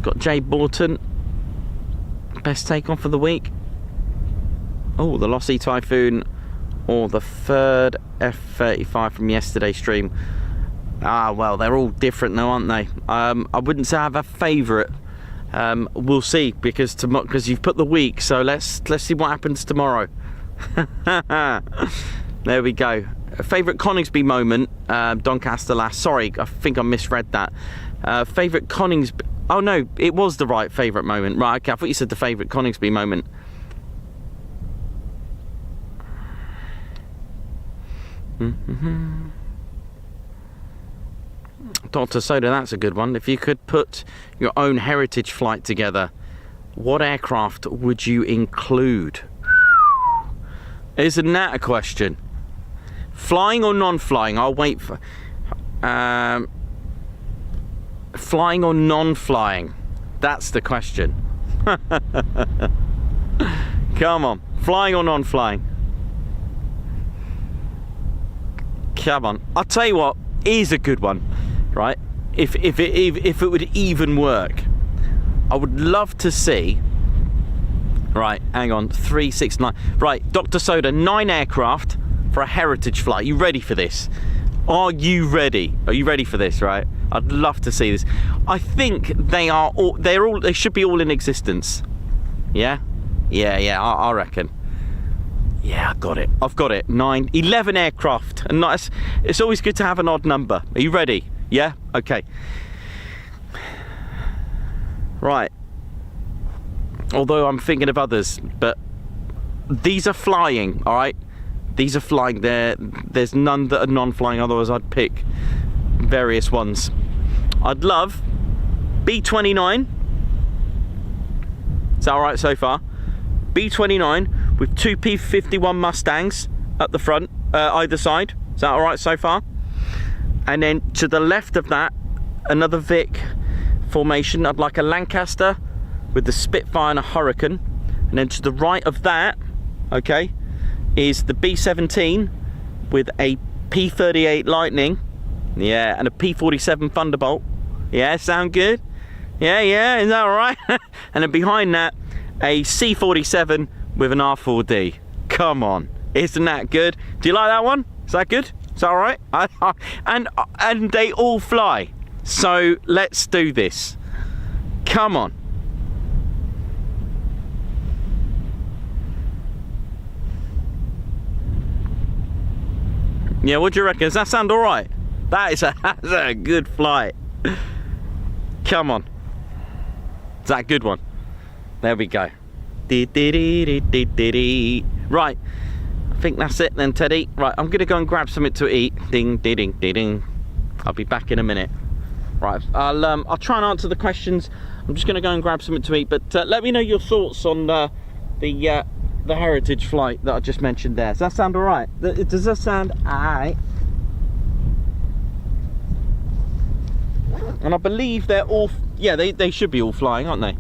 Got Jay Borton. Best take on for the week. Oh, the Lossy Typhoon or the third F-35 from yesterday's stream. Ah, well, they're all different though, aren't they? I wouldn't say I have a favourite. We'll see, because you've put the week, so let's see what happens tomorrow. There we go. Favourite Coningsby moment, Doncaster Lass. Sorry, I think I misread that. Favourite Coningsby... Oh no, it was the right favourite moment. Right, okay, I thought you said the favourite Coningsby moment. Dr. Soda, that's a good one. If you could put your own heritage flight together, what aircraft would you include? Isn't that a question? Flying or non-flying? I'll wait for... flying or non-flying? That's the question. Come on. Flying or non-flying? Come on. I'll tell you what, here's a good one, right? If it would even work, I would love to see... Right, hang on, 369. Right, Dr. Soda, 9 aircraft for a heritage flight. You ready for this? Are you ready? Are you ready for this, right? I'd love to see this. I think they should be all in existence. Yeah? Yeah, I reckon. Yeah, I've got it. 11 aircraft. And it's always good to have an odd number. Are you ready? Yeah? Okay. Right. Although I'm thinking of others, but these are flying, all right? These are flying there. There's none that are non-flying, otherwise I'd pick various ones. I'd love B-29. Is that alright so far? B-29 with 2 P-51 Mustangs at the front, either side. Is that alright so far? And then to the left of that, another Vic formation. I'd like a Lancaster with the Spitfire and a Hurricane. And then to the right of that, okay, is the B-17 with a P-38 Lightning. Yeah, and a P-47 Thunderbolt. Yeah, sound good? Yeah, is that alright? And then behind that, a C-47 with an R4D. Come on, isn't that good? Do you like that one? Is that good? Is that alright? And they all fly. So let's do this. Come on. Yeah, what do you reckon? Does that sound alright? That's a good flight. Come on. Is that a good one? There we go. Right. I think that's it then, Teddy. Right, I'm gonna go and grab something to eat. Ding, ding, ding, ding. I'll be back in a minute. Right, I'll try and answer the questions. I'm just gonna go and grab something to eat, but let me know your thoughts on the heritage flight that I just mentioned there. Does that sound alright? Does that sound alright? And I believe they're all, yeah, they should be all flying, aren't they?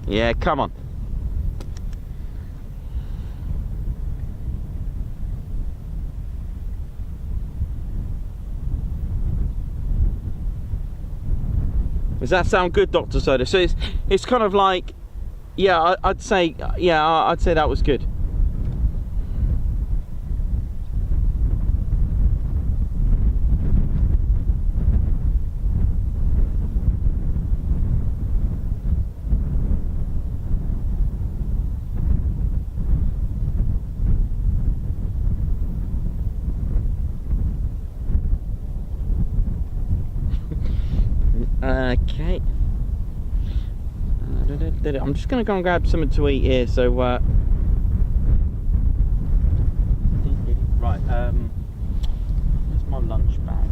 Yeah, come on. Does that sound good, Dr. Soda? So it's kind of like, yeah, I'd say that was good. Okay. I'm just gonna go and grab something to eat here. So right. Where's my lunch bag?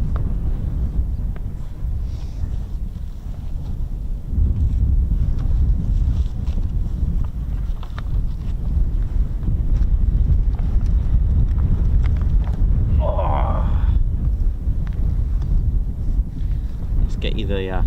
Let's get you the.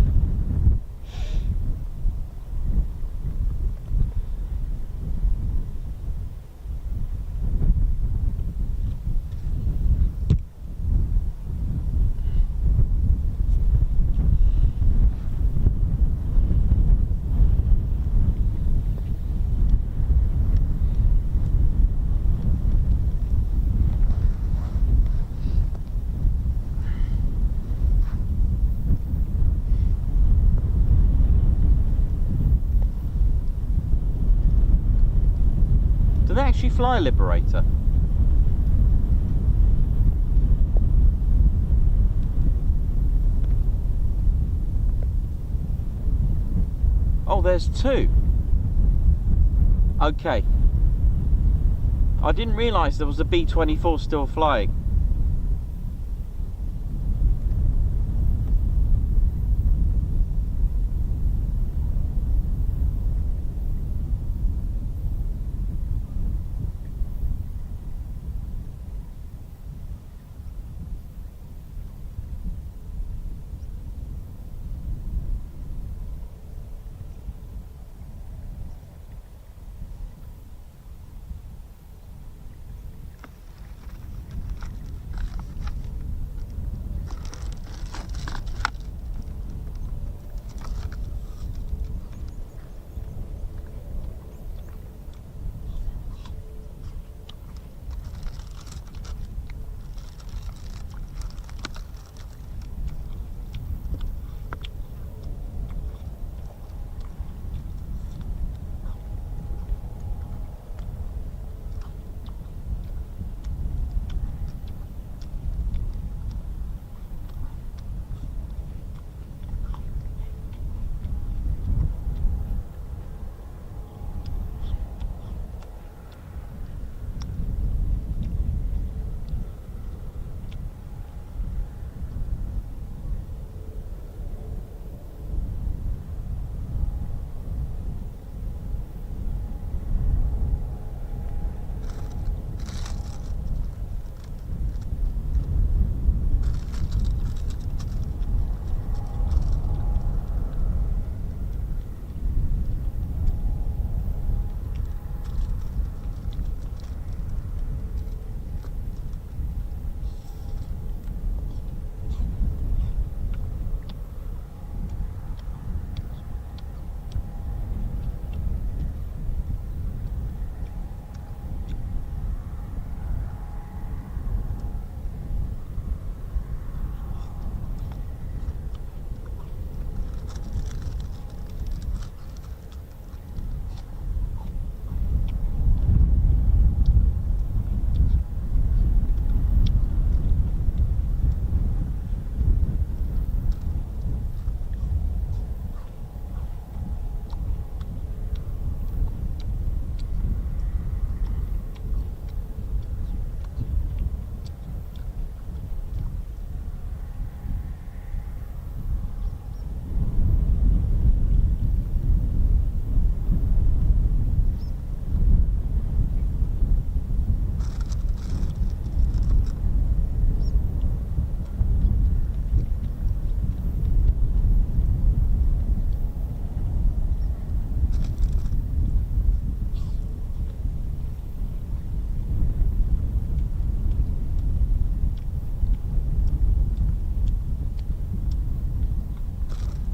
They actually fly a Liberator? Oh, there's two. Okay. I didn't realise there was a B-24 still flying.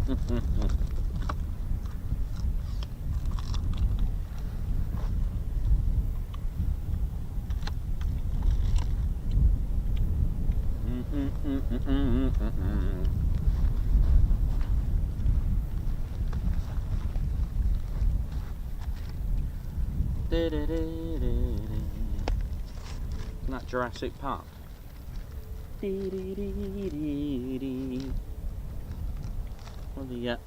Isn't that Jurassic Park? What do you get?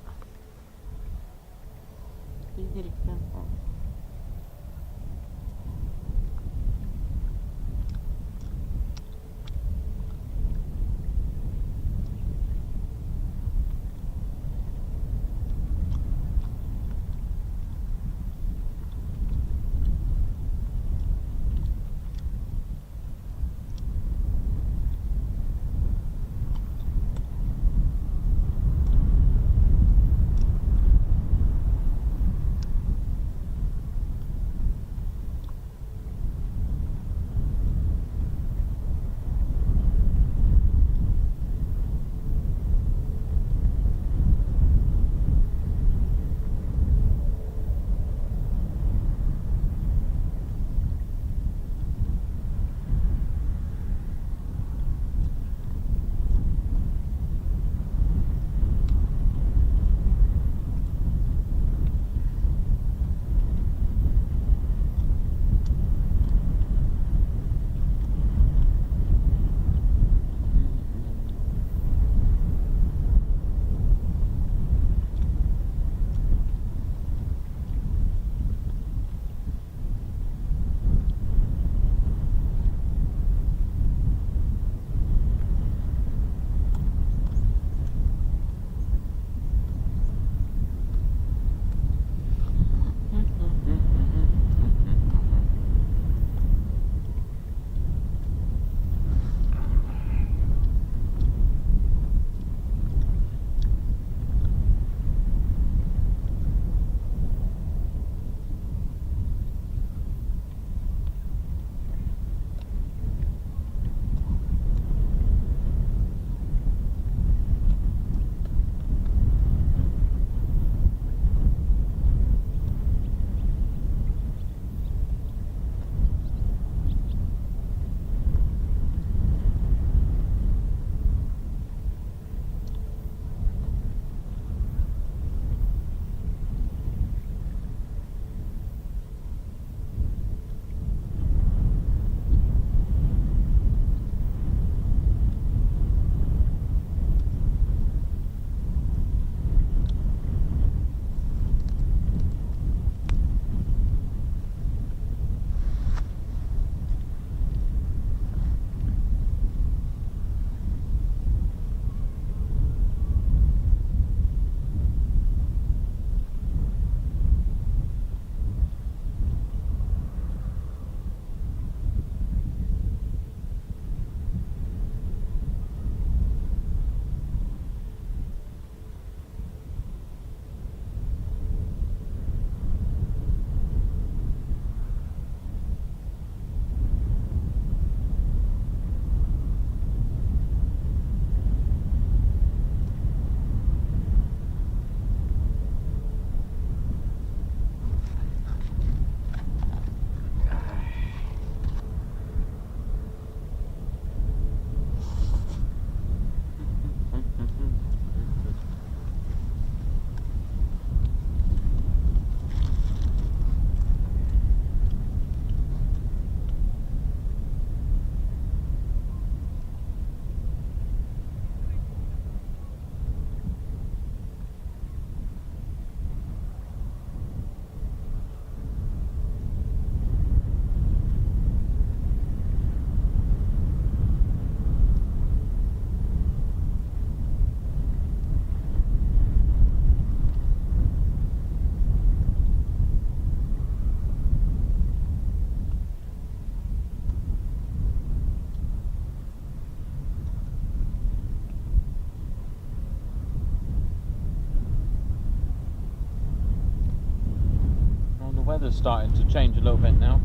weather's starting to change a little bit now.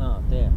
Oh dear.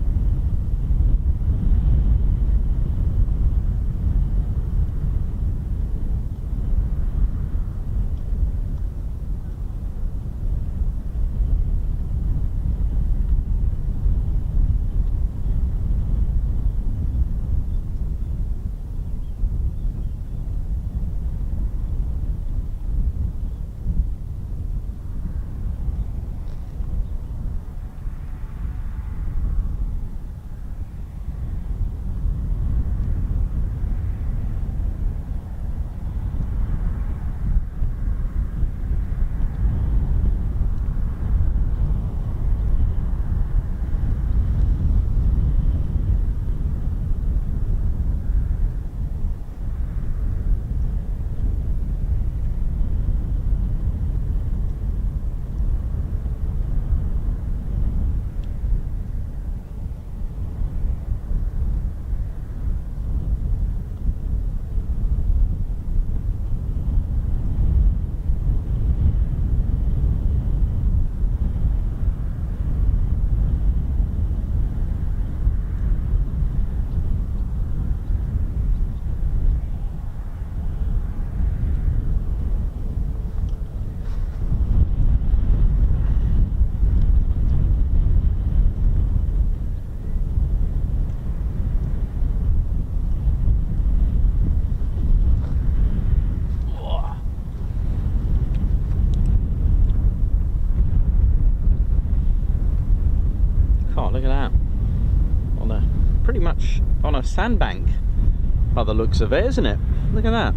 sandbank by the looks of it, isn't it? Look at that.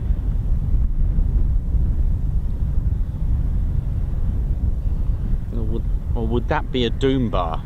Or would that be a doom bar?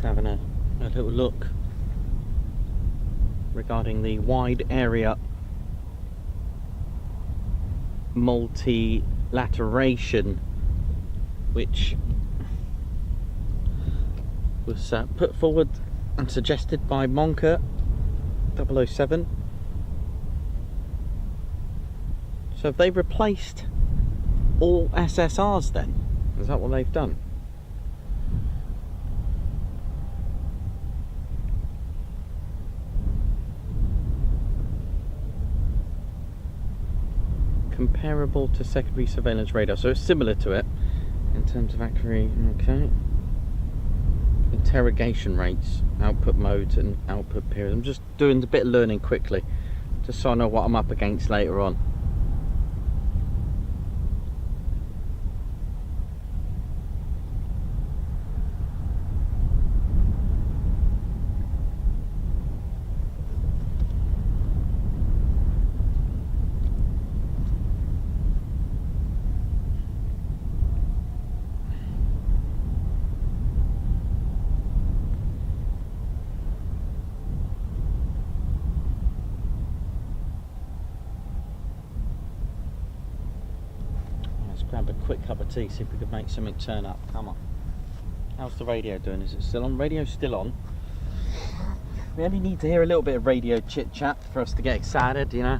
Having a little look regarding the wide area multilateration which was put forward and suggested by Monka 007. So have they replaced all SSRs then? Is that what they've done? Comparable to secondary surveillance radar, so it's similar to it in terms of accuracy. Okay. Interrogation rates, output modes and output periods. I'm just doing a bit of learning quickly just so I know what I'm up against later on. Grab a quick cup of tea, see if we could make something turn up. Come on. How's the radio doing? Is it still on? Radio's still on. We only need to hear a little bit of radio chit chat for us to get excited, you know.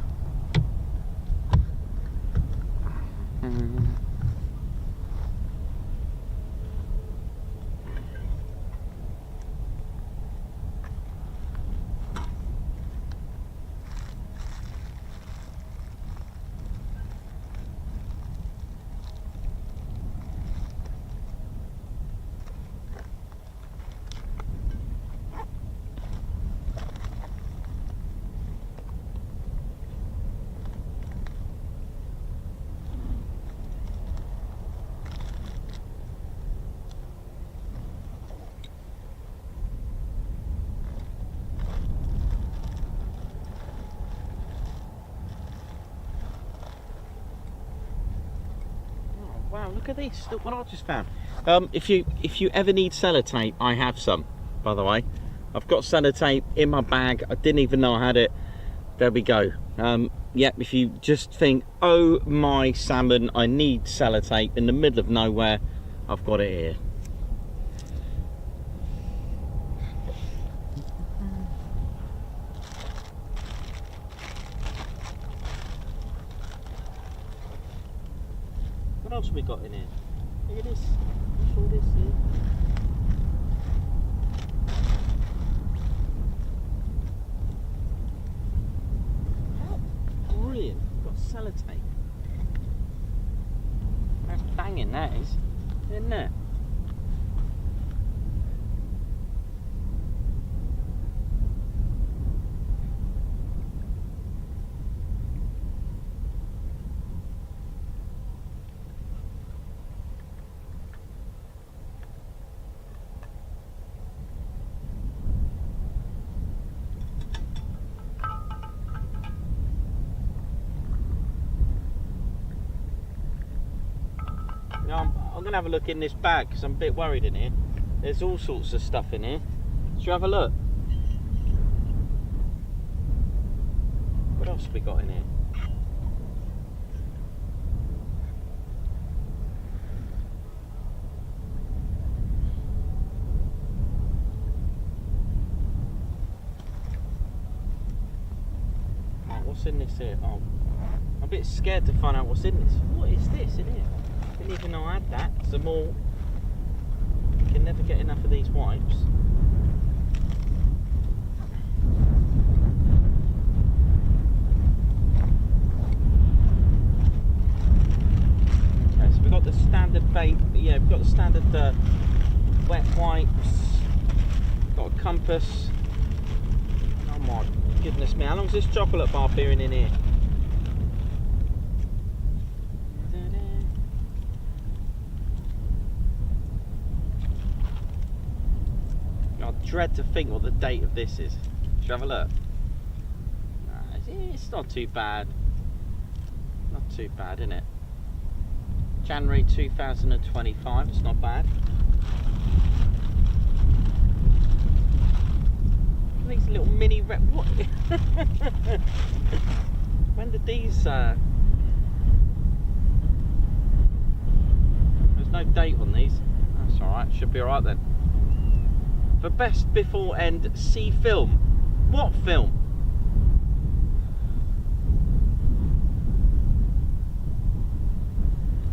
Wow, look at this, look what I just found. If you ever need sellotape, I have some, by the way. I've got sellotape in my bag, I didn't even know I had it. There we go. Yeah, if you just think, oh my salmon, I need sellotape in the middle of nowhere, I've got it here. What else have we got in here? Look at this. What's all this here? How brilliant. We've got sellotape. That's banging, that is. Isn't it? I'm going to have a look in this bag because I'm a bit worried in here. There's all sorts of stuff in here. Should you have a look? What else have we got in here? Oh, what's in this here? Oh, I'm a bit scared to find out what's in this. What is this in here? Didn't even know I had that. Some more. You can never get enough of these wipes. Okay, so we've got the standard bait. Yeah, we've got the standard wet wipes. Got a compass. Oh my goodness me! How long is this chocolate bar being in here? Dread to think what the date of this is. Should we have a look? It's not too bad. Not too bad, isn't it? January 2025, it's not bad. These little mini what? When did these there's no date on these. That's alright, should be alright then. For best before end, see film. What film?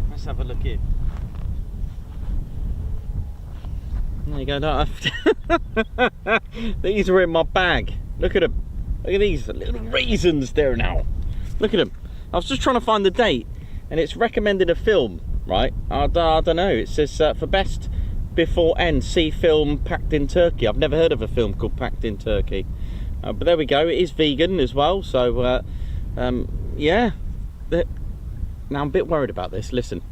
Let's have a look here. There you go. No, these are in my bag. Look at them. Look at these little raisins there now. Look at them. I was just trying to find the date, and it's recommended a film, right? I don't know. It says for best before end, see film Packed in Turkey. I've never heard of a film called Packed in Turkey, but there we go. It is vegan as well, so yeah. Now I'm a bit worried about this. Listen,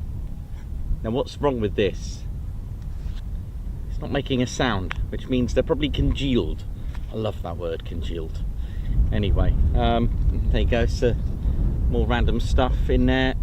now what's wrong with this? It's not making a sound, which means they're probably congealed. I love that word, congealed. Anyway, there you go. So more random stuff in there.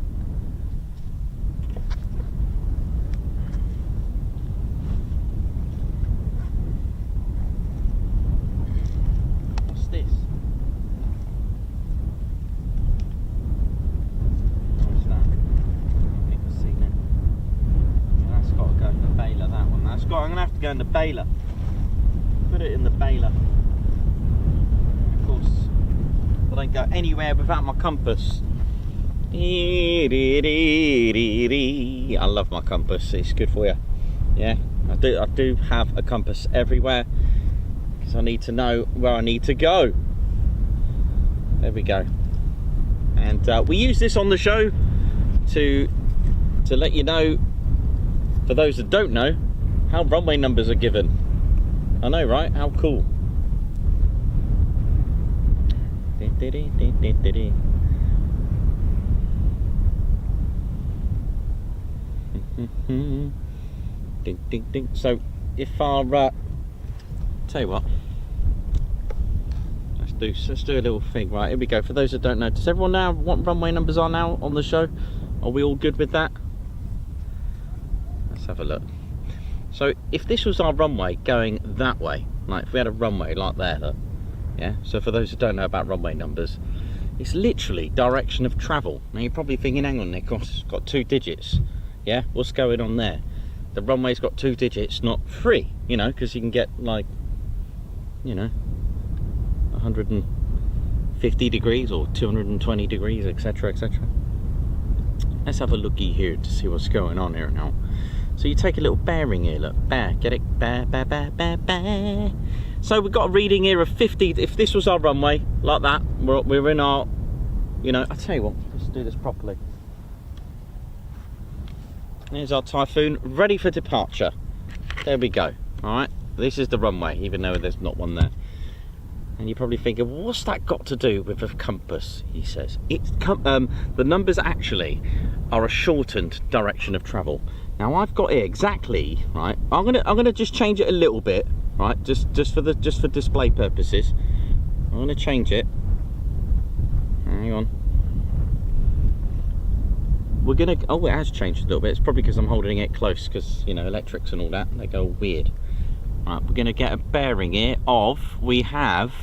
in the bailer. Put it in the bailer. Of course, I don't go anywhere without my compass. I love my compass. It's good for you. Yeah, I do have a compass everywhere because I need to know where I need to go. There we go. And we use this on the show to let you know, for those that don't know, how runway numbers are given. I know, right? How cool. Ding, ding, ding. So if our tell you what, let's do a little thing. Right, here we go. For those that don't know, does everyone know what runway numbers are now on the show? Are we all good with that? Let's have a look. So if this was our runway going that way, like if we had a runway like there, look, yeah, so for those who don't know about runway numbers, it's literally direction of travel. Now you're probably thinking, hang on Nick, it's got 2 digits. Yeah, what's going on there? The runway's got 2 digits, not 3, you know, because you can get like, you know, 150 degrees or 220 degrees, etc, etc. Let's have a looky here to see what's going on here now. So you take a little bearing here, look, bear, get it, bear, bear, bear, bear, bear. So we've got a reading here of 50. If this was our runway like that, we're in our, you know, I tell you what, let's do this properly. Here's our Typhoon, ready for departure. There we go. All right, this is the runway, even though there's not one there. And you're probably thinking, well, what's that got to do with a compass? He says it's the numbers actually are a shortened direction of travel. Now I've got it exactly right. I'm gonna just change it a little bit, right? Just for display purposes. I'm gonna change it. Hang on. We're gonna, oh, it has changed a little bit. It's probably because I'm holding it close, because you know, electrics and all that, they go weird. Right, we're gonna get a bearing here of, we have,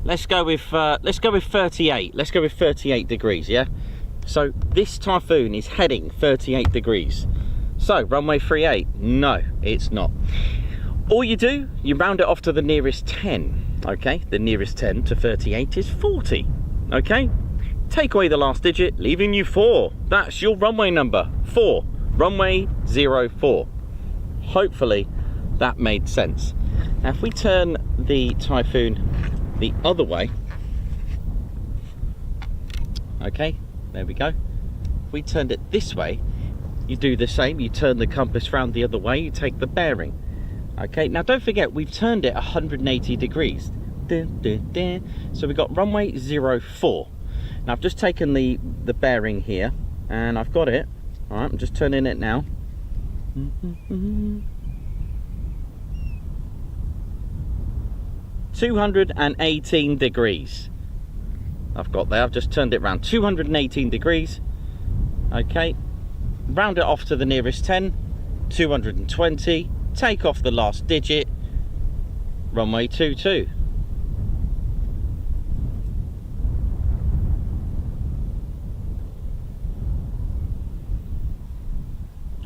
let's go with 38. Let's go with 38 degrees, yeah? So this Typhoon is heading 38 degrees. So runway 38, no, it's not. All you do, you round it off to the nearest 10, okay? The nearest 10 to 38 is 40, okay? Take away the last digit, leaving you 4. That's your runway number, 4. Runway 04. Hopefully that made sense. Now if we turn the Typhoon the other way, okay, there we go. If we turned it this way, you do the same. You turn the compass round the other way, you take the bearing. Okay, now don't forget, we've turned it 180 degrees. Dun, dun, dun. So we've got runway 04. Now I've just taken the bearing here and I've got it. All right, I'm just turning it now. 218 degrees. I've got there. I've just turned it around. 218 degrees. Okay. Round it off to the nearest 10. 220. Take off the last digit. Runway 22.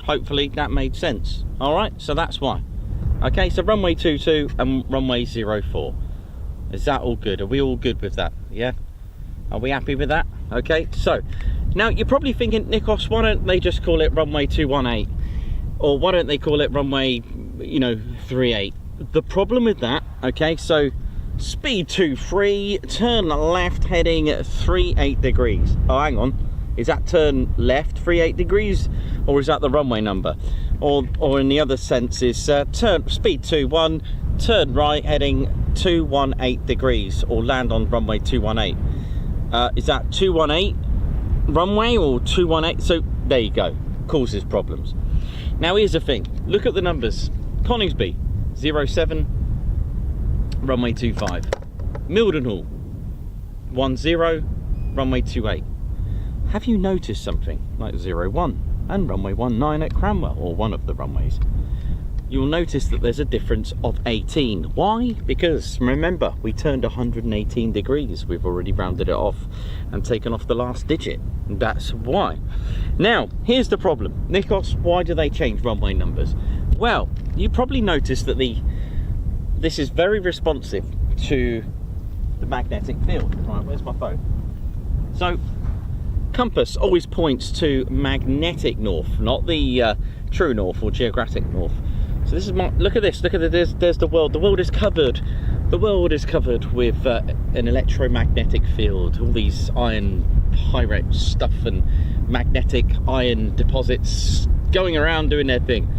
Hopefully that made sense. All right, so that's why. Okay, so runway 22 and runway 04. Is that all good? Are we all good with that? Yeah? Are we happy with that? Okay, so now you're probably thinking, Nikos, why don't they just call it runway 218? Or why don't they call it runway, you know, 38? The problem with that, okay, so speed 23, turn left heading 38 degrees. Oh, hang on. Is that turn left 38 degrees, or is that the runway number? Or in the other sense is turn speed 21, turn right heading 218 degrees, or land on runway 218. Is that 218 runway or 218? So there you go, causes problems. Now here's the thing, look at the numbers. Coningsby 07, runway 25. Mildenhall 10, runway 28. Have you noticed something like 01 and runway 19 at Cranwell, or one of the runways? You'll notice that there's a difference of 18. Why? Because remember, we turned 118 degrees. We've already rounded it off and taken off the last digit. That's why. Now, here's the problem. Nikos, why do they change runway numbers? Well, you probably noticed that this is very responsive to the magnetic field. Right, where's my phone? So, compass always points to magnetic north, not the true north or geographic north. So this is my, look at this, look at the, there's the world. The world is covered with an electromagnetic field. All these iron pyrite stuff and magnetic iron deposits going around doing their thing.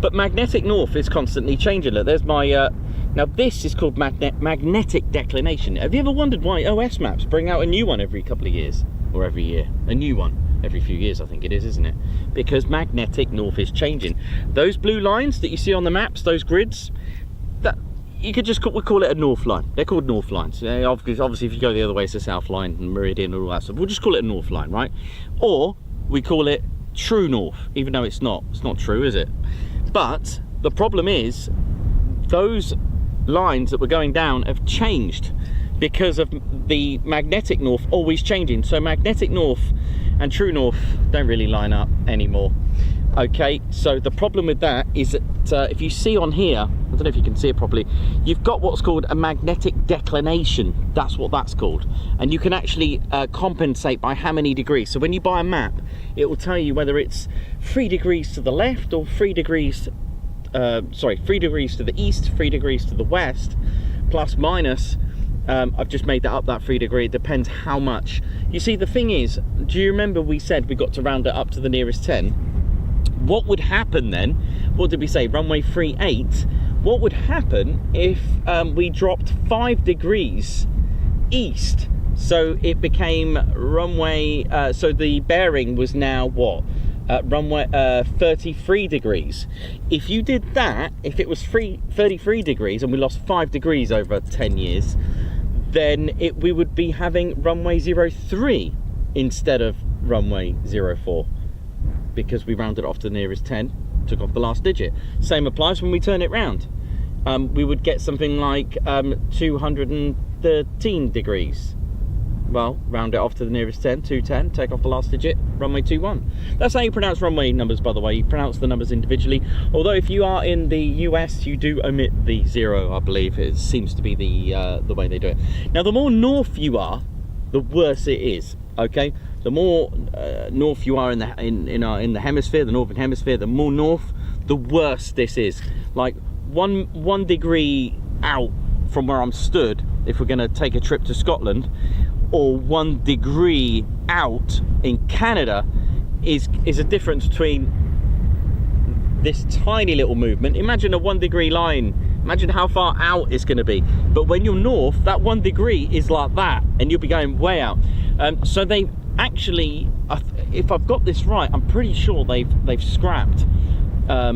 But magnetic north is constantly changing. Look, there's my now this is called magnetic declination. Have you ever wondered why OS maps bring out a new one every couple of years, or every year? A new one every few years, I think it is, isn't it? Because magnetic north is changing. Those blue lines that you see on the maps, those grids, that you could just we call it a north line. They're called north lines. Obviously, if you go the other way, it's a south line and meridian and all that stuff. We'll just call it a north line, right? Or we call it true north, even though it's not true, is it? But the problem is those lines that were going down have changed because of the magnetic north always changing. So magnetic north and true north don't really line up anymore. Okay, so the problem with that is that if you see on here, I don't know if you can see it properly, you've got what's called a magnetic declination. That's what that's called. And you can actually compensate by how many degrees. So when you buy a map, it will tell you whether it's 3 degrees to the left or 3 degrees, 3 degrees to the east, 3 degrees to the west, plus minus. I've just made that up, that 3 degree. It depends how much. You see, the thing is, do you remember we said we got to round it up to the nearest 10? What would happen then? What did we say? Runway 38. What would happen if we dropped 5 degrees east? So it became runway, so the bearing was now what? Runway 33 degrees. If you did that, if it was 33 degrees and we lost 5 degrees over 10 years, then we would be having runway 03 instead of runway 04, because we rounded off to the nearest 10, took off the last digit. Same applies when we turn it round. We would get something like 213 degrees. Well, round it off to the nearest 10, 210, take off the last digit, runway 21. That's how you pronounce runway numbers, by the way. You pronounce the numbers individually. Although if you are in the US, you do omit the 0, I believe. It seems to be the way they do it. Now, the more north you are, the worse it is. Okay, the more north you are in the hemisphere, the northern hemisphere, the more north, the worse this is. Like one degree out from where I'm stood, if we're going to take a trip to Scotland, or 1 degree out in Canada, is a difference between this tiny little movement. Imagine a 1 degree line. Imagine how far out it's going to be. But when you're north, that 1 degree is like that, and you'll be going way out. So they actually, if I've got this right, I'm pretty sure they've scrapped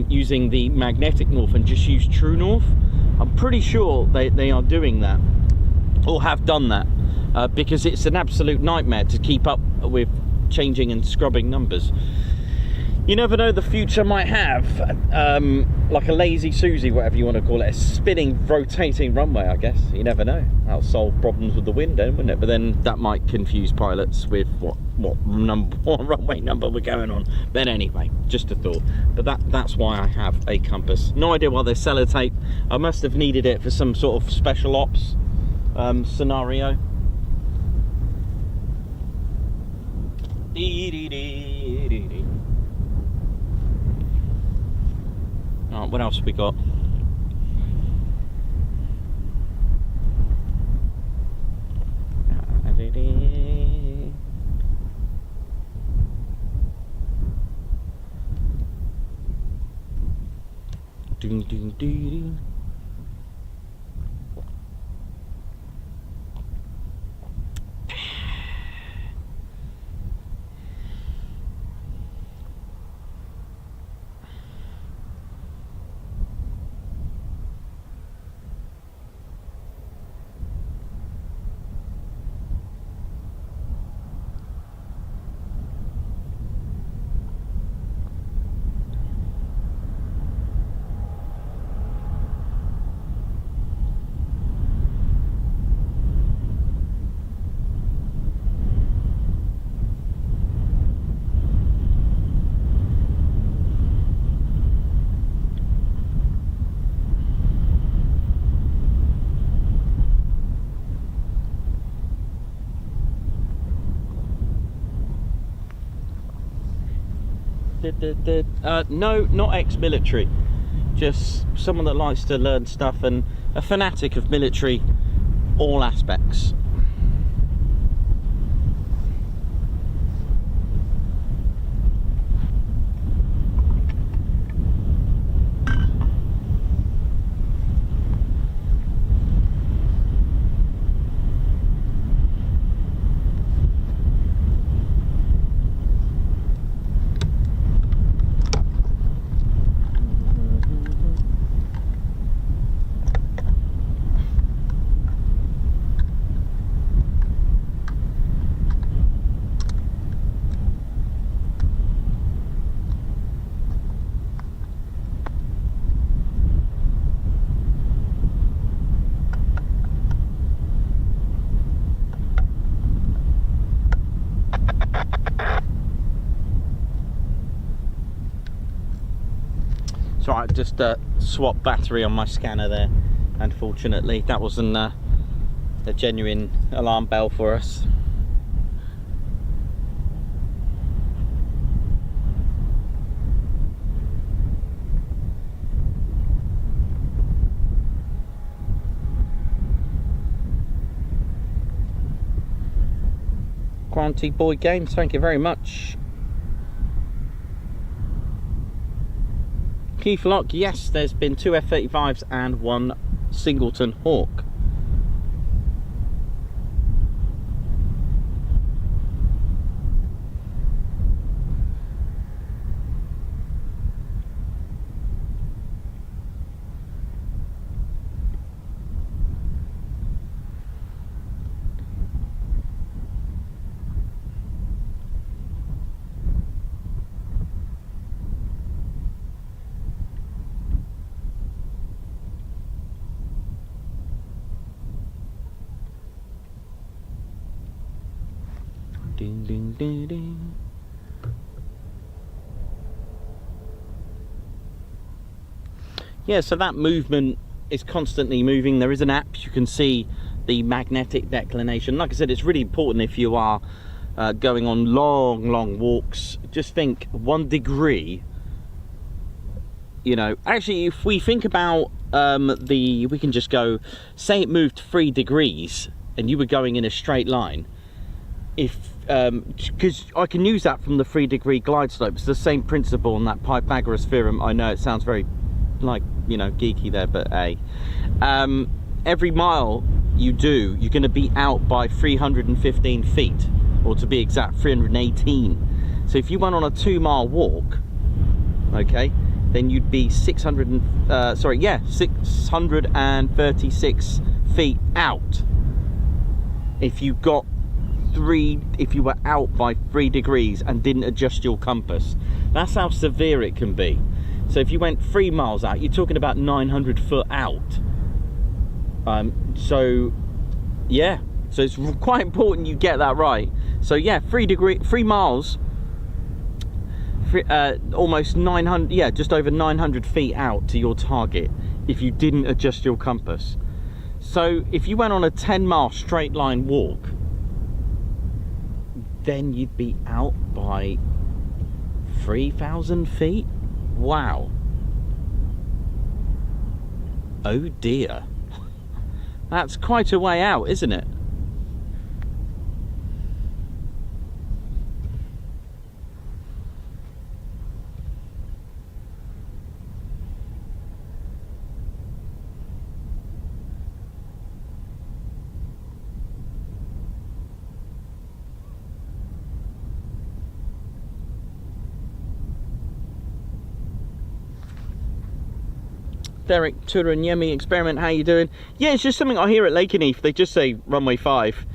using the magnetic north and just used true north. I'm pretty sure they are doing that, or have done that, because it's an absolute nightmare to keep up with changing and scrubbing numbers. You never know, the future might have like a lazy Susie, whatever you want to call it, a spinning, rotating runway, I guess. You never know. That'll solve problems with the wind, then, wouldn't it? But then that might confuse pilots with what runway number we're going on. But anyway, just a thought. But that's why I have a compass. No idea why there's sellotape. I must have needed it for some sort of special ops scenario. Alright, what else have we got? Ding, ding, ding, ding. No, not ex-military. Just someone that likes to learn stuff and a fanatic of military, all aspects. So I just swapped battery on my scanner there. Unfortunately, that wasn't a genuine alarm bell for us. Quantity Boy Games, thank you very much. Keith Lock, yes, there's been 2 F-35s and 1 Singleton Hawk. Ding, ding, ding, ding. Yeah, so that movement is constantly moving. There is an app, you can see the magnetic declination. Like I said, it's really important if you are going on long walks. Just think 1 degree, you know, actually if we think about we can just go, say it moved 3 degrees and you were going in a straight line. If because I can use that from the 3-degree glide slope. It's the same principle on that Pythagoras theorem. I know it sounds very, like, you know, geeky there, but every mile you do, you're going to be out by 315 feet, or to be exact, 318. So if you went on a 2-mile walk, okay, then you'd be 636 feet out. If you got if you were out by 3 degrees and didn't adjust your compass. That's how severe it can be. So if you went 3 miles out, you're talking about 900 foot out. So yeah, so it's quite important you get that right. So yeah, 3 miles, almost 900, yeah, just over 900 feet out to your target if you didn't adjust your compass. So if you went on a 10-mile straight line walk, then you'd be out by 3,000 feet. Wow. Oh dear. That's quite a way out, isn't it? Derek Turanyemi Experiment, how you doing? Yeah, it's just something I hear at Lakenheath. They just say runway 5.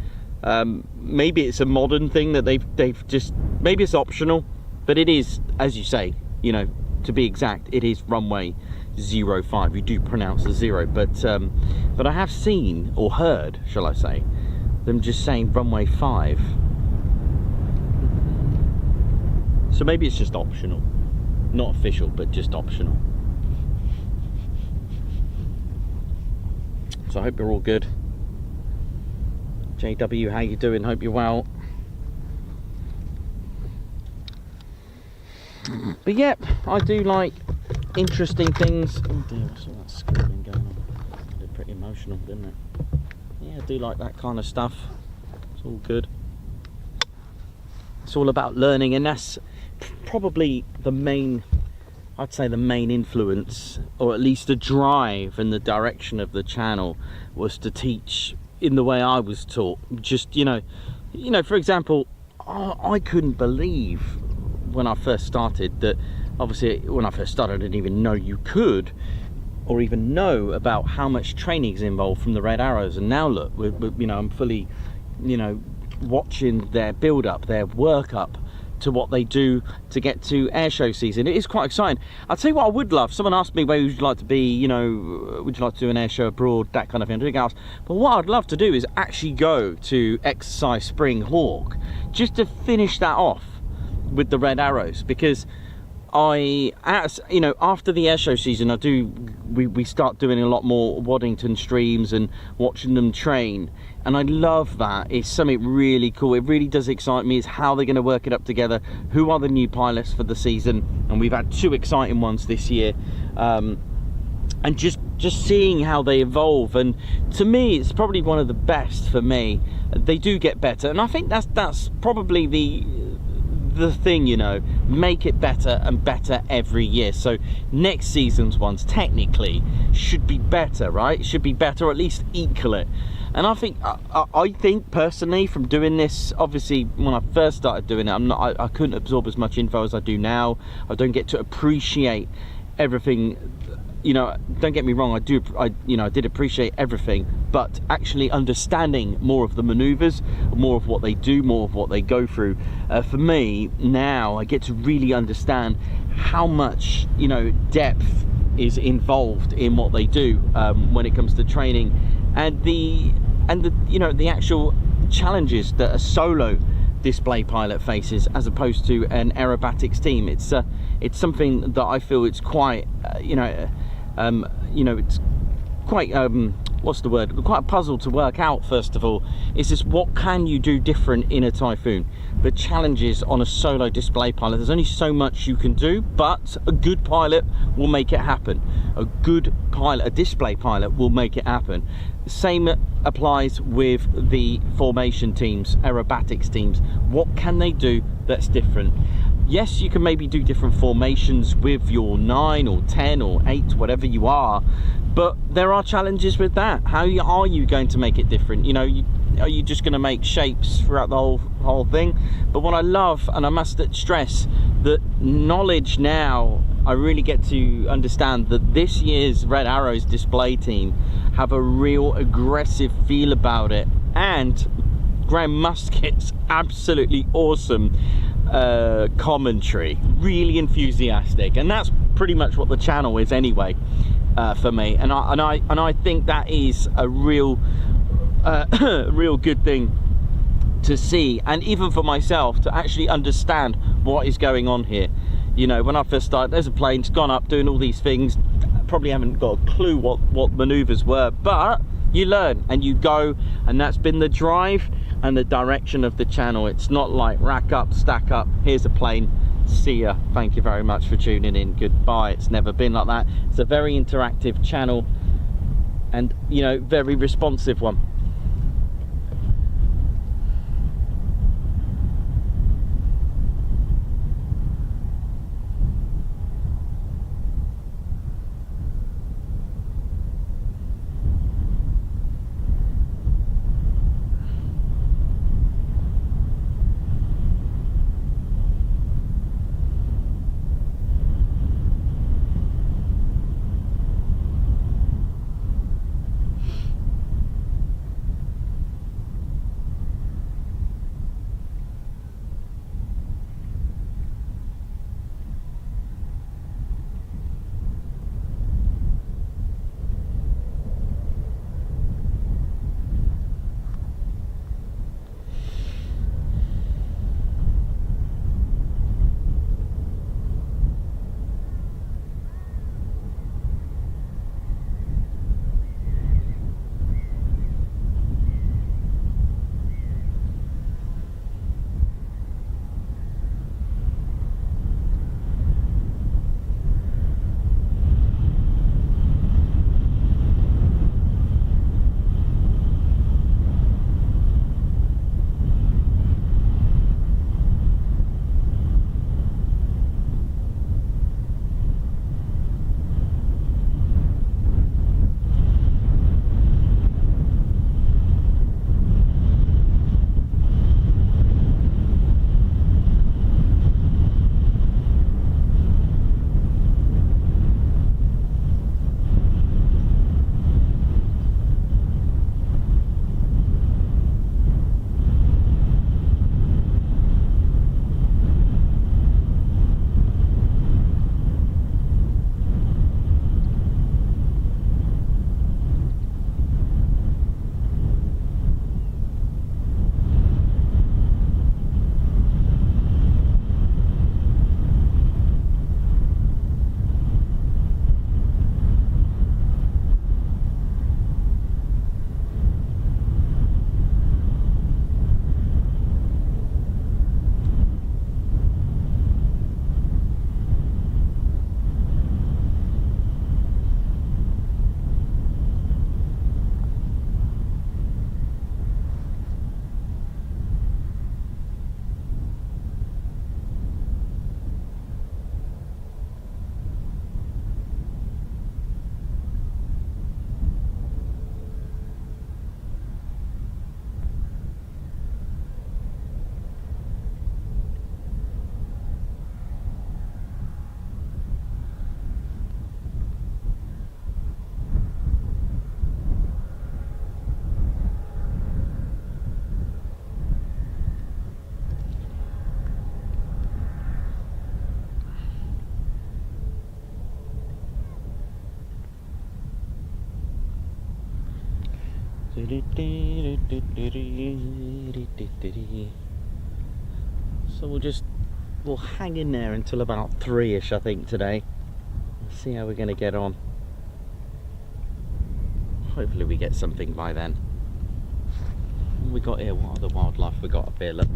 Maybe it's a modern thing that they've just, maybe it's optional, but it is, as you say, you know, to be exact, it is runway 05. You do pronounce the 0, but I have seen, or heard, shall I say, them just saying runway 5. So maybe it's just optional, not official, but just optional. So I hope you're all good. JW, how you doing? Hope you're well. But yep, I do like interesting things. Oh dear, what's all that screaming going on? It's pretty emotional, didn't it? Yeah, I do like that kind of stuff. It's all good. It's all about learning, and that's probably the main, I'd say the main influence, or at least the drive and the direction of the channel, was to teach in the way I was taught. Just, you know, for example, I couldn't believe when I first started that, obviously when I first started I didn't even know you could, or even know about how much training is involved from the Red Arrows. And now look, you know, I'm fully, you know, watching their build up, their work up to what they do to get to airshow season. It is quite exciting. I'll tell you what I would love. Someone asked me, where would you like to be, you know, would you like to do an airshow abroad, that kind of thing. I ask, but what I'd love to do is actually go to Exercise Spring Hawk, just to finish that off with the Red Arrows, because you know, after the airshow season, we start doing a lot more Waddington streams and watching them train, and I love that. It's something really cool. It really does excite me. Is how they're going to work it up together, who are the new pilots for the season, and we've had 2 exciting ones this year, and just seeing how they evolve. And to me, it's probably one of the best for me. They do get better, and I think that's probably the thing, you know, make it better and better every year. So next season's ones technically should be better, right? Should be better, or at least equal it. And I think personally, from doing this, obviously when I first started doing it, I couldn't absorb as much info as I do now. I don't get to appreciate everything. You know, don't get me wrong, I did appreciate everything, but actually understanding more of the maneuvers, more of what they do, more of what they go through, for me now I get to really understand how much, you know, depth is involved in what they do when it comes to training, and the you know, the actual challenges that a solo display pilot faces as opposed to an aerobatics team. It's something that I feel it's quite you know, it's quite what's the word, quite a puzzle to work out. First of all, is just what can you do different in a Typhoon. The challenges on a solo display pilot, there's only so much you can do, but a good pilot will make it happen. A good pilot, a display pilot, will make it happen. The same applies with the formation teams, aerobatics teams. What can they do that's different? Yes, you can maybe do different formations with your 9 or 10 or 8, whatever you are, but there are challenges with that. How are you going to make it different? You know, are you just going to make shapes throughout the whole thing? But what I love, and I must stress, that knowledge now, I really get to understand that this year's Red Arrows display team have a real aggressive feel about it, and Graham Muskett's absolutely awesome commentary, really enthusiastic, and that's pretty much what the channel is anyway, for me. And I think that is a real real good thing to see, and even for myself to actually understand what is going on here. You know, when I first started, there's a plane, it's gone up doing all these things, probably haven't got a clue what maneuvers were, but you learn and you go, and that's been the drive and the direction of the channel. It's not like rack up, stack up, here's a plane, see ya, thank you very much for tuning in, goodbye. It's never been like that. It's a very interactive channel, and, you know, very responsive one. So we'll hang in there until about 3ish, I think, today. We'll see how we're going to get on. Hopefully we get something by then. What we got here? What other wildlife we got up here? Look.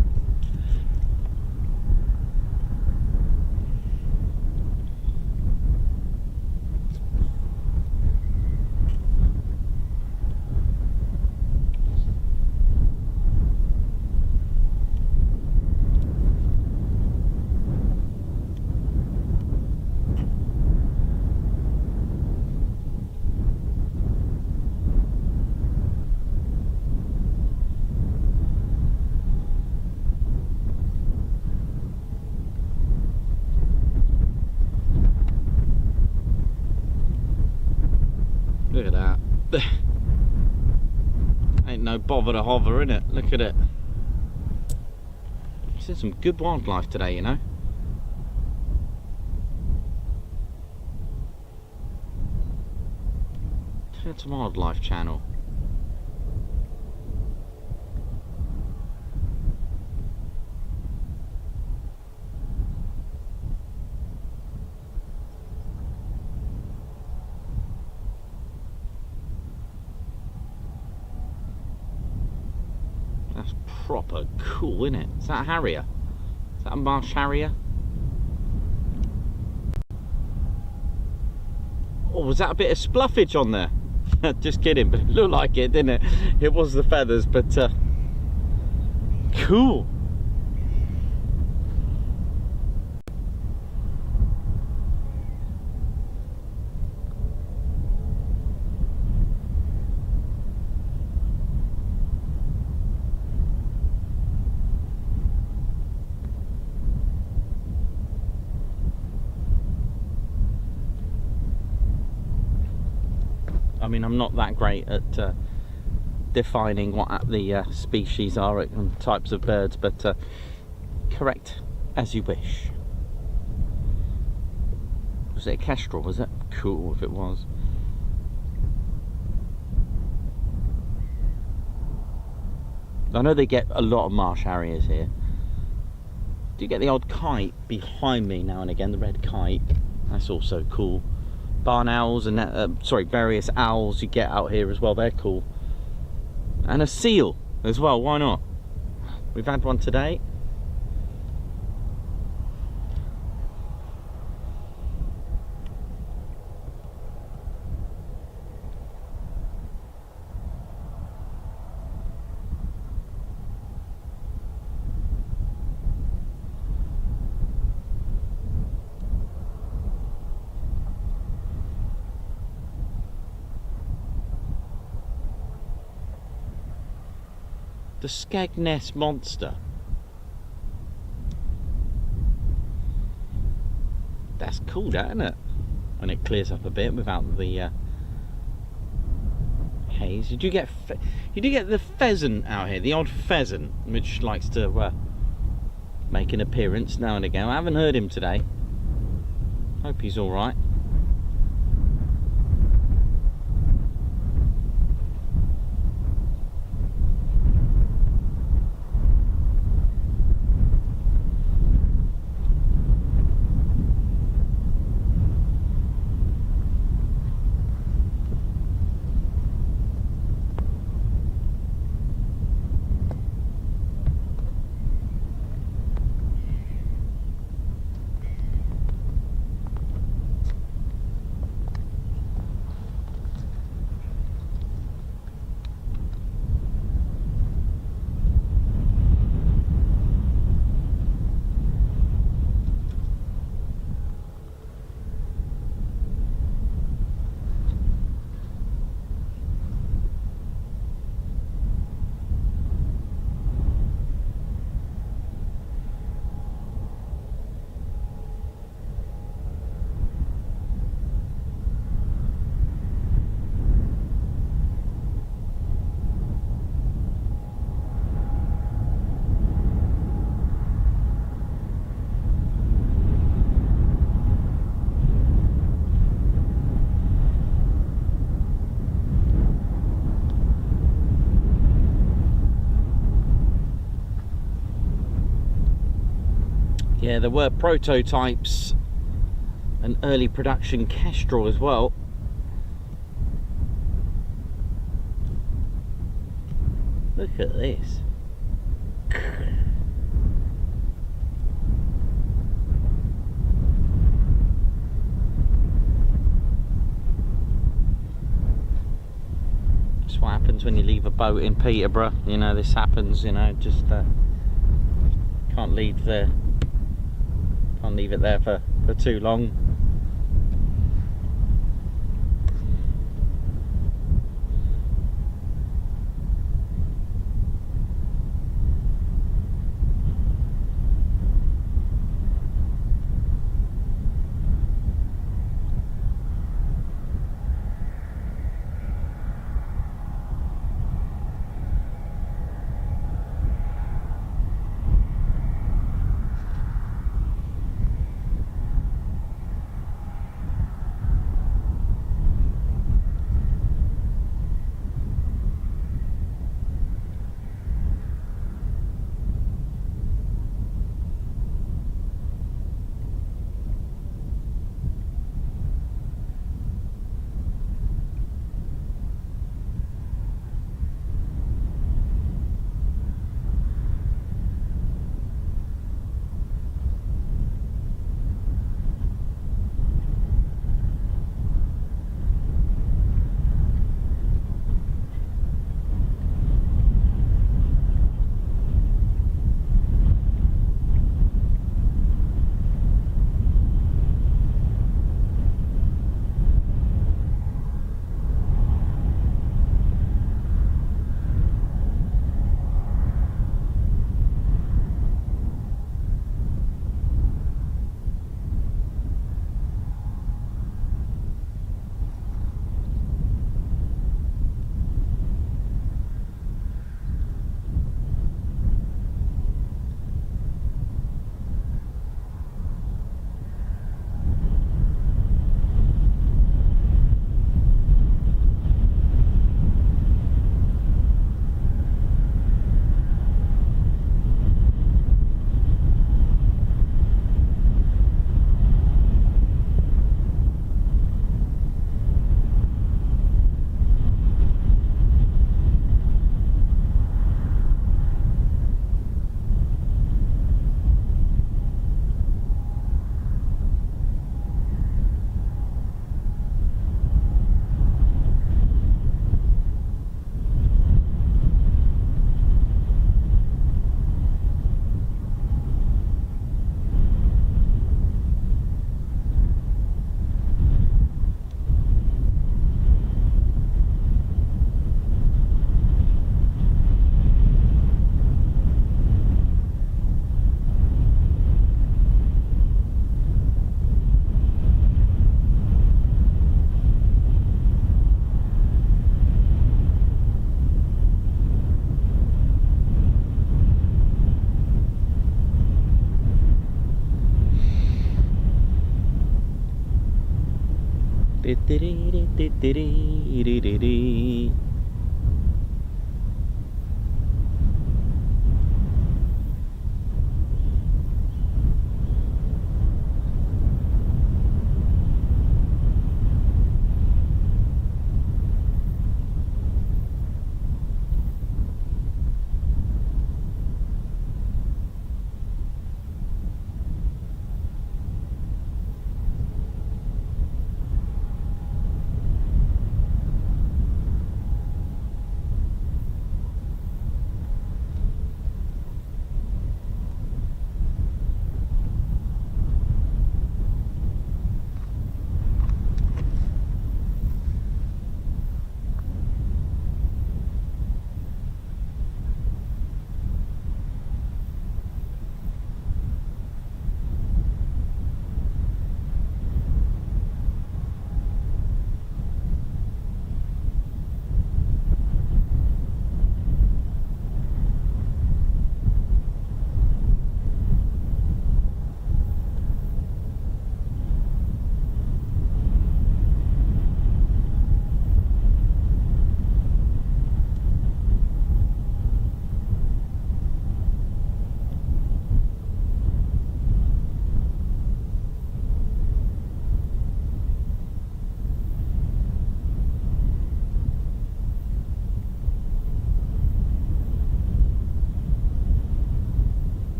Look at that. Ain't no bother to hover, innit? Look at it. There's some good wildlife today, you know. It's a wildlife channel. That's proper cool, isn't it? Is that a harrier? Is that a marsh harrier? Oh, was that a bit of spluffage on there? Just kidding, but it looked like it, didn't it? It was the feathers, but cool. I mean, I'm not that great at defining what the species are and types of birds, but correct as you wish. Was it a Kestrel? Was it? Cool if it was. I know they get a lot of marsh harriers here. Do you get the odd kite behind me now and again? The red kite. That's also cool. Barn owls and various owls you get out here as well, they're cool. And a seal as well, why not? We've had one today. The Skegness monster. That's cool, that, isn't it? When it clears up a bit without the haze. You do get the pheasant out here, the odd pheasant, which likes to make an appearance now and again. I haven't heard him today. Hope he's all right. Yeah, there were prototypes and early production Kestrel as well. Look at this. That's what happens when you leave a boat in Peterborough. You know, this happens, you know, just can't leave it there for too long.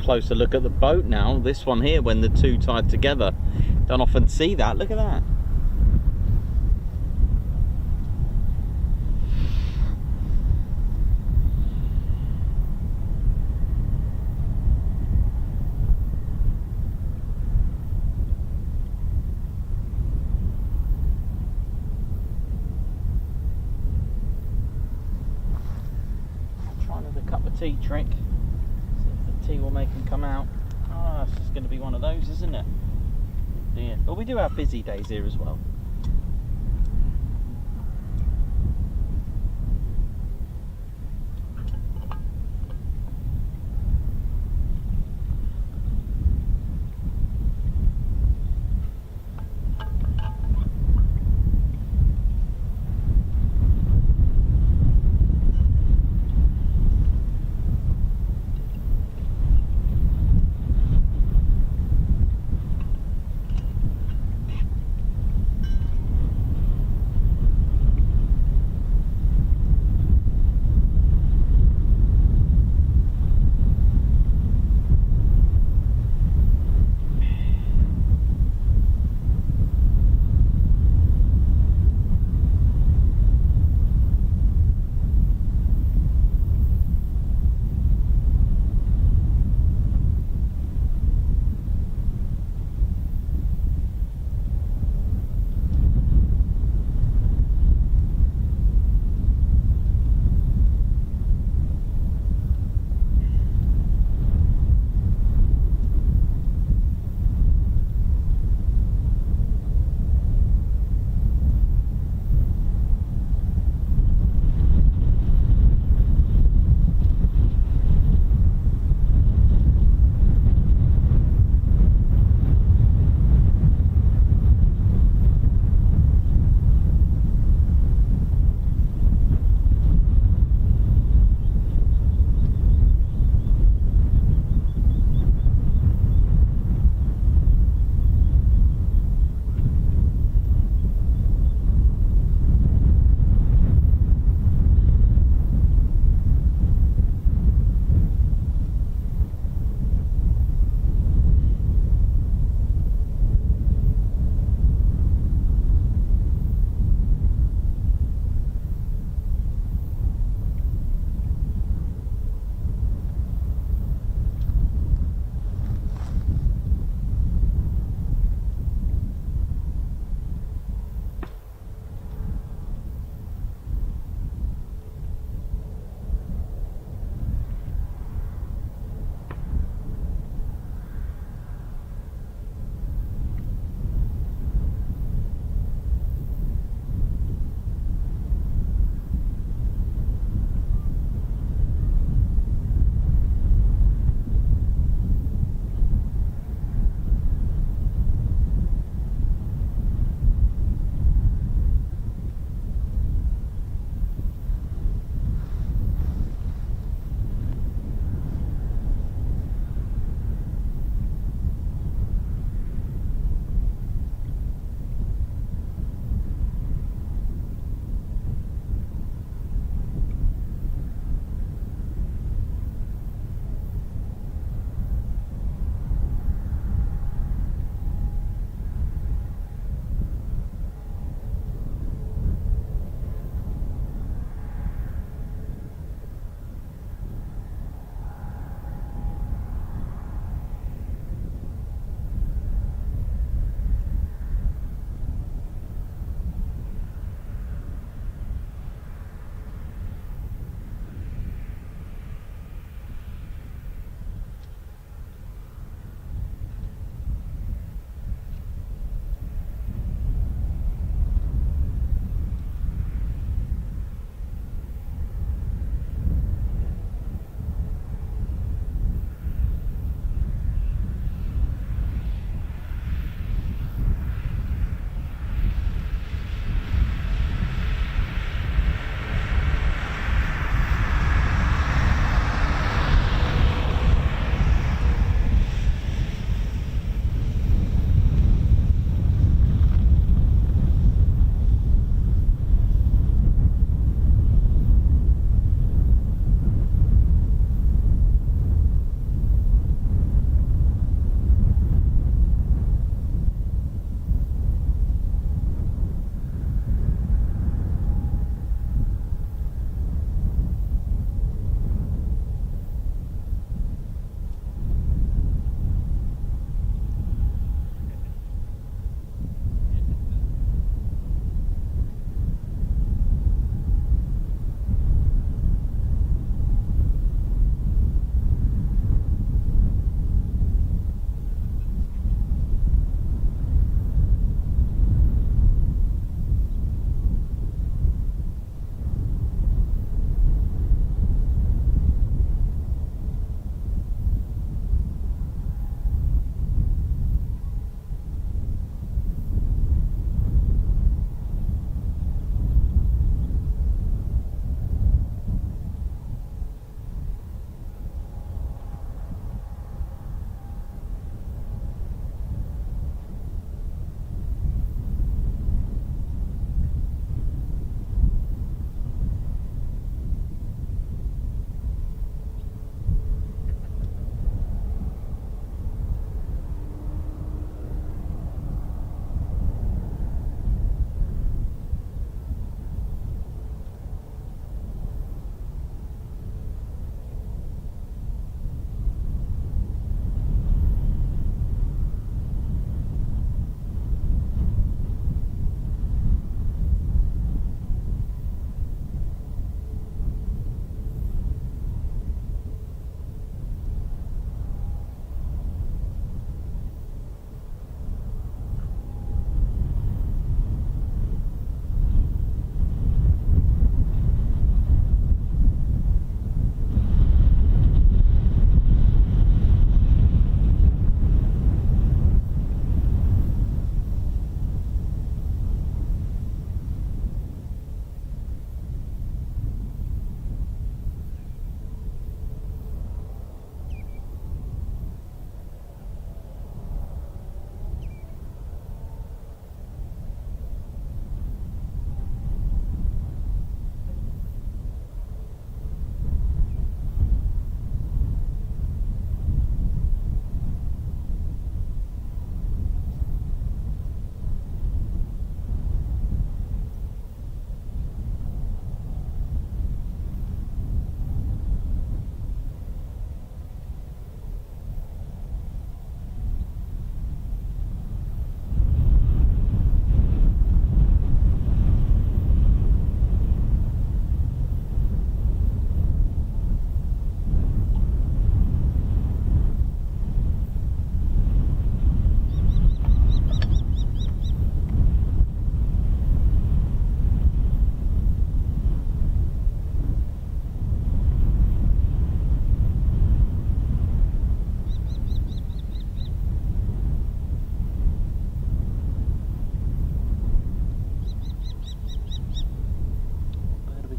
closer look at the boat now. This one here, when the two tied together. Don't often see that. Look at that. Tea trick. See if the tea will make them come out. Ah, it's just going to be one of those, isn't it? Yeah. But we do have busy days here as well.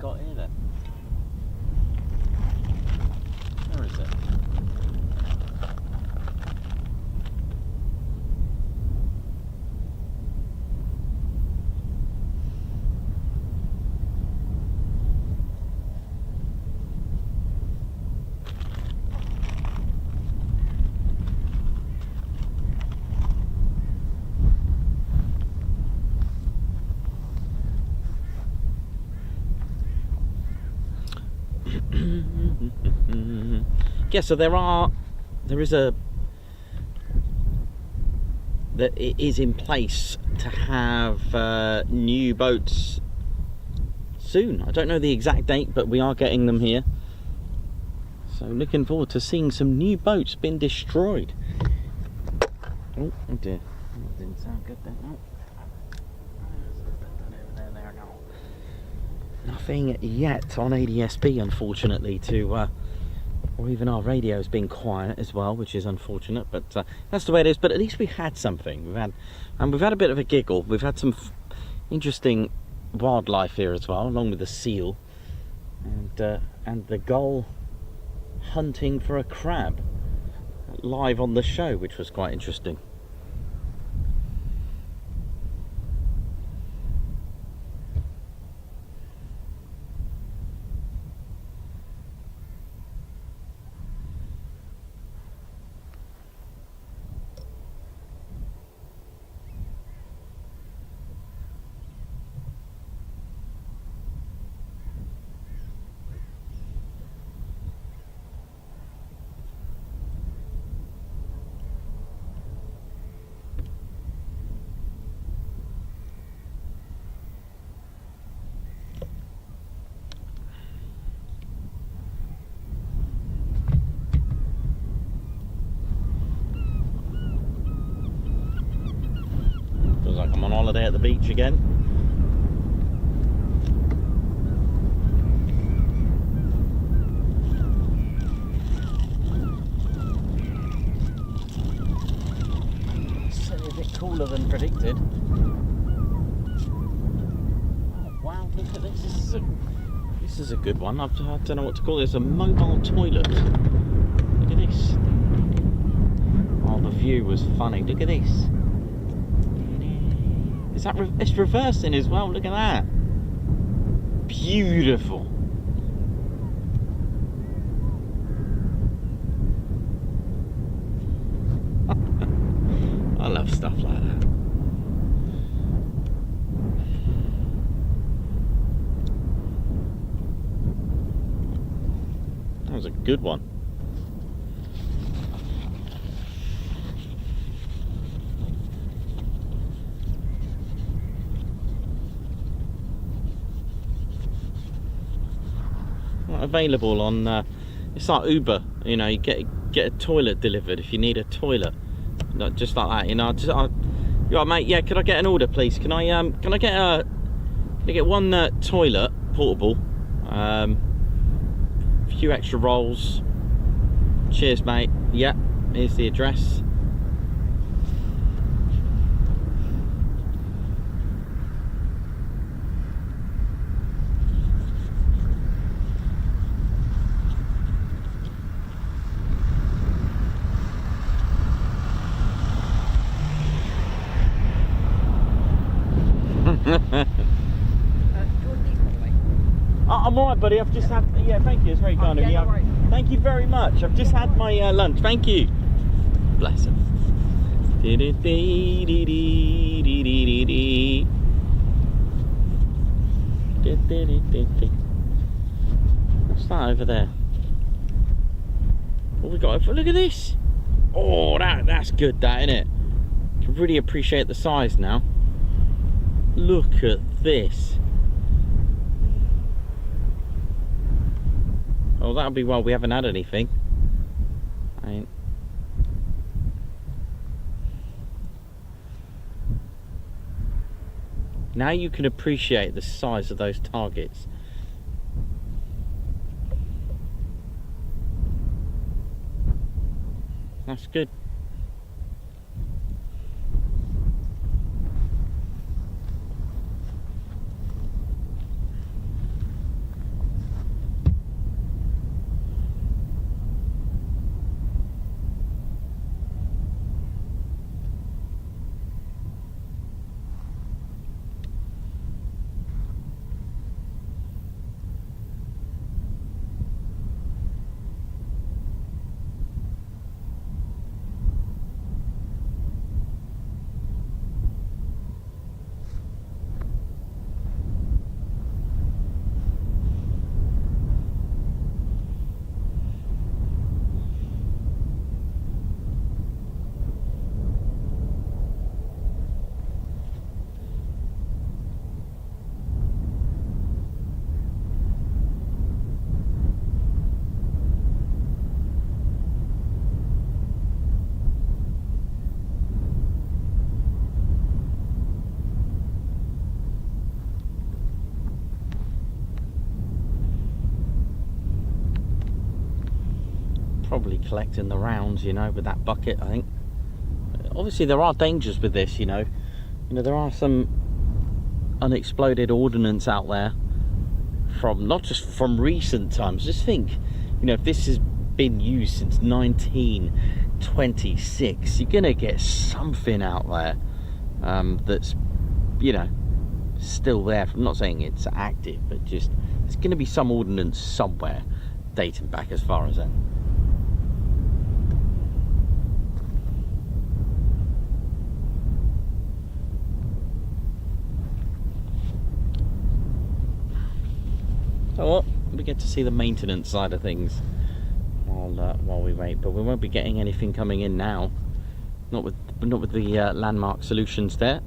got here then? Where is it? Yeah, so it is in place to have new boats soon. I don't know the exact date, but we are getting them here. So looking forward to seeing some new boats being destroyed. Oh dear, that didn't sound good then. Oh. Nothing yet on ADSB, unfortunately, or even our radio's been quiet as well, which is unfortunate, but that's the way it is. But at least we've had something. We've had a bit of a giggle. We've had some interesting wildlife here as well, along with the seal and the gull hunting for a crab live on the show, which was quite interesting. Like I'm on holiday at the beach again. It's a bit cooler than predicted. Oh wow, look at this. This is a good one. I don't know what to call it. It's a mobile toilet. Look at this. Oh, the view was funny. Look at this. It's reversing as well, look at that. Beautiful. I love stuff like that. That was a good one. Available on it's like Uber, you know, you get a toilet delivered if you need a toilet, just like that, you know. You're right, mate, yeah, could I get an order please? Can I get one toilet portable, a few extra rolls, cheers mate. Yeah, here's the address. I'm alright, buddy. I've just had. Yeah, thank you. It's very kind of you. No worries. Thank you very much. I've just had my lunch. Thank you. Bless him. What's that over there? What we got? Look at this. Oh, that's good. That, isn't it? Can really appreciate the size now. Look at this. Oh, that'll be well we haven't had anything. Now you can appreciate the size of those targets. That's good. probably collecting the rounds, you know, with that bucket, I think. Obviously there are dangers with this, you know. There are some unexploded ordnance out there from, not just from recent times. Just think, you know, if this has been used since 1926, you're gonna get something out there that's, you know, still there. I'm not saying it's active, but just there's gonna be some ordnance somewhere dating back as far as then. So what? We get to see the maintenance side of things while we wait, but we won't be getting anything coming in now. Not with the landmark solutions there.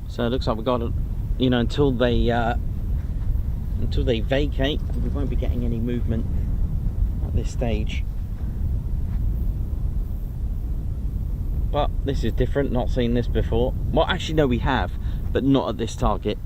So it looks like we've got, you know, until they vacate, we won't be getting any movement at this stage. But this is different, not seen this before. Well, actually no, we have, but not at this target.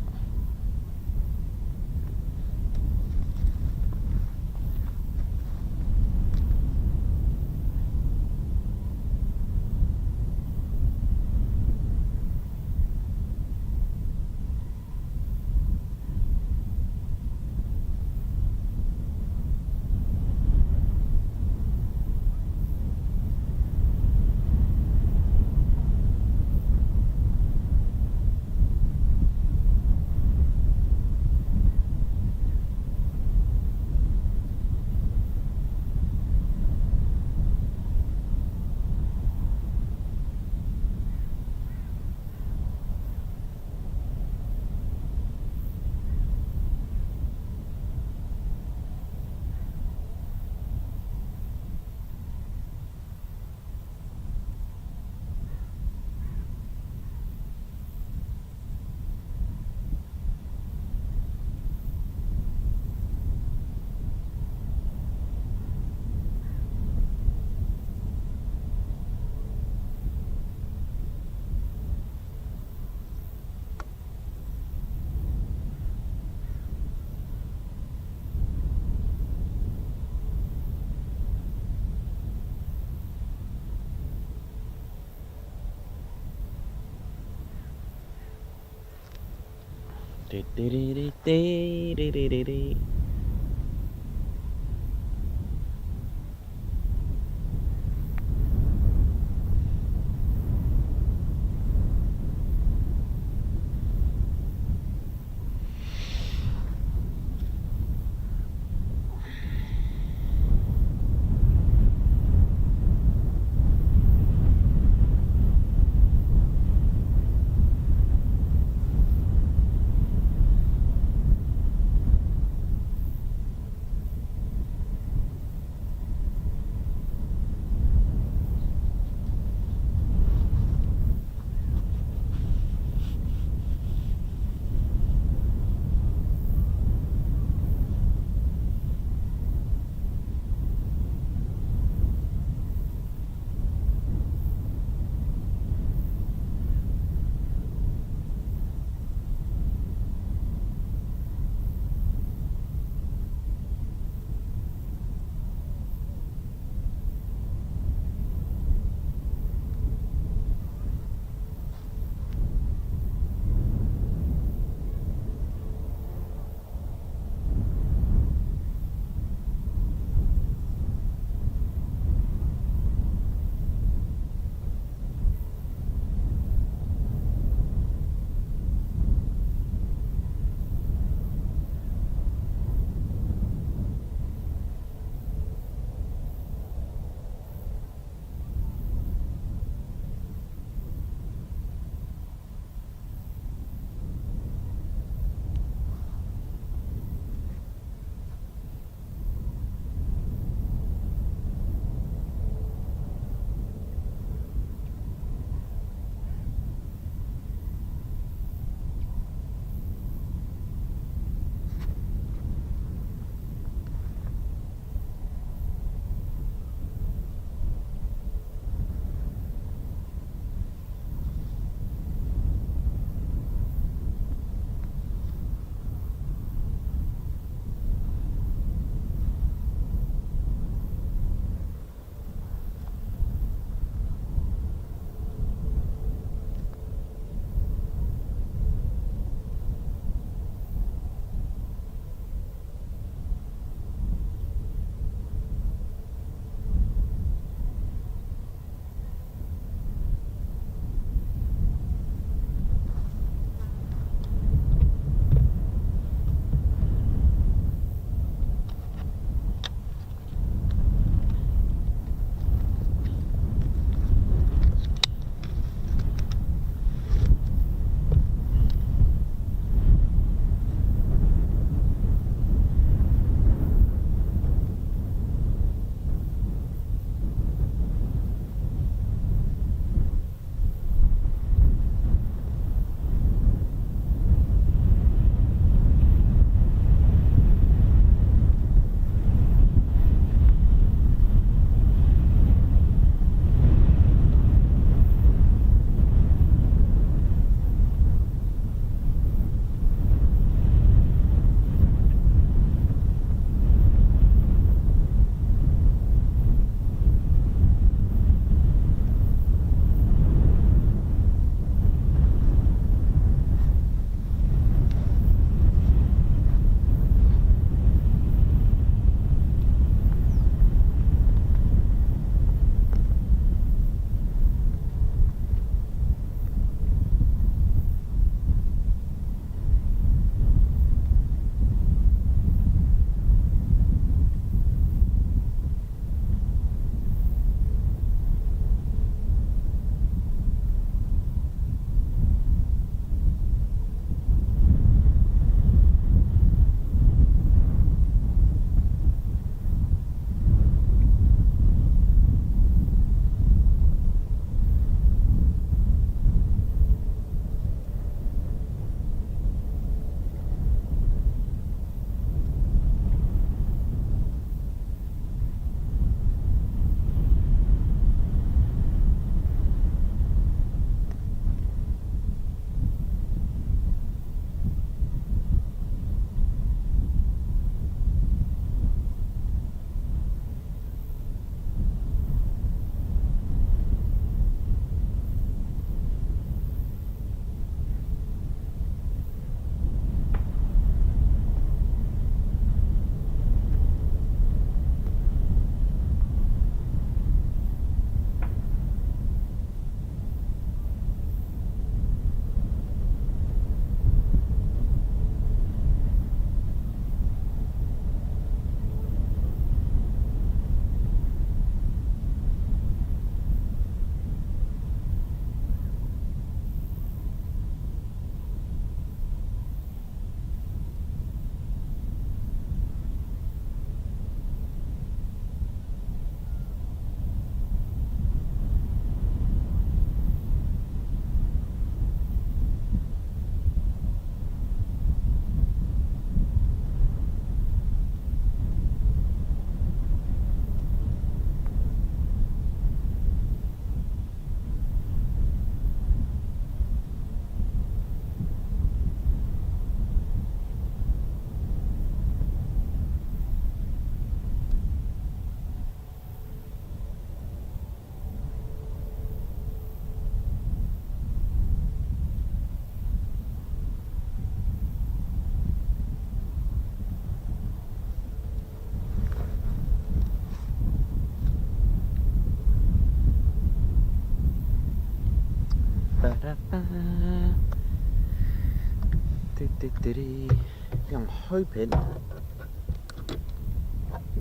I'm hoping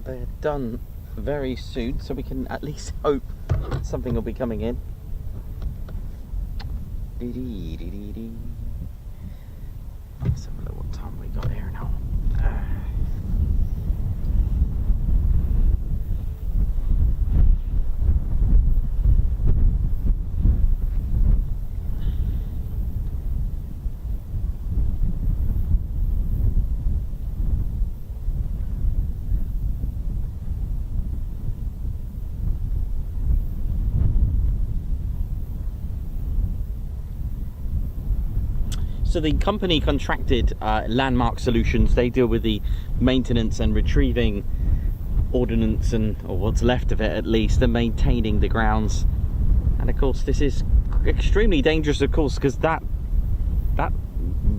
they're done very soon, so we can at least hope something will be coming in. Let's have a look what time we got here now. So the company contracted Landmark Solutions. They deal with the maintenance and retrieving ordnance, and or what's left of it at least, and maintaining the grounds. And of course this is extremely dangerous, of course, because that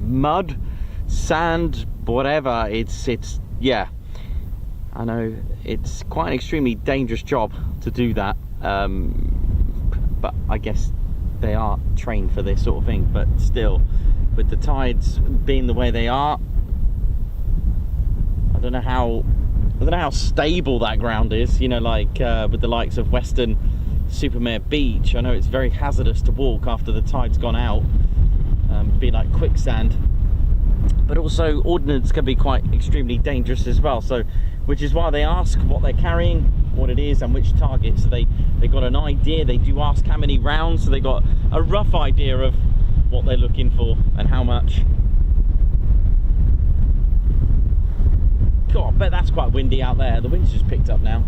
mud, sand, whatever, it's yeah, I know it's quite an extremely dangerous job to do that, but I guess they are trained for this sort of thing. But still, with the tides being the way they are, I don't know how stable that ground is, you know, like with the likes of Western Supermare Beach. I know it's very hazardous to walk after the tide's gone out, be like quicksand, but also ordnance can be quite extremely dangerous as well. So which is why they ask what they're carrying, what it is, and which target. So they got an idea. They do ask how many rounds, so they got a rough idea of what they're looking for and how much. God, I bet that's quite windy out there. The wind's just picked up now.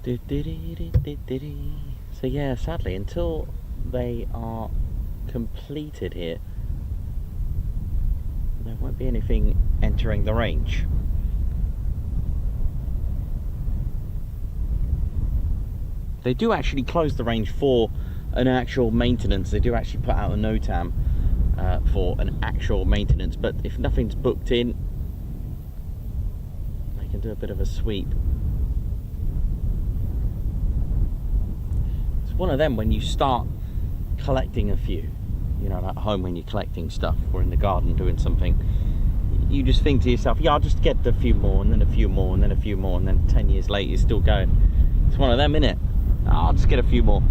So yeah, sadly, until they are completed here, there won't be anything entering the range. They do actually close the range for an actual maintenance. They do actually put out a NOTAM for an actual maintenance, but if nothing's booked in, they can do a bit of a sweep. It's one of them when you start collecting a few, you know, at home when you're collecting stuff or in the garden doing something, you just think to yourself, yeah, I'll just get a few more and then a few more and then a few more, and then 10 years later you're still going. It's one of them, innit? I'll just get a few more.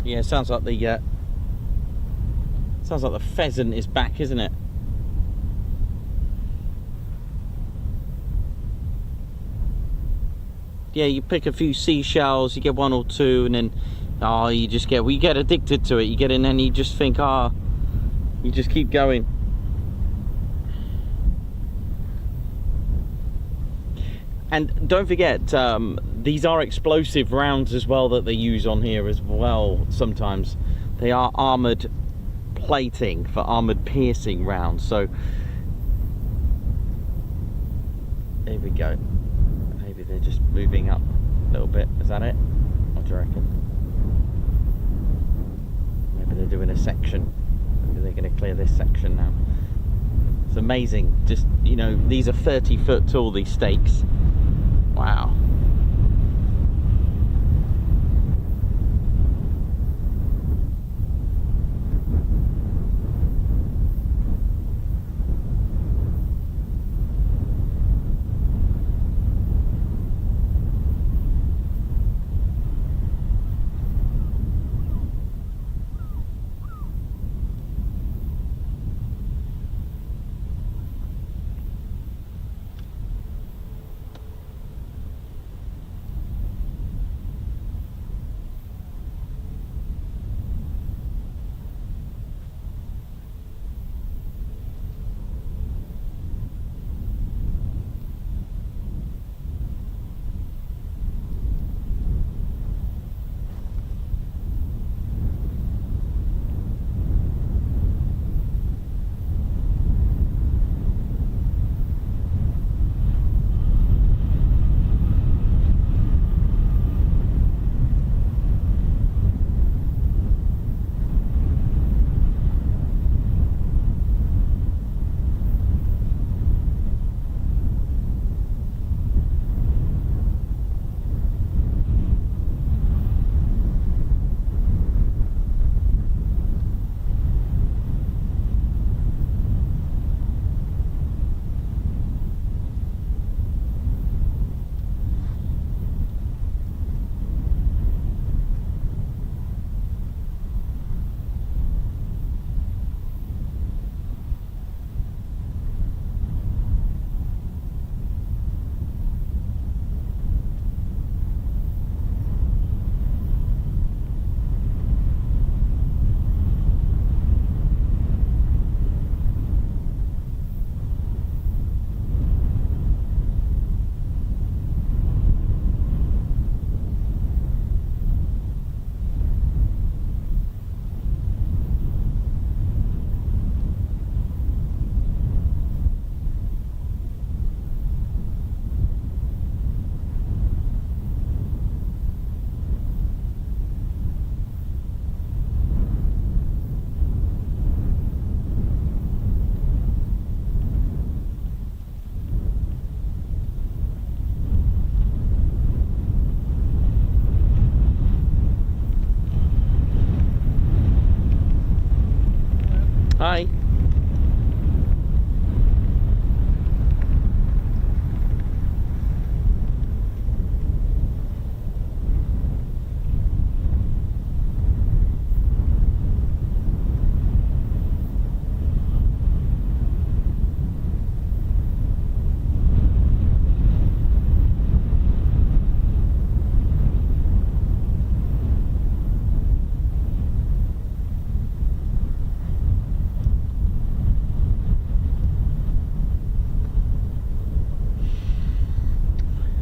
Yeah, sounds like the pheasant is back, isn't it? Yeah, you pick a few seashells, you get one or two, and then you just get, well, you get addicted to it. You get in and you just think, you just keep going. And don't forget, these are explosive rounds as well that they use on here as well. Sometimes they are armoured plating for armoured piercing rounds. So there we go. Maybe they're just moving up a little bit. Is that it? What do you reckon? Maybe they're doing a section. Maybe they're going to clear this section now. It's amazing. Just, you know, these are 30-foot tall, these stakes. Wow.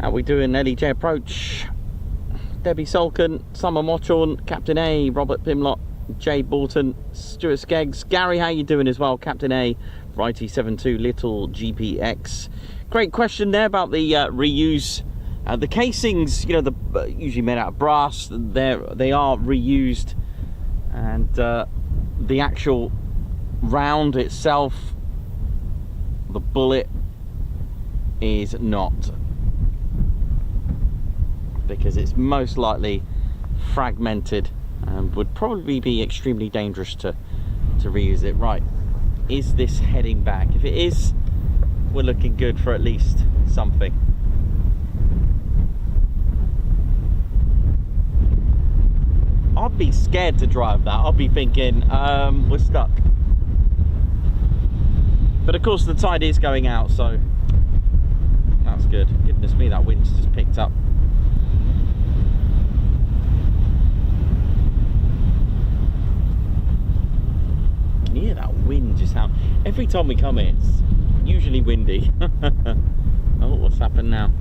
How we doing? LEJ approach. Debbie Solkin, Summer Mochorn, Captain A, Robert Pimlott, Jay Borton, Stuart Skeggs, Gary, how you doing as well? Captain A, Righty72, Little GPX. Great question there about the reuse. The casings, you know, the usually made out of brass. They are reused, and the actual round itself, the bullet, is not, because it's most likely fragmented and would probably be extremely dangerous to reuse it. Right, is this heading back? If it is, we're looking good for at least something. I'd be scared to drive that. I'd be thinking, we're stuck. But of course the tide is going out, so that's good. Goodness me, that wind's just picked up. You can hear that wind just how every time we come in, it's usually windy. Oh, what's happened now?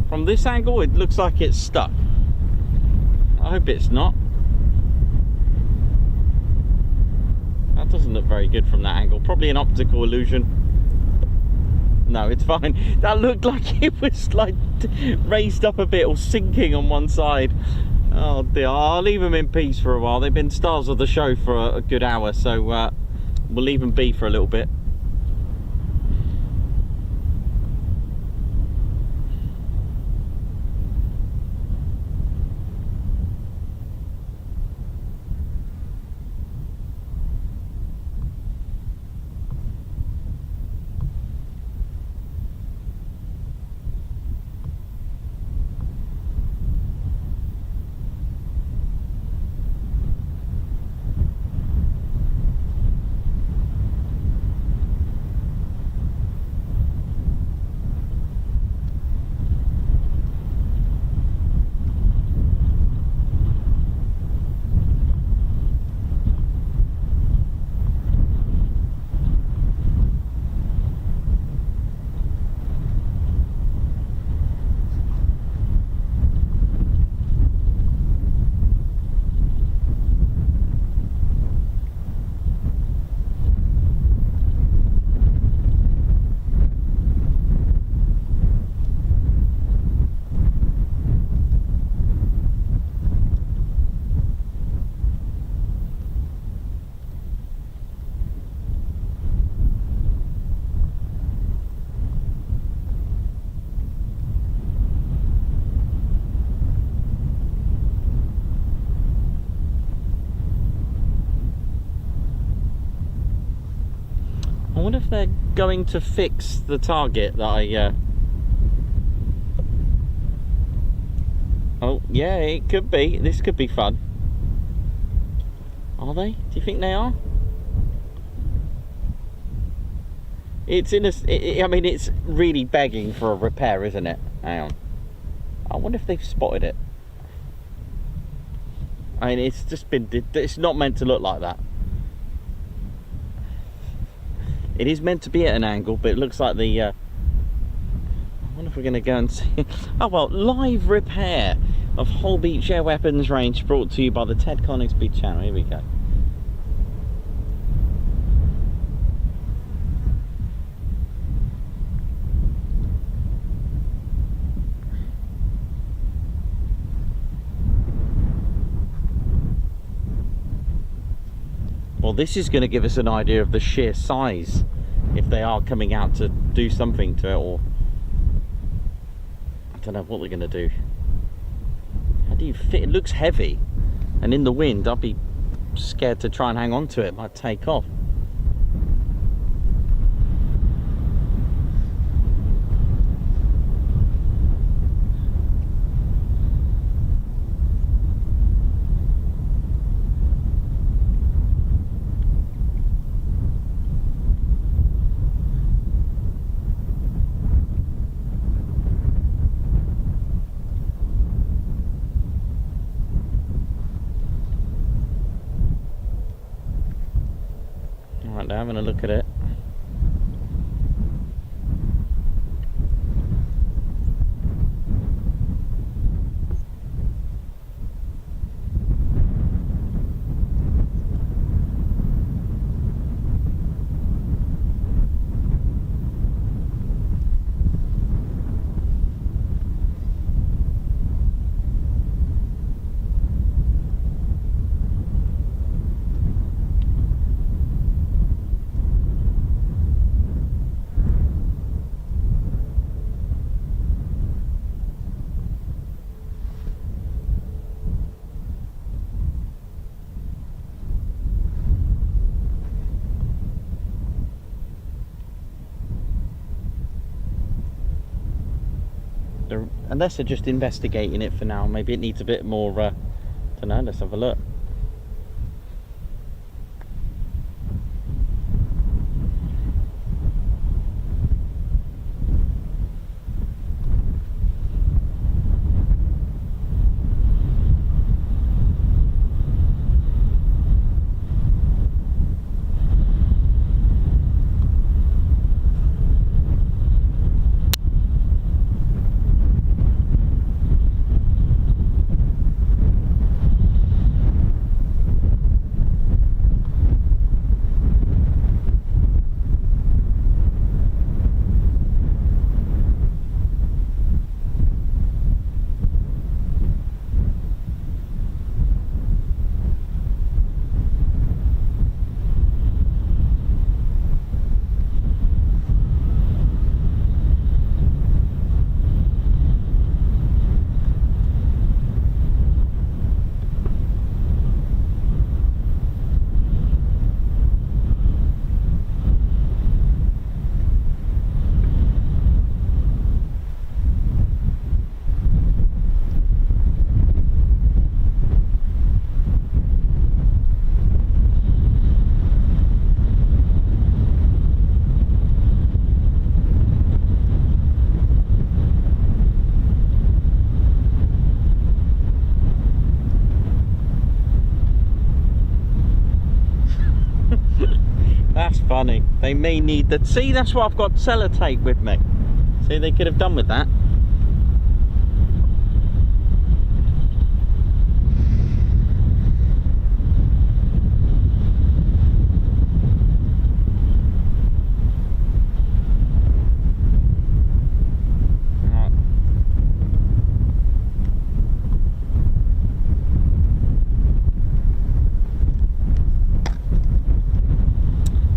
From this angle, it looks like it's stuck. I hope it's not. That doesn't look very good from that angle. Probably an optical illusion. No, it's fine. That looked like it was like raised up a bit or sinking on one side. Oh dear, I'll leave them in peace for a while. They've been stars of the show for a good hour, so we'll leave them be for a little bit. I wonder if they're going to fix the target that I... Oh, yeah, it could be. This could be fun. Are they? Do you think they are? It's in a... I mean, it's really begging for a repair, isn't it? Hang on. I wonder if they've spotted it. I mean, it's just been... It's not meant to look like that. It is meant to be at an angle, but it looks like the... I wonder if we're going to go and see... Oh, well, live repair. of Holbeach Air Weapons Range, brought to you by the Ted Coningsby Channel. Here we go. Well, this is going to give us an idea of the sheer size, if they are coming out to do something to it, or I don't know what they're going to do. How do you fit? It looks heavy, and in the wind I'd be scared to try and hang on to it. It might take off. Right, they're having a look at it. Unless they're just investigating it for now. Maybe it needs a bit more, don't know, let's have a look. That's funny. They may need that. See, that's why I've got sellotape with me. See, they could have done with that.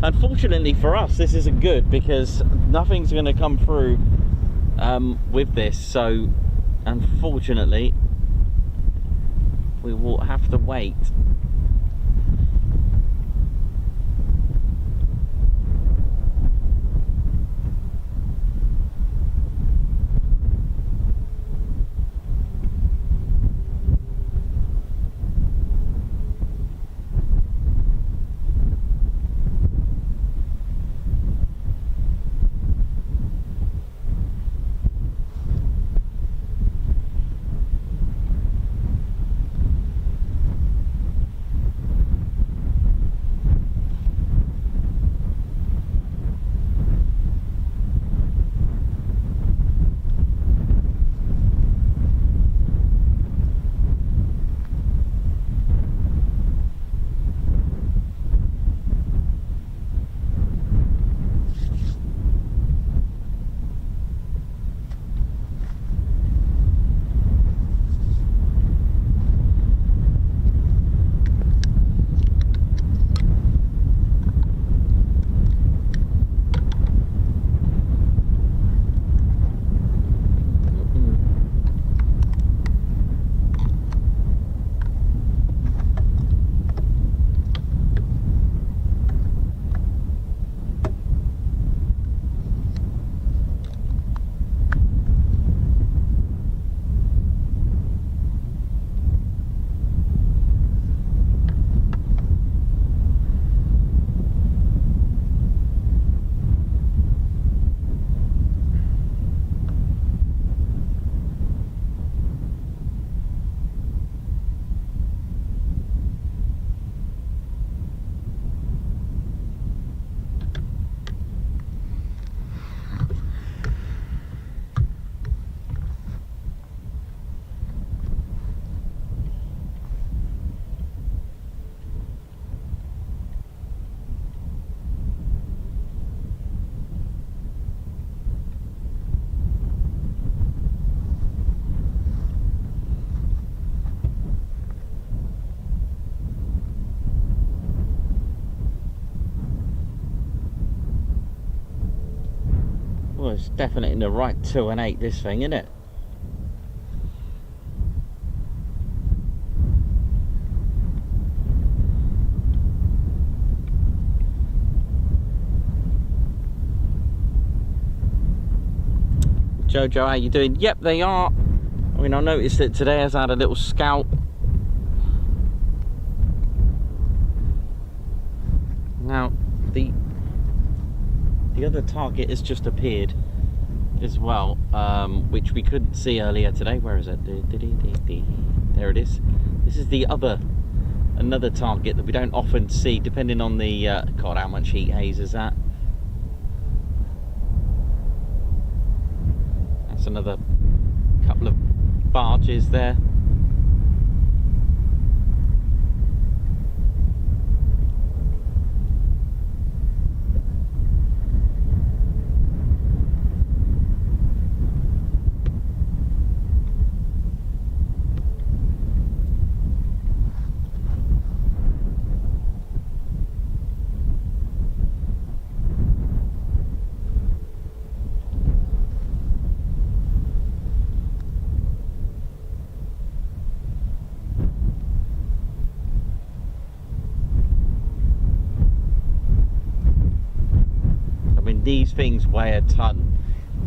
Unfortunately for us, this isn't good because nothing's going to come through with this, so unfortunately we will have to wait. it's definitely in the right 2 and 8, this thing, isn't it? Jojo, how you doing? Yep, they are. I mean, I noticed that today has had a little scout. Now, the other target has just appeared as well, which we couldn't see earlier today. Where is it? There it is. This is another target that we don't often see, depending on the God, how much heat haze is that? That's another couple of barges there. These things weigh a ton.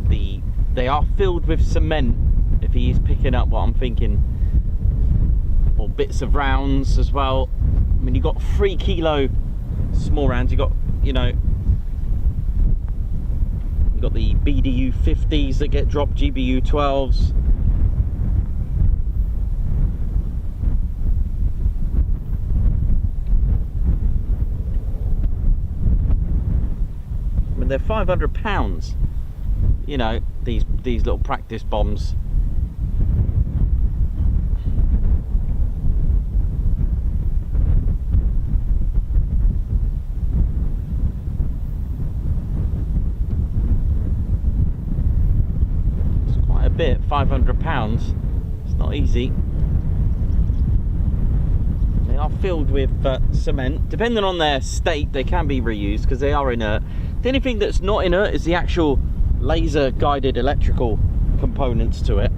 They are filled with cement, if he is picking up what I'm thinking, or bits of rounds as well. I mean, you've got 3 kilo small rounds, you've got, you know, you've got the BDU 50s that get dropped, GBU 12s. They're 500 pounds, you know, these little practice bombs. It's quite a bit, 500 pounds. It's not easy. They are filled with cement. Depending on their state, they can be reused because they are inert. The only thing that's not inert is the actual laser guided electrical components to it.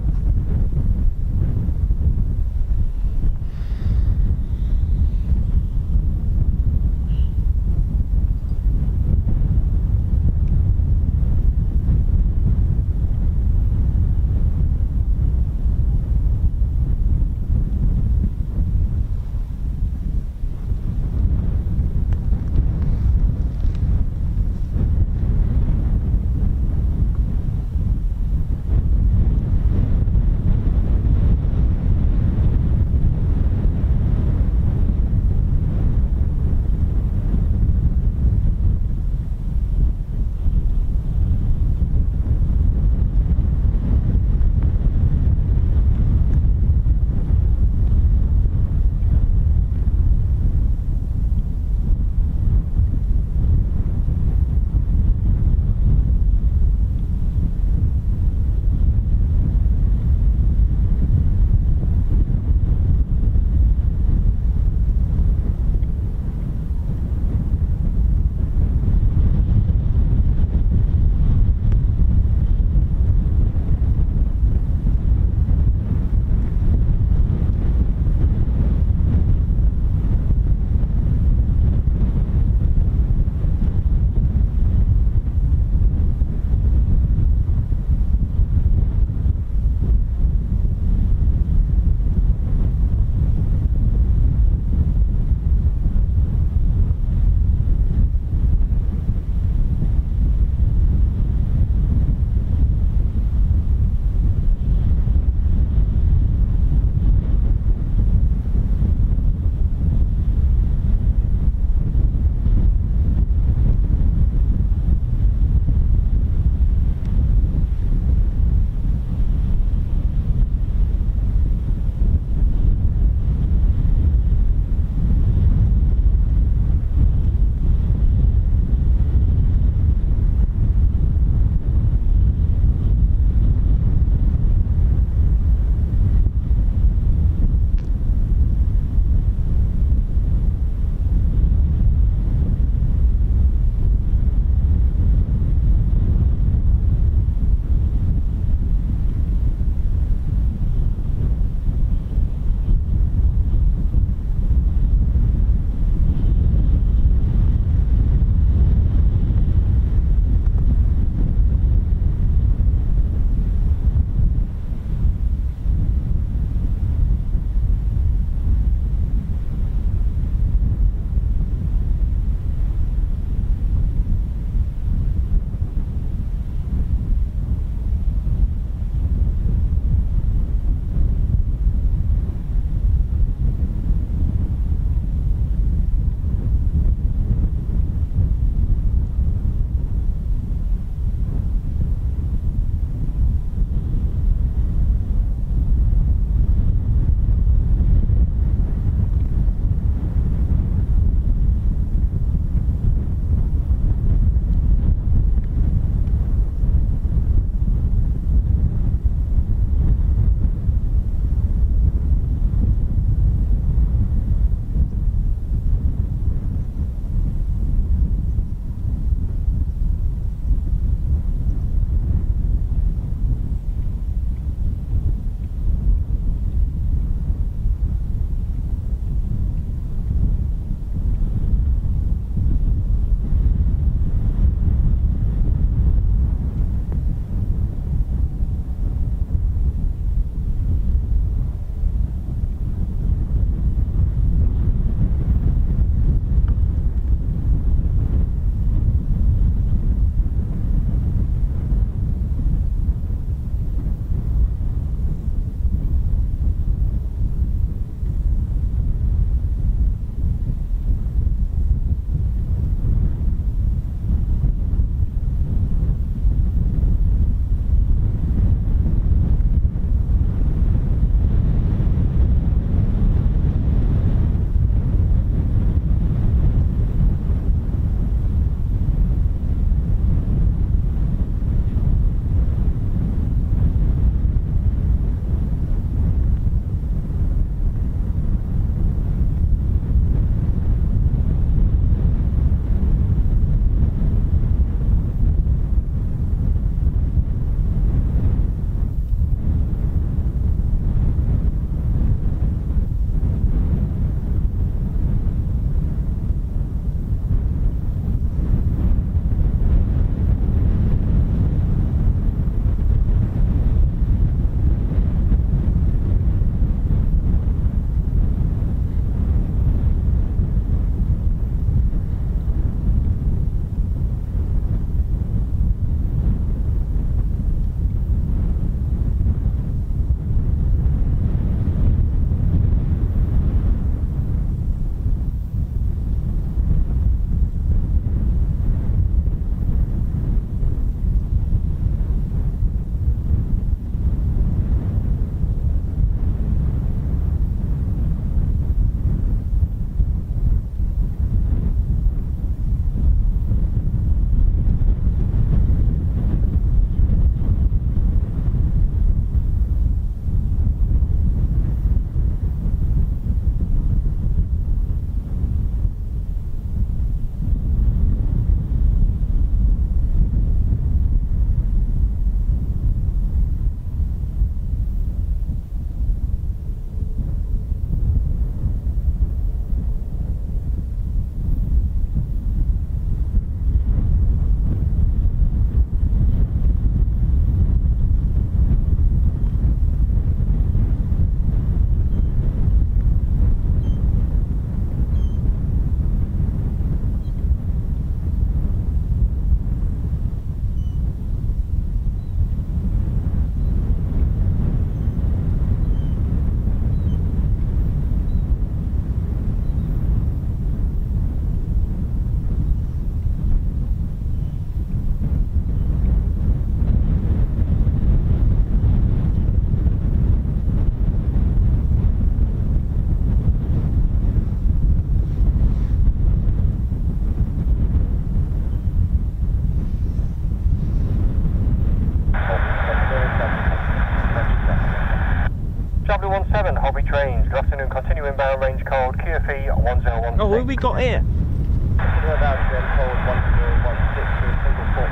317 Holbeach range. Good afternoon. Continue inbound range code QFE 1016. Oh, who have we got here? Continue inbound range code 1016 to a single foot.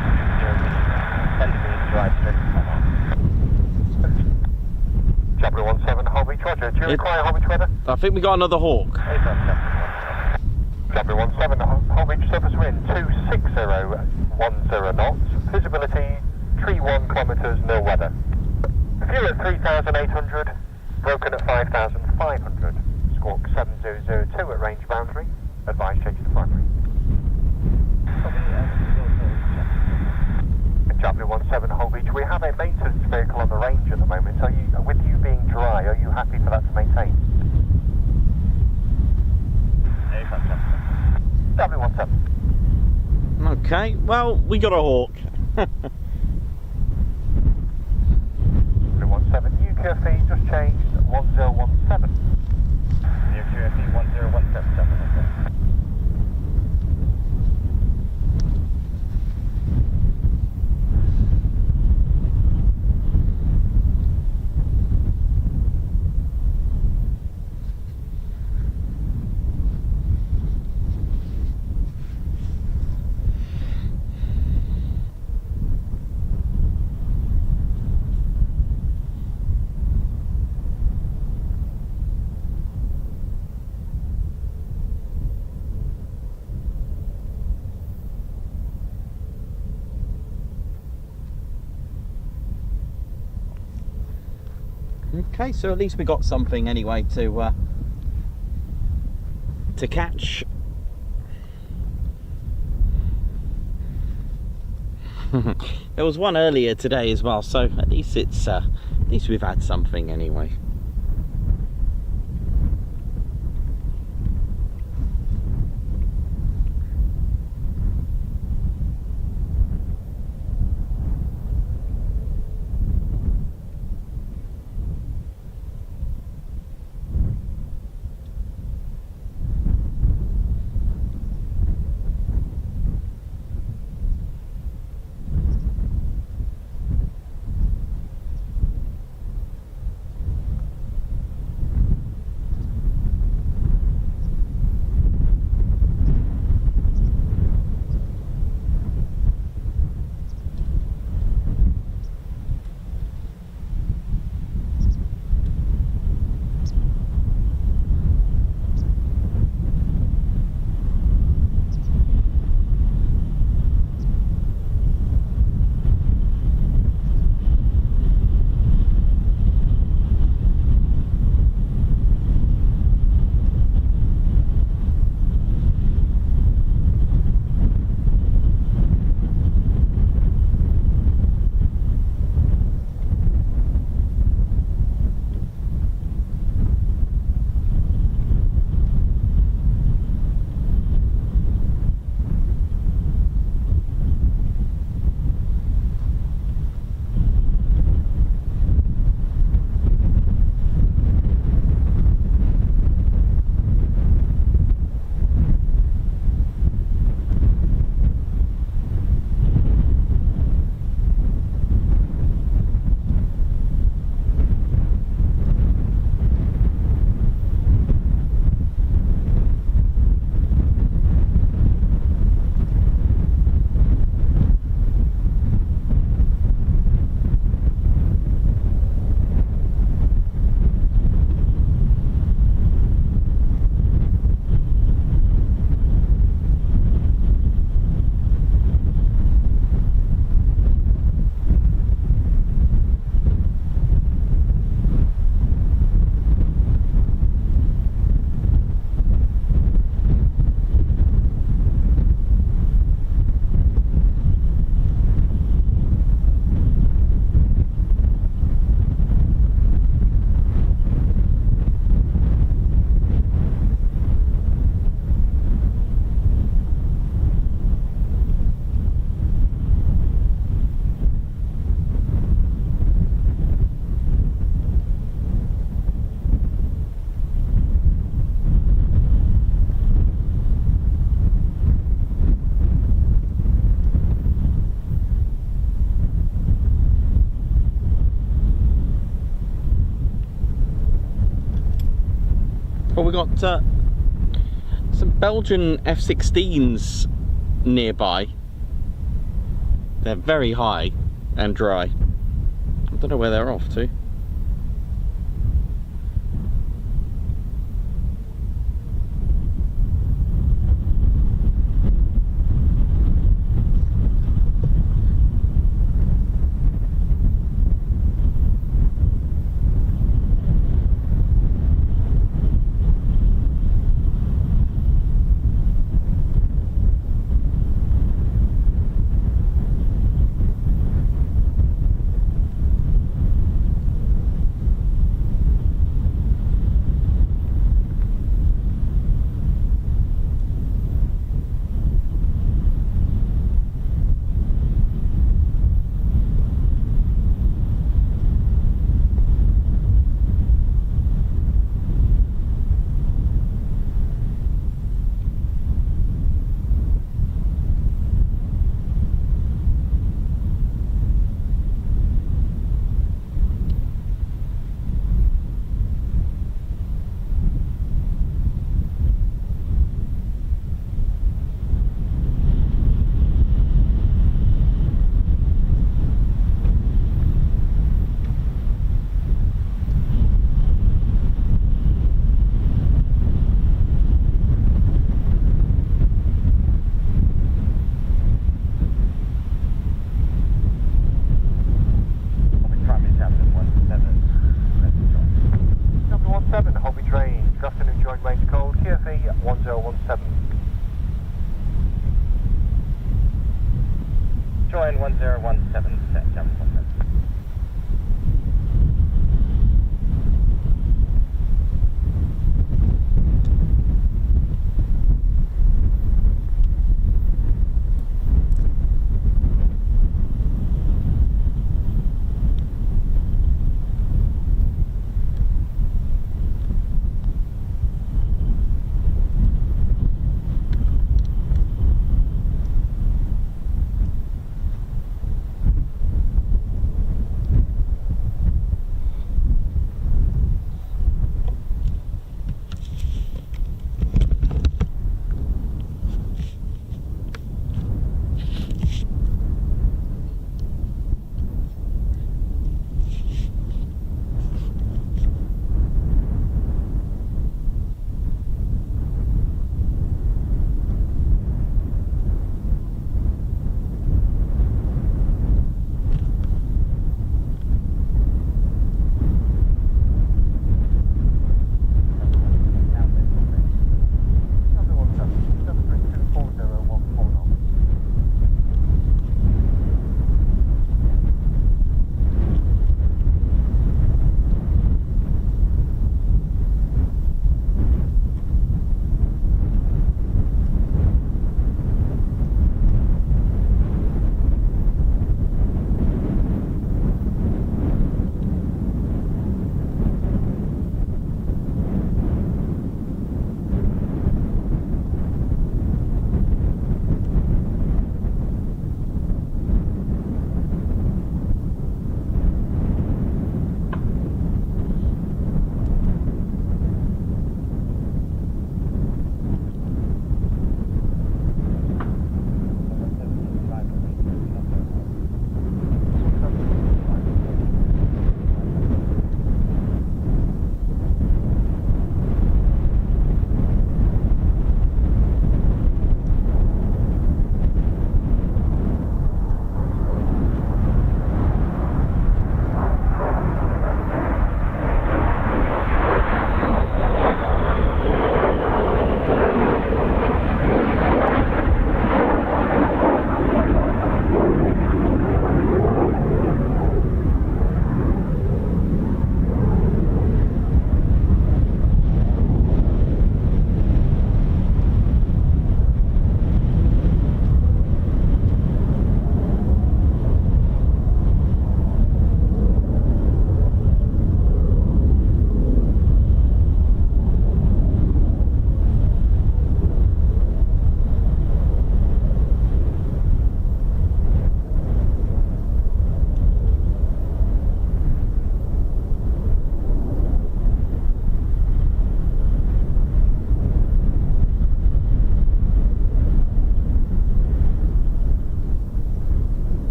10 degrees right to Chapter 17 Holbeach, roger. Do you require Holbeach weather? I think we got another hawk. Chapter 17 Holbeach, surface wind 26010 knots. Visibility 31 kilometres, no weather. Fuel at 3,800, broken at 5,500. Squawk 7002 at range boundary. Advise change to primary. Chapter 17 Holbeach, we have a maintenance vehicle on the range at the moment. With you being dry, are you happy for that to maintain? W17. Okay, well, we got a hawk. 317, new QFE just changed 1017. New QFE 10177. Okay, so at least we got something anyway to catch. There was one earlier today as well, so at least it's at least we've had something anyway. Well, we've got some Belgian F-16s nearby. They're very high and dry. I don't know where they're off to. Join 1017, set jump 17.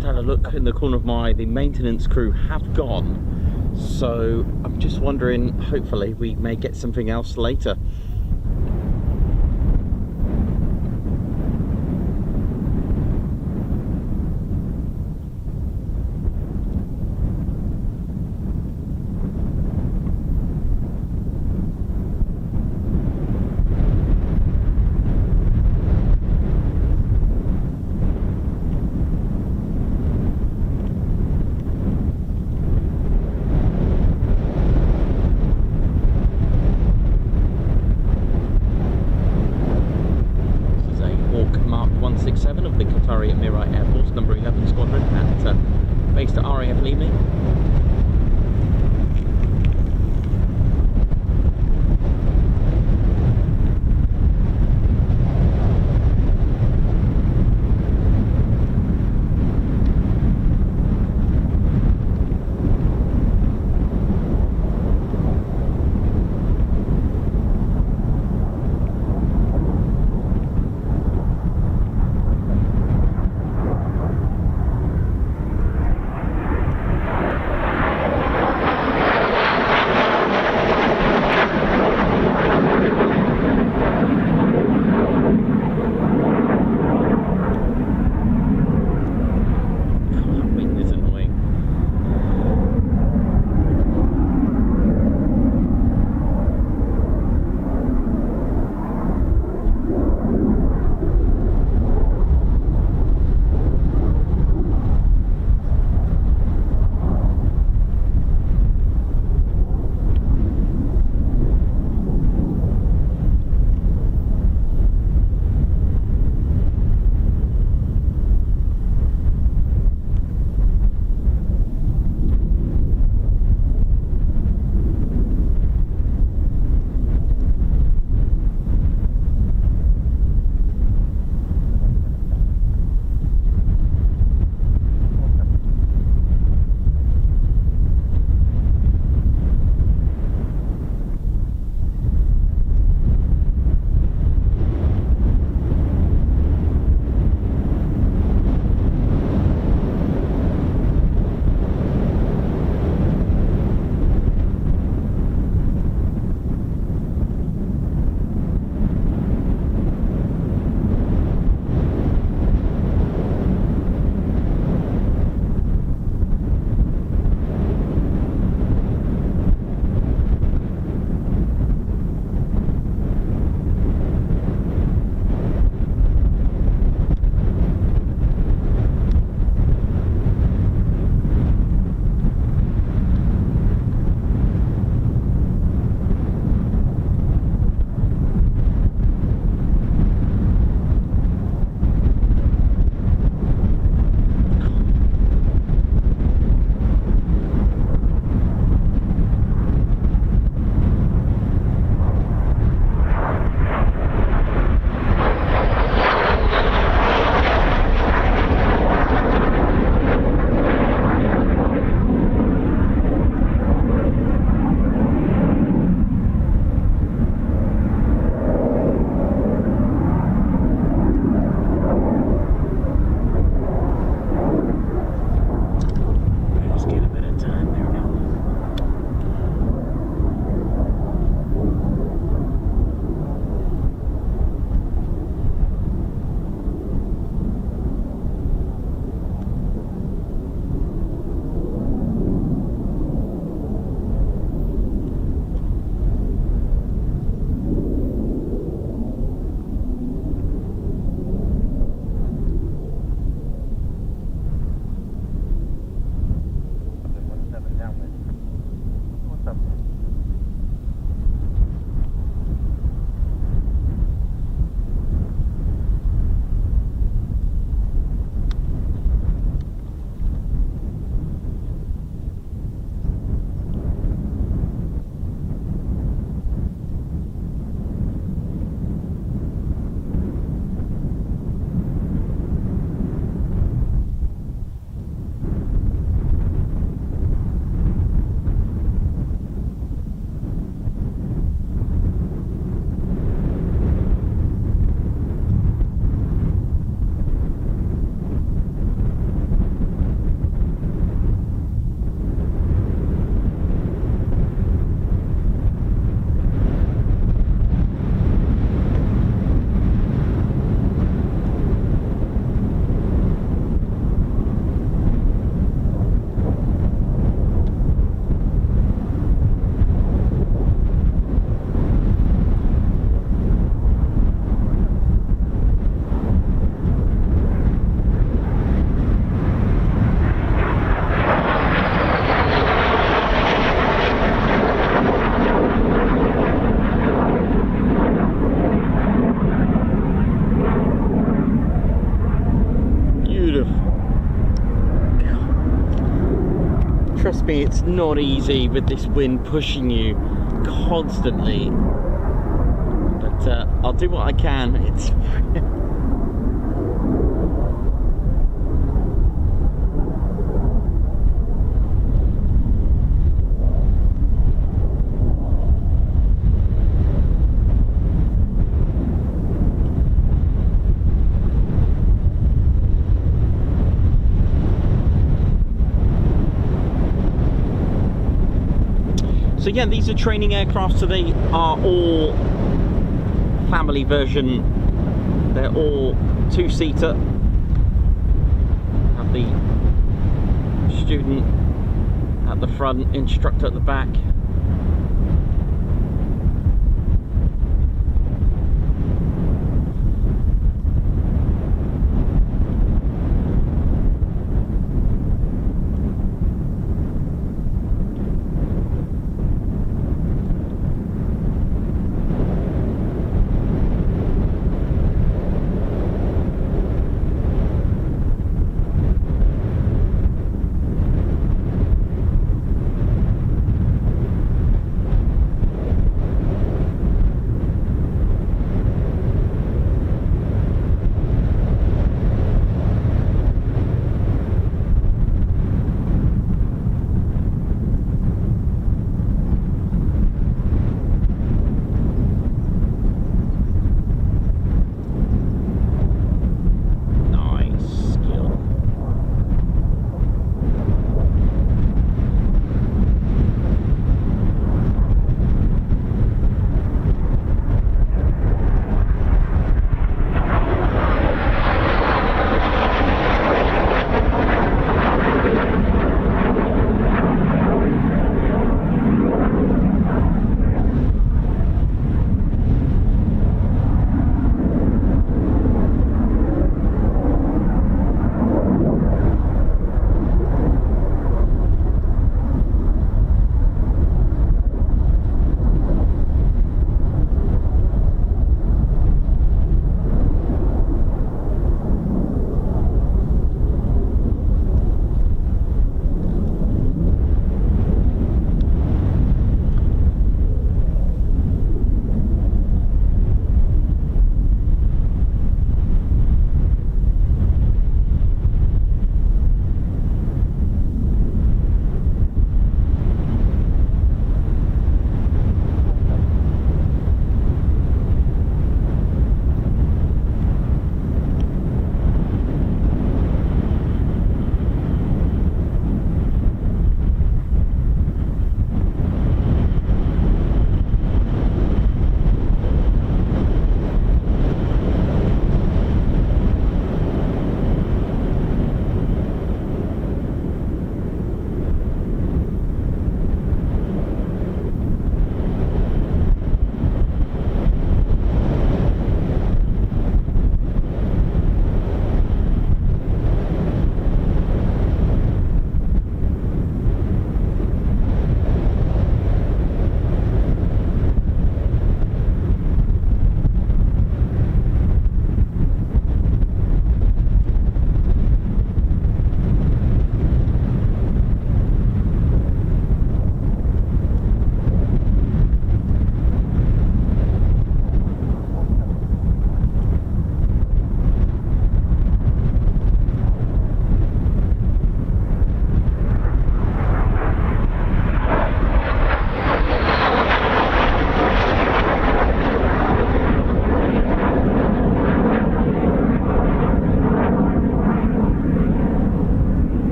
just had a look in the corner of my eye. The maintenance crew have gone, so I'm just wondering, hopefully we may get something else later. Of the Qatari Emirate Air Force, number 11 Squadron, at based at RAF Holbeach. trust me, it's not easy with this wind pushing you constantly. But I'll do what I can. It's so yeah, these are training aircraft, so they are all family version. They're all two-seater. Have the student at the front, instructor at the back.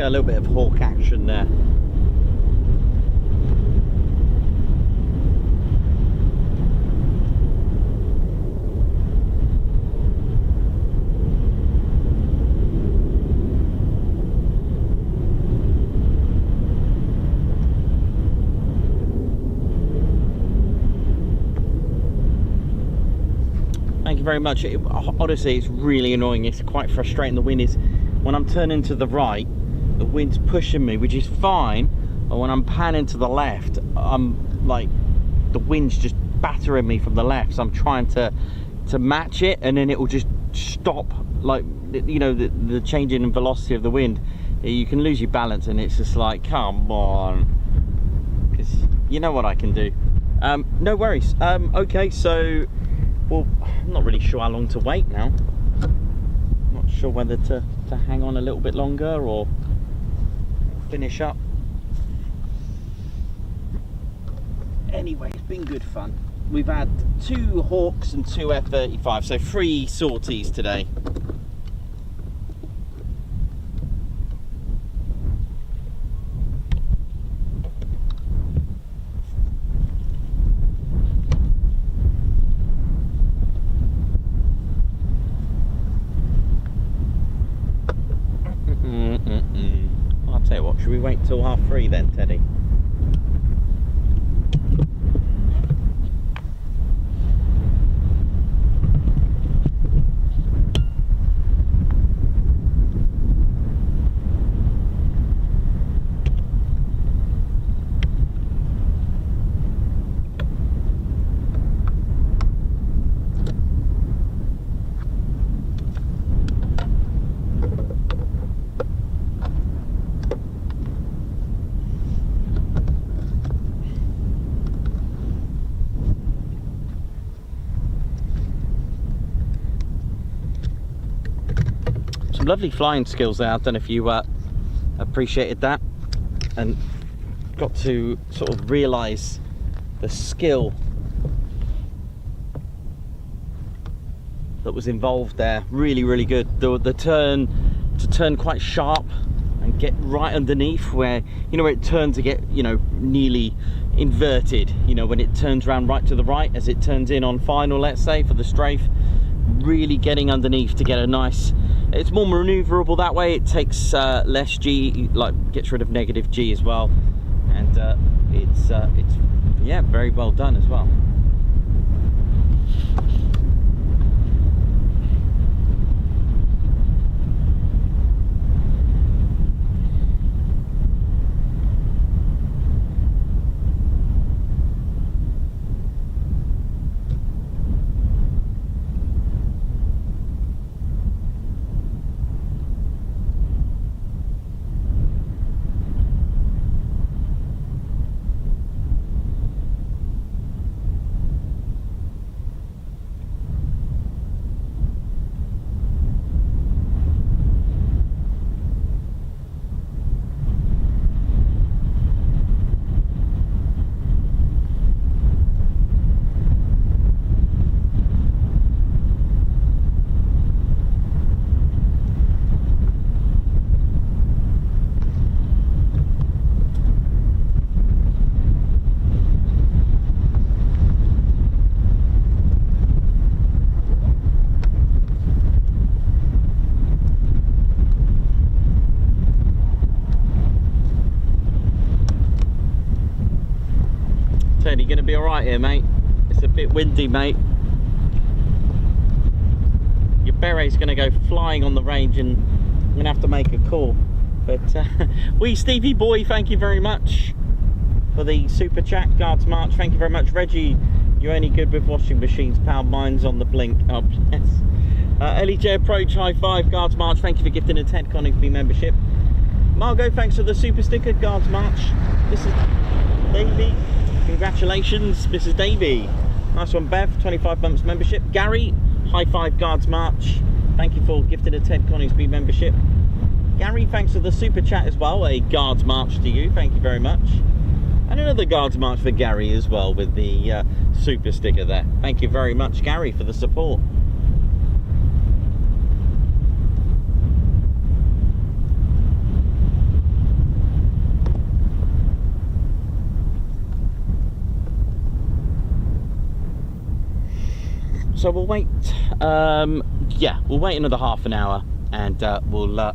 Yeah, a little bit of hawk action there. Thank you very much. Honestly, it's really annoying. It's quite frustrating. The wind is, when I'm turning to the right, the wind's pushing me, which is fine. But when I'm panning to the left, I'm like, the wind's just battering me from the left. So I'm trying to match it, and then it will just stop. Like, you know, the changing in velocity of the wind, you can lose your balance, and it's just like, come on, because you know what I can do. No worries. Okay, so. Well, I'm not really sure how long to wait now. Not sure whether to hang on a little bit longer or finish up. Anyway, it's been good fun. We've had 2 Hawks and 2 F-35, so 3 sorties today. I'll tell you what, should we wait till 3:30 then, Teddy? Lovely flying skills there. I don't know if you appreciated that, and got to sort of realise the skill that was involved there. Really, really good. The turn to turn quite sharp and get right underneath where, you know, where it turned to get, you know, nearly inverted, you know, when it turns around right to the right as it turns in on final, let's say, for the strafe. Really getting underneath to get a nice, it's more maneuverable that way. It takes less G, like gets rid of negative G as well, and it's yeah, very well done as well. Ted, you gonna be all right here, mate? It's a bit windy, mate. Your beret's gonna go flying on the range, and I'm gonna have to make a call. But wee Stevie boy, thank you very much for the super chat. Guards March, thank you very much. Reggie, you're only good with washing machines, pal. Mine's on the blink. Oh, yes. LEJ Approach, high five. Guards March, thank you for gifting a Ted Coningsby membership. Margot, thanks for the super sticker. Guards March. This is Davey. Congratulations, Mrs. Davey. Nice one, Bev. 25 months membership. Gary, high five. Guards March. Thank you for gifting a Ted Coningsby membership. Gary, thanks for the super chat as well. A Guards March to you. Thank you very much. And another Guards March for Gary as well with the super sticker there. Thank you very much, Gary, for the support. So we'll wait, yeah, we'll wait another half an hour and we'll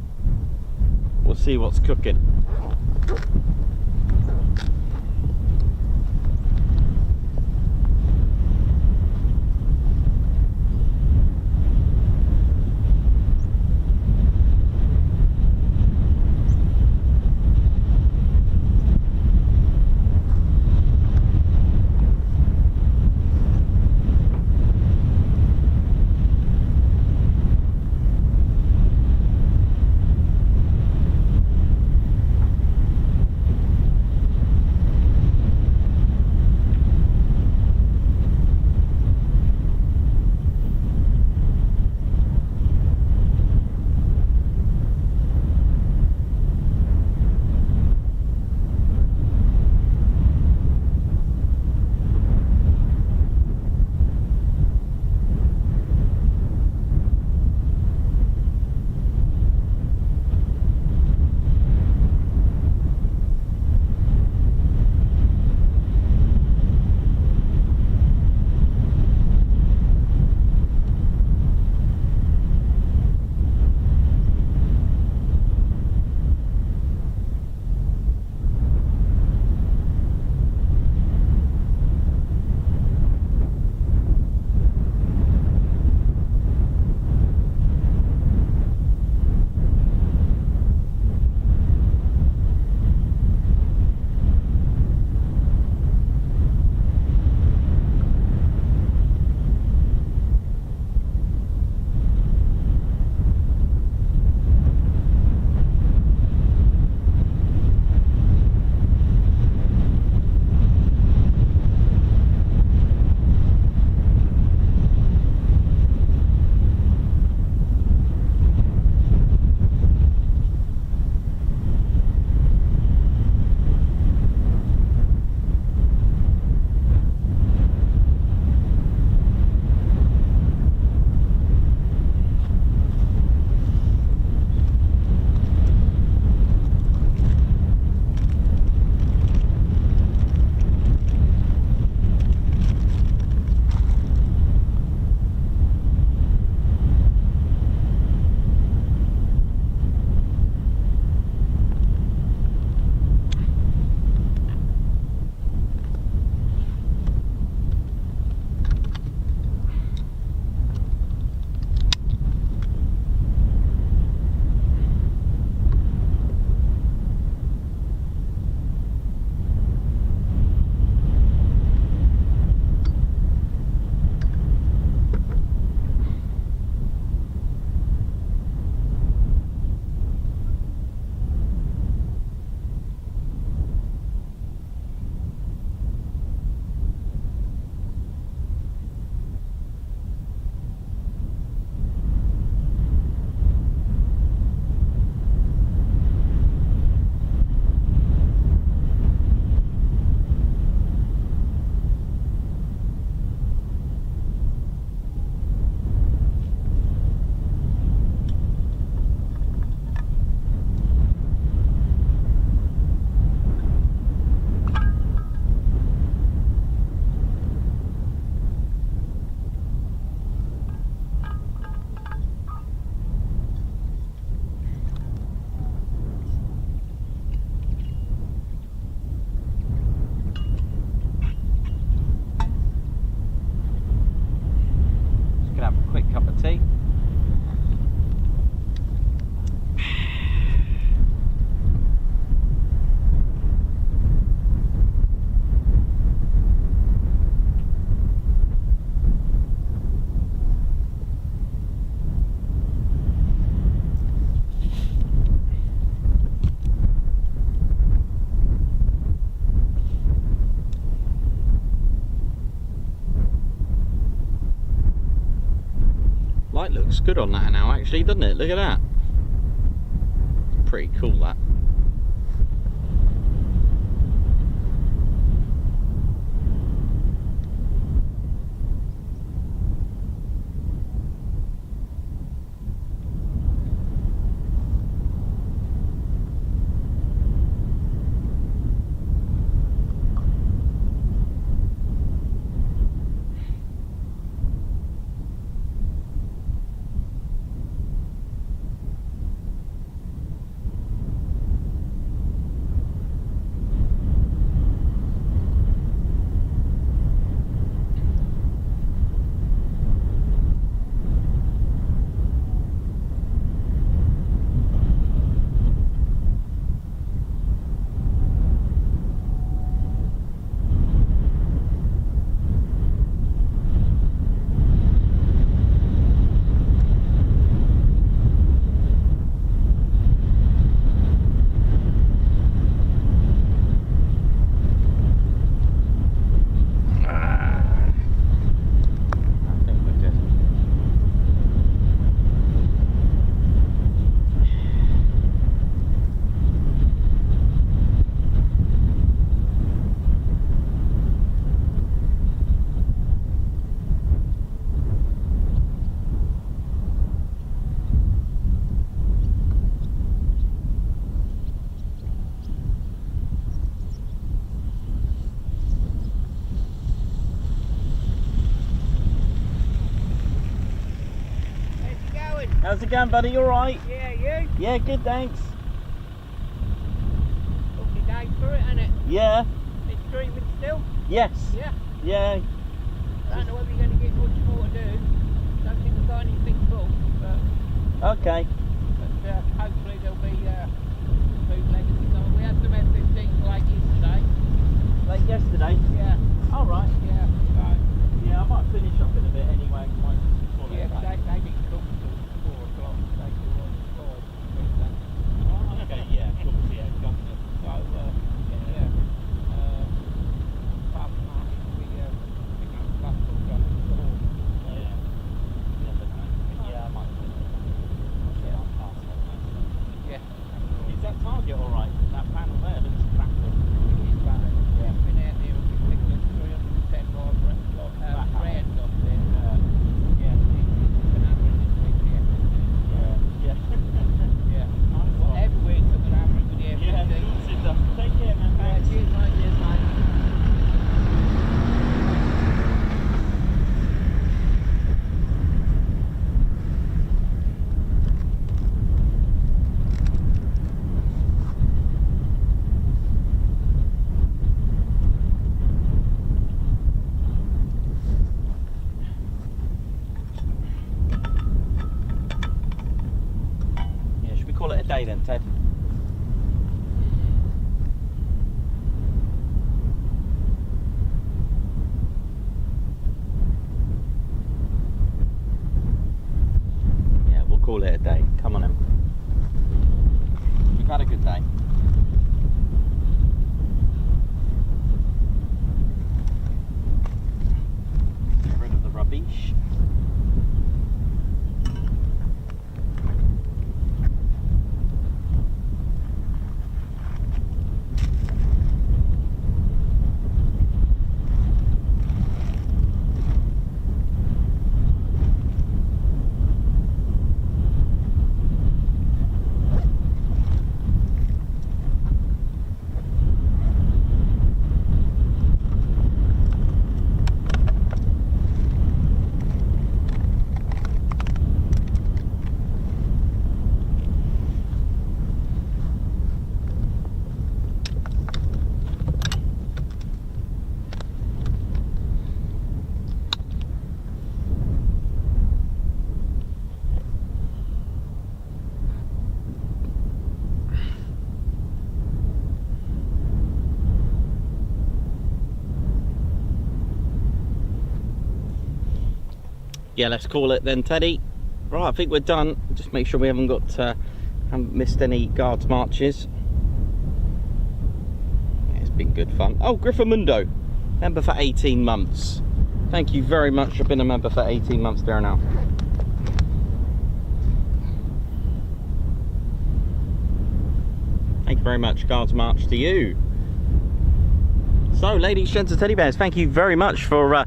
see what's cooking. Light looks good on that now actually, doesn't it? Look at that. Pretty cool that. How's it going, buddy? You alright? Yeah, you? Yeah, good, thanks. Lovely day for it, isn't it? Yeah. It's streaming still? Yes. Yeah. Yeah. I don't know whether you're going to get much more to do. Don't think we've got anything booked, but Okay. hopefully there'll be bootleggers. So we had some F-15s late yesterday. Like yesterday? Yeah. Alright. Yeah. So, Yeah, I might finish up in a bit anyway. Might call it yeah, a but day. they didn't come till 4 o'clock. They call on 5. Oh, okay, yeah, of course, yeah, government. So, yeah. Apart from that, we pick up the bus book on the floor. Yeah. Never know. Yeah, I might finish up. Yeah, I'll pass on that. Yeah. Is that target alright? That panel there looks crackling. It's valid. Yeah. Been out there and we picked up 310 more brands off there. Yeah. Been hammering this week, Yeah. Yeah. yeah. Nice Well, one. everywhere took an hammering with the F-15. Yeah, of course it does. Take care, man. Thanks. Cheers, mate. Cheers, mate. Yeah, should we call it a day then, Ted? Yeah, we'll call it a day. Come on then. We've had a good day. Get rid of the rubbish. Yeah, let's call it then, Teddy. Right, I think we're done. Just make sure we haven't missed any guards marches. Yeah, it's been good fun. Oh, Griffamundo, member for 18 months. Thank you very much for being a member for 18 months there now. Thank you very much, guards march to you. So, ladies, gents and teddy bears, thank you very much for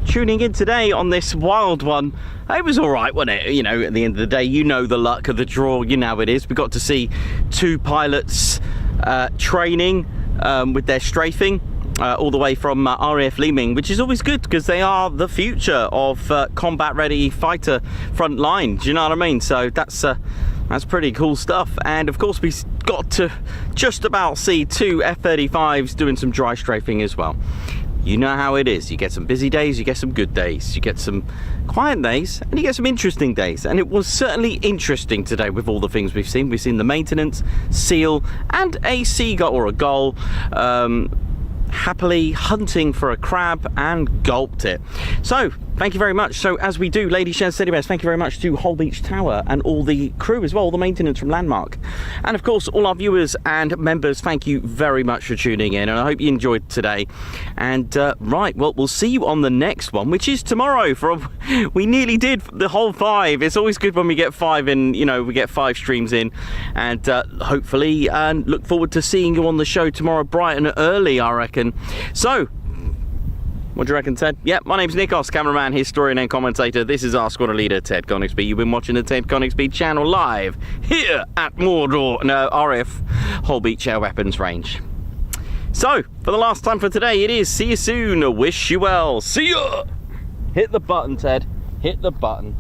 tuning in today on this wild one. It was all right, wasn't it? You know, at the end of the day, you know the luck of the draw, you know how it is. We got to see two pilots training with their strafing all the way from RAF Leeming, which is always good because they are the future of combat-ready fighter front line. Do you know what I mean? So that's pretty cool stuff. And of course, we got to just about see two F-35s doing some dry strafing as well. You know how it is. You get some busy days, you get some good days, you get some quiet days, and you get some interesting days. And it was certainly interesting today with all the things we've seen. We've seen the maintenance, seal, and a seagull or a gull happily hunting for a crab and gulped it. So thank you very much. So as we do, ladies, gents, teddy bears, thank you very much to Holbeach Tower and all the crew as well, all the maintenance from Landmark, and of course all our viewers and members. Thank you very much for tuning in, and I hope you enjoyed today. And right, well, we'll see you on the next one, which is tomorrow. We nearly did the whole 5. It's always good when we get 5 in, you know, we get 5 streams in, and hopefully look forward to seeing you on the show tomorrow bright and early, I reckon. So what do you reckon, Ted? Yeah, my name's Nikos, cameraman, historian and commentator. This is our squadron leader, Ted Coningsby. You've been watching the Ted Coningsby Channel live here at RAF Holbeach Air Weapons Range. So, for the last time for today, it is see you soon, wish you well, see ya! Hit the button, Ted, hit the button.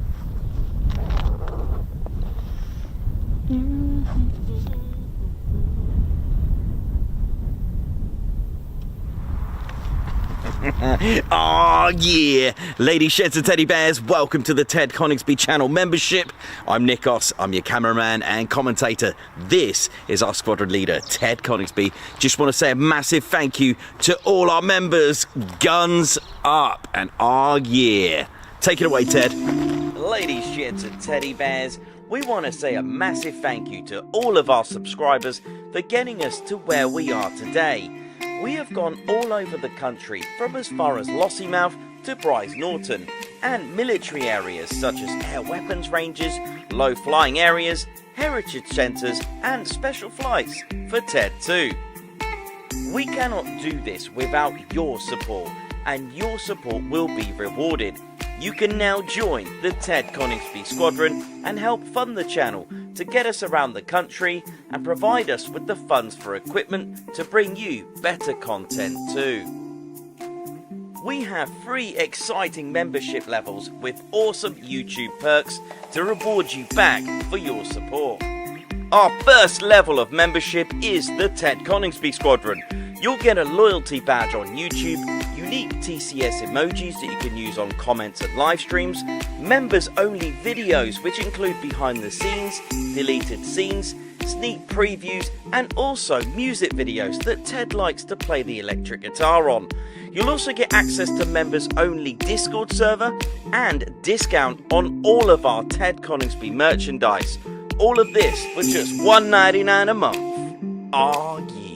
Oh yeah, ladies, sheds and teddy bears, welcome to the Ted Coningsby Channel membership. I'm Nikos, I'm your cameraman and commentator. This is our squadron leader, Ted Coningsby. Just want to say a massive thank you to all our members. Guns up and oh yeah. Take it away, Ted. Ladies, sheds and teddy bears, we want to say a massive thank you to all of our subscribers for getting us to where we are today. We have gone all over the country, from as far as Lossiemouth to Bryce Norton, and military areas such as air weapons ranges, low flying areas, heritage centres and special flights for TED too. We cannot do this without your support, and your support will be rewarded. You can now join the Ted Coningsby Squadron and help fund the channel to get us around the country and provide us with the funds for equipment to bring you better content too. We have 3 exciting membership levels with awesome YouTube perks to reward you back for your support. Our first level of membership is the Ted Coningsby Squadron. You'll get a loyalty badge on YouTube, unique TCS emojis that you can use on comments and live streams, members only videos which include behind the scenes, deleted scenes, sneak previews and also music videos that Ted likes to play the electric guitar on. You'll also get access to members only Discord server and discount on all of our Ted Coningsby merchandise. All of this for just $1.99 a month. Oh yeah.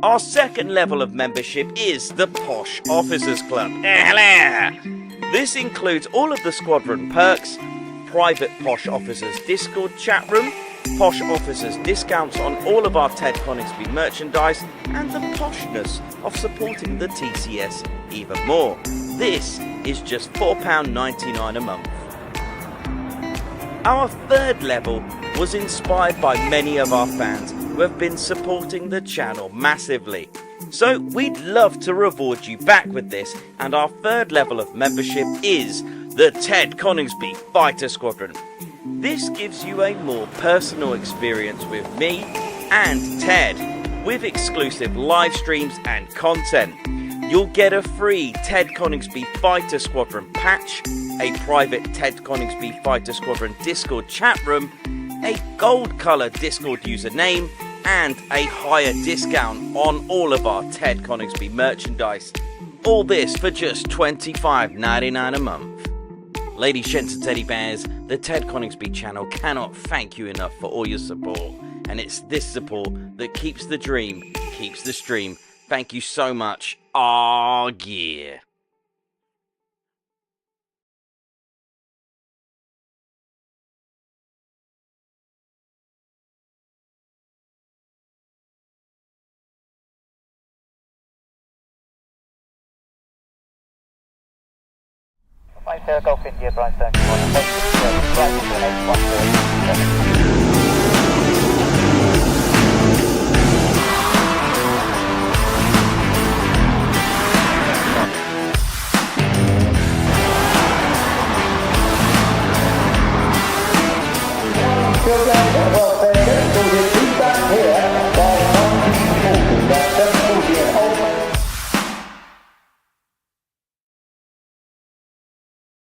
Our second level of membership is the Posh Officers Club. This includes all of the squadron perks, private Posh Officers Discord chat room, Posh Officers discounts on all of our Ted Coningsby merchandise, and the poshness of supporting the TCS even more. This is just £4.99 a month. Our third level was inspired by many of our fans who have been supporting the channel massively. So we'd love to reward you back with this, and our third level of membership is the Ted Coningsby Fighter Squadron. This gives you a more personal experience with me and Ted, with exclusive live streams and content. You'll get a free Ted Coningsby Fighter Squadron patch, a private Ted Coningsby Fighter Squadron Discord chat room, a gold colour Discord username, and a higher discount on all of our Ted Coningsby merchandise. All this for just $25.99 a month. Ladies, gents and teddy bears, the Ted Coningsby channel cannot thank you enough for all your support. And it's this support that keeps the dream, keeps the stream. Thank you so much. Oh yeah. Right, Golf India, Bryce Circle 1, right into an 814. Go, go, go.